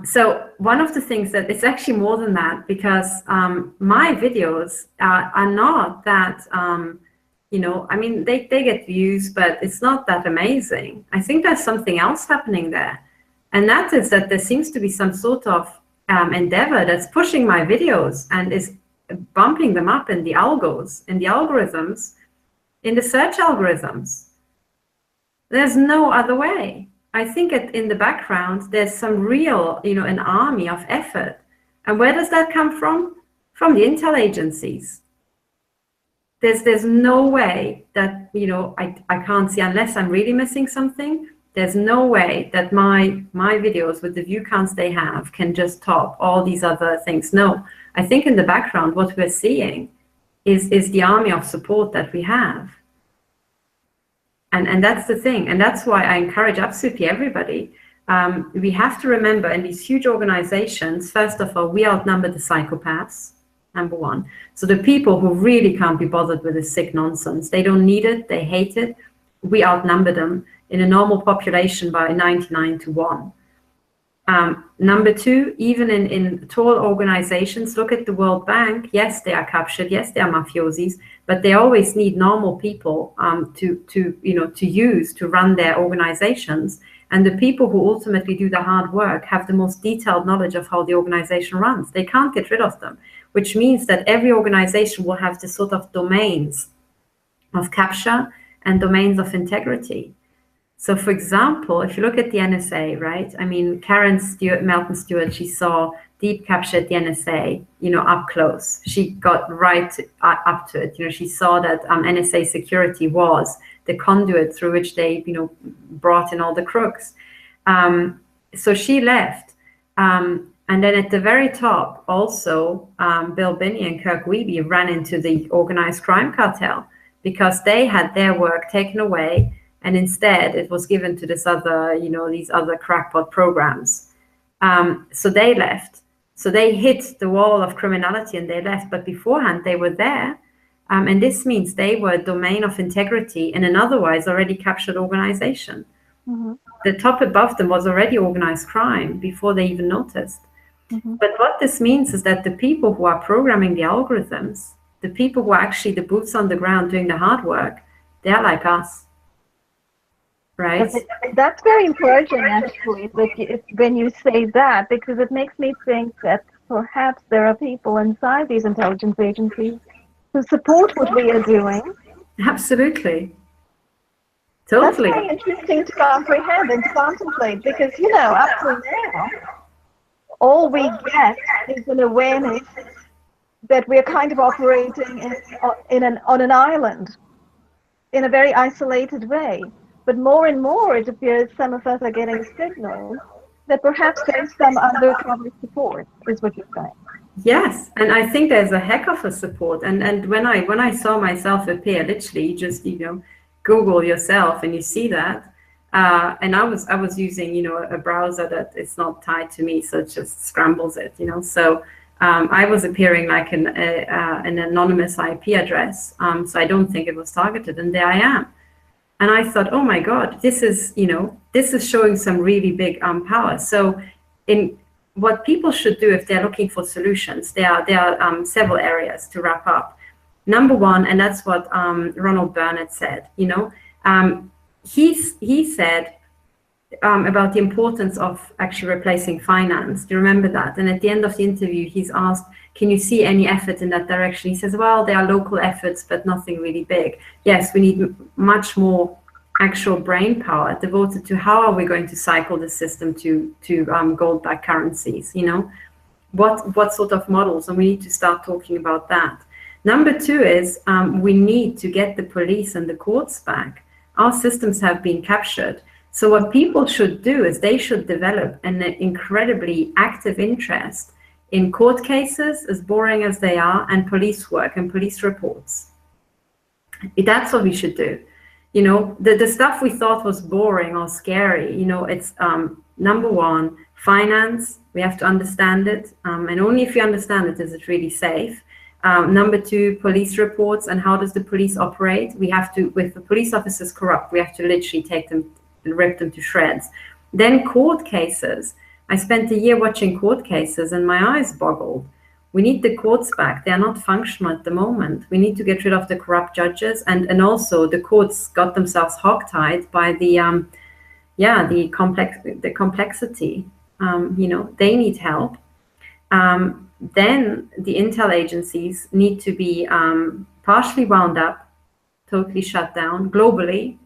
So one of the things that it's actually more than that, because my videos are not that, you know, I mean, they get views, but it's not that amazing. I think there's something else happening there. And that is that there seems to be some sort of endeavor that's pushing my videos and is bumping them up in the algos, in the algorithms, in the search algorithms. There's no other way. I think in the background, there's some real, you know, an army of effort. And where does that come from? From the intel agencies. There's no way that, you know, I can't see, unless I'm really missing something, there's no way that my videos with the view counts they have can just top all these other things. No, I think in the background, what we're seeing is the army of support that we have. And that's the thing. And that's why I encourage absolutely everybody. We have to remember in these huge organizations, first of all, we outnumber the psychopaths, number one. So the people who really can't be bothered with this sick nonsense, they don't need it, they hate it. We outnumber them in a normal population by 99-1. Number two, even in tall organizations, look at the World Bank. Yes, they are captured. Yes, they are mafiosis, but they always need normal people to use to run their organizations. And the people who ultimately do the hard work have the most detailed knowledge of how the organization runs. They can't get rid of them, which means that every organization will have this sort of domains of capture and domains of integrity. So, for example, if you look at the NSA, right? I mean, Melton Stewart, she saw deep capture at the NSA, you know, up close. She got right up to it. You know, she saw that NSA security was the conduit through which they, you know, brought in all the crooks. So she left. And then at the very top, also, Bill Binney and Kirk Wiebe ran into the organized crime cartel because they had their work taken away. And instead, it was given to this other, you know, these other crackpot programs. So they left. So they hit the wall of criminality and they left. But beforehand, they were there. And this means they were a domain of integrity in an otherwise already captured organization. Mm-hmm. The top above them was already organized crime before they even noticed. Mm-hmm. But what this means is that the people who are programming the algorithms, the people who are actually the boots on the ground doing the hard work, they're like us. Right. That's very encouraging, actually, when you say that, because it makes me think that perhaps there are people inside these intelligence agencies who support what we are doing. Absolutely. Totally. That's very interesting to comprehend and to contemplate, because, you know, up to now, all we get is an awareness that we're kind of operating on an island in a very isolated way. But more and more, it appears some of us are getting signals that perhaps there's some undercover support, is what you're saying. Yes, and I think there's a heck of a support. And when I saw myself appear, literally, you just, you know, Google yourself and you see that. And I was using, you know, a browser that is not tied to me, so it just scrambles it, you know. So I was appearing like an anonymous IP address. So I don't think it was targeted, and there I am. And I thought, oh my God, this is, you know, this is showing some really big power. So in what people should do if they're looking for solutions, there are several areas to wrap up. Number one, and that's what Ronald Burnett said, you know, he said about the importance of actually replacing finance. Do you remember that? And at the end of the interview, he's asked, can you see any effort in that direction? He says, well, there are local efforts, but nothing really big. Yes, we need much more actual brain power devoted to how are we going to cycle the system to gold-backed currencies, you know? What sort of models? And we need to start talking about that. Number two is we need to get the police and the courts back. Our systems have been captured. So what people should do is they should develop an incredibly active interest in court cases, as boring as they are, and police work and police reports. That's what we should do. You know, the stuff we thought was boring or scary, you know, it's number one, finance. We have to understand it. And only if you understand it is it really safe. Number two, police reports and how does the police operate? We have to, with the police officers corrupt, we have to literally take them and rip them to shreds. Then court cases. I spent a year watching court cases and my eyes boggled. We need the courts back. They are not functional at the moment. We need to get rid of the corrupt judges, and also the courts got themselves hogtied by the complexity. You know, they need help. Then the intel agencies need to be partially wound up, totally shut down globally,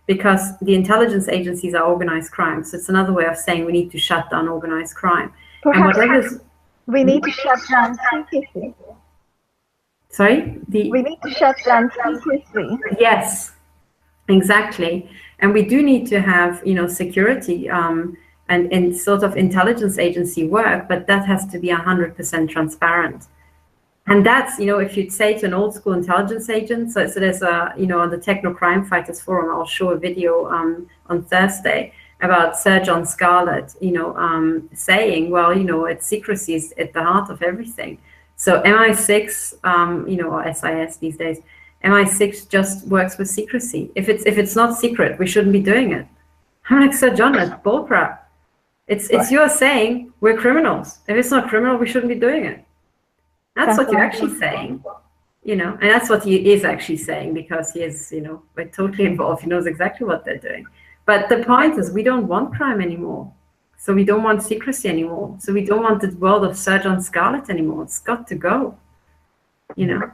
because the intelligence agencies are organized crime. So it's another way of saying we need to shut down organized crime. Perhaps and whatever's we need to shut down secrecy. Sorry? We need to shut down secrecy. Yes, exactly. And we do need to have, you know, security and sort of intelligence agency work, but that has to be 100% transparent. And that's, you know, if you'd say to an old school intelligence agent, so there's a, you know, on the Techno Crime Fighters Forum, I'll show a video on Thursday about Sir John Scarlett, you know, saying, well, you know, secrecy is at the heart of everything. So MI6, you know, or SIS these days, MI6 just works with secrecy. If it's not secret, we shouldn't be doing it. I'm like, Sir John, that's bullcrap. It's your saying we're criminals. If it's not criminal, we shouldn't be doing it. That's what you're actually saying, you know, and that's what he is actually saying, because he is, you know, we're totally involved. He knows exactly what they're doing. But the point is, we don't want crime anymore. So we don't want secrecy anymore. So we don't want the world of Sir John Scarlett anymore. It's got to go, you know.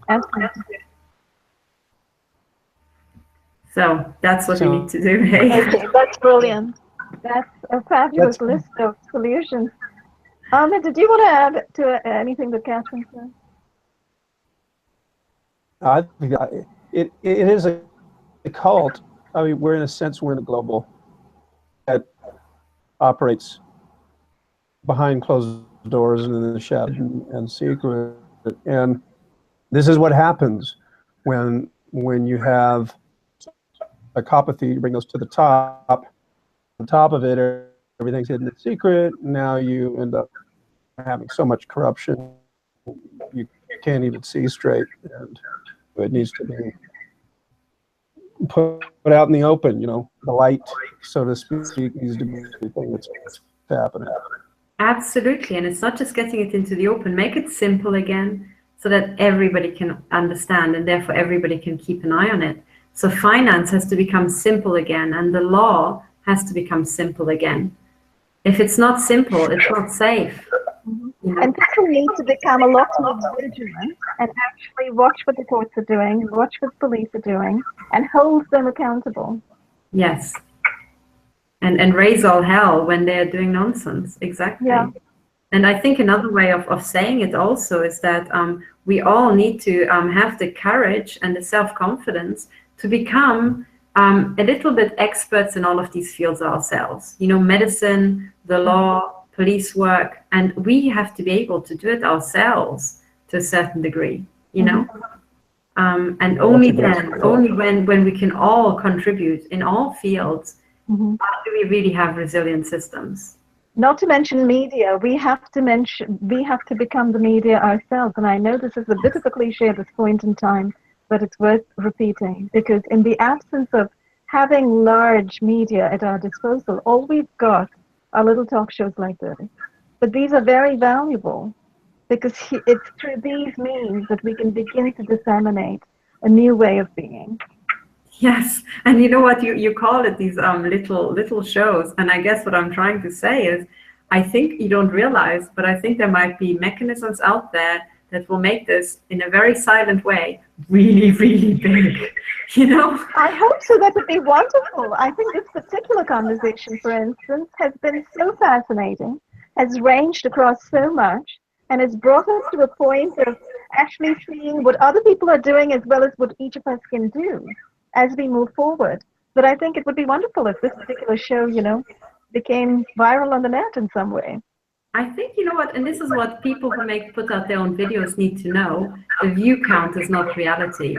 Absolutely. So that's what we need to do. Okay, that's brilliant. That's a fabulous list of solutions. Ahmed, did you want to add to anything that Katherine said? I think it is a cult. I mean, we're in a global that operates behind closed doors and in the shadow and secret. And this is what happens when you have psychopathy. You bring those to the top. On top of it, everything's hidden in secret. Now you end up having so much corruption you can't even see straight, and it needs to be put out in the open. You know, the light, so to speak, needs to be everything that's happening. Absolutely, and it's not just getting it into the open. Make it simple again, so that everybody can understand, and therefore everybody can keep an eye on it. So finance has to become simple again, and the law has to become simple again. If it's not simple, it's not safe. You know? And people need to become a lot more vigilant and actually watch what the courts are doing, watch what the police are doing, and hold them accountable. Yes. And raise all hell when they're doing nonsense. Exactly. Yeah. And I think another way of saying it also is that we all need to have the courage and the self-confidence to become a little bit experts in all of these fields ourselves. You know, medicine, the law, police work, and we have to be able to do it ourselves to a certain degree, you know. And only then, only when we can all contribute in all fields, do we really have resilient systems. Not to mention media. We have to become the media ourselves. And I know this is a bit of a cliche at this point in time, but it's worth repeating, because in the absence of having large media at our disposal, all we've got are little talk shows like this. But these are very valuable, because it's through these means that we can begin to disseminate a new way of being. Yes, and you know what, you call it these little shows, and I guess what I'm trying to say is, I think you don't realize, but I think there might be mechanisms out there that will make this, in a very silent way, really, really big, you know? I hope so. That would be wonderful. I think this particular conversation, for instance, has been so fascinating, has ranged across so much, and has brought us to a point of actually seeing what other people are doing as well as what each of us can do as we move forward. But I think it would be wonderful if this particular show, you know, became viral on the net in some way. I think, you know what, and this is what people who put out their own videos need to know, the view count is not reality.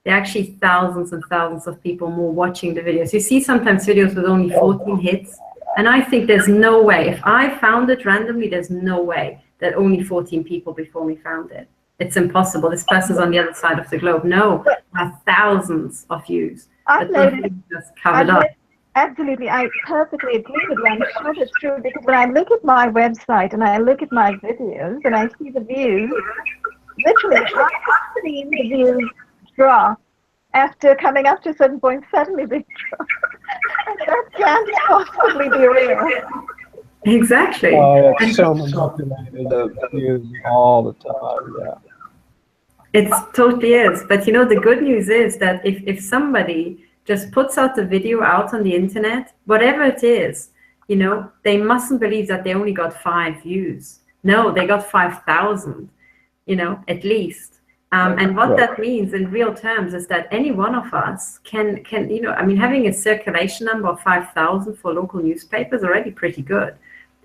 There are actually thousands and thousands of people more watching the videos. You see sometimes videos with only 14 hits, and I think there's no way, if I found it randomly, there's no way that only 14 people before me found it. It's impossible. This person's on the other side of the globe. No, there are thousands of views. I've noticed, just covered up. Absolutely, I perfectly agree with you. I'm sure it's true, because when I look at my website and I look at my videos and I see the views, literally I've seen the views drop after coming up to a certain point. Suddenly they drop. And that can't possibly be real. Exactly. Oh, it's so manipulated, the views all the time, yeah. It totally is. But you know, the good news is that if somebody just puts out the video out on the internet, whatever it is, you know, they mustn't believe that they only got 5 views. No, they got 5,000, you know, at least. And what that means in real terms is that any one of us can, you know, I mean, having a circulation number of 5,000 for local newspapers is already pretty good.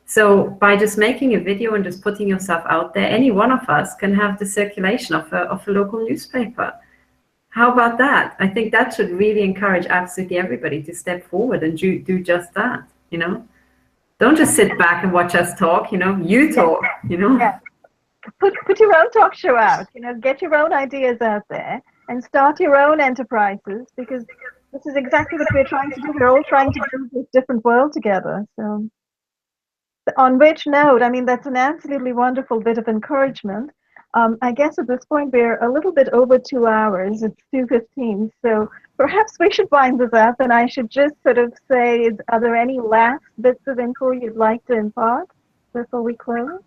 So by just making a video and just putting yourself out there, any one of us can have the circulation of a local newspaper. How about that? I think that should really encourage absolutely everybody to step forward and do just that, you know? Don't just sit back and watch us talk, you know? You talk, you know? Yeah. Put your own talk show out, you know, get your own ideas out there and start your own enterprises, because this is exactly what we're trying to do. We're all trying to build this different world together. So on which note, I mean, that's an absolutely wonderful bit of encouragement. I guess at this point we're a little bit over 2 hours. It's 2:15, so perhaps we should wind this up, and I should just sort of say, are there any last bits of info you'd like to impart before we close?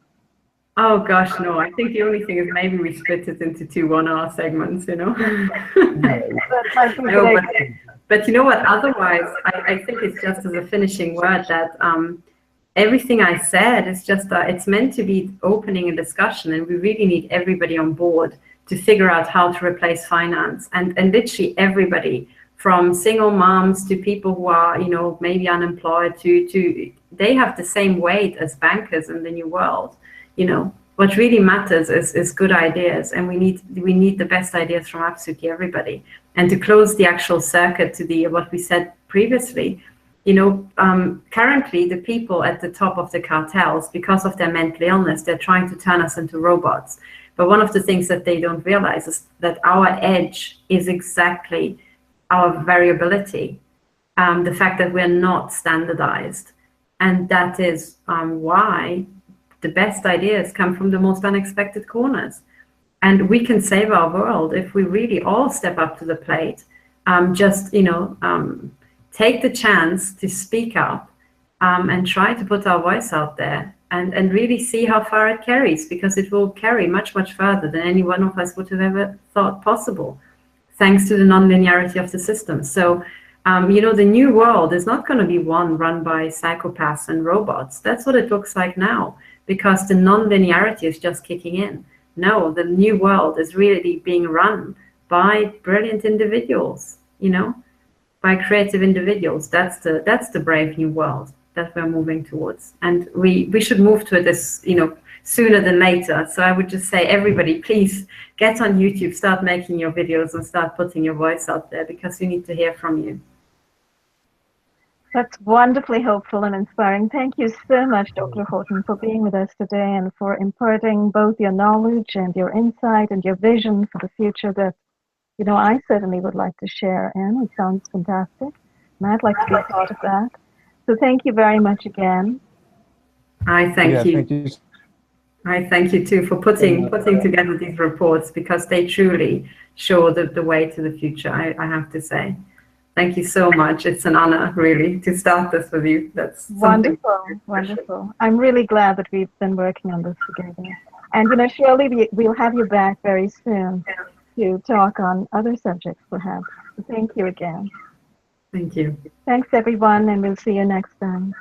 Oh gosh, no. I think the only thing is maybe we split it into 2 1-hour segments, you know? No, but you know what, otherwise, I think it's just as a finishing word that everything I said is just, it's meant to be opening a discussion, and we really need everybody on board to figure out how to replace finance, and literally everybody, from single moms to people who are, you know, maybe unemployed, to they have the same weight as bankers in the new world. You know, what really matters is good ideas, and we need the best ideas from absolutely everybody. And to close the actual circuit to the what we said previously, you know, currently the people at the top of the cartels, because of their mental illness, they're trying to turn us into robots. But one of the things that they don't realize is that our edge is exactly our variability, the fact that we're not standardized. And that is why the best ideas come from the most unexpected corners. And we can save our world if we really all step up to the plate. Just, you know, take the chance to speak up and try to put our voice out there and really see how far it carries, because it will carry much, much further than any one of us would have ever thought possible, thanks to the non-linearity of the system. So, you know, the new world is not going to be one run by psychopaths and robots. That's what it looks like now, because the non-linearity is just kicking in. No, the new world is really being run by brilliant individuals, you know, by creative individuals. That's the brave new world that we're moving towards, and we should move to it as, you know, sooner than later. So I would just say, everybody, please get on YouTube, start making your videos, and start putting your voice out there, because we need to hear from you. That's wonderfully hopeful and inspiring. Thank you so much, Dr. Horton, for being with us today and for imparting both your knowledge and your insight and your vision for the future that, you know, I certainly would like to share in. It sounds fantastic, and I'd like to be a part of that. So thank you very much again. I thank you. Thank you. I thank you too for putting together these reports, because they truly show the way to the future, I have to say. Thank you so much. It's an honor, really, to start this with you. That's wonderful, wonderful. I'm really glad that we've been working on this together. And surely we'll have you back very soon to talk on other subjects, perhaps. So thank you again. Thank you. Thanks, everyone, and we'll see you next time.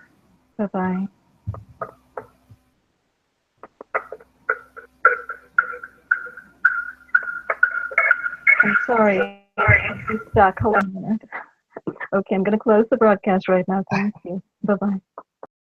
Bye-bye. I'm sorry. I'm stuck. Hold on a minute. Okay, I'm going to close the broadcast right now. Thank you. Bye-bye.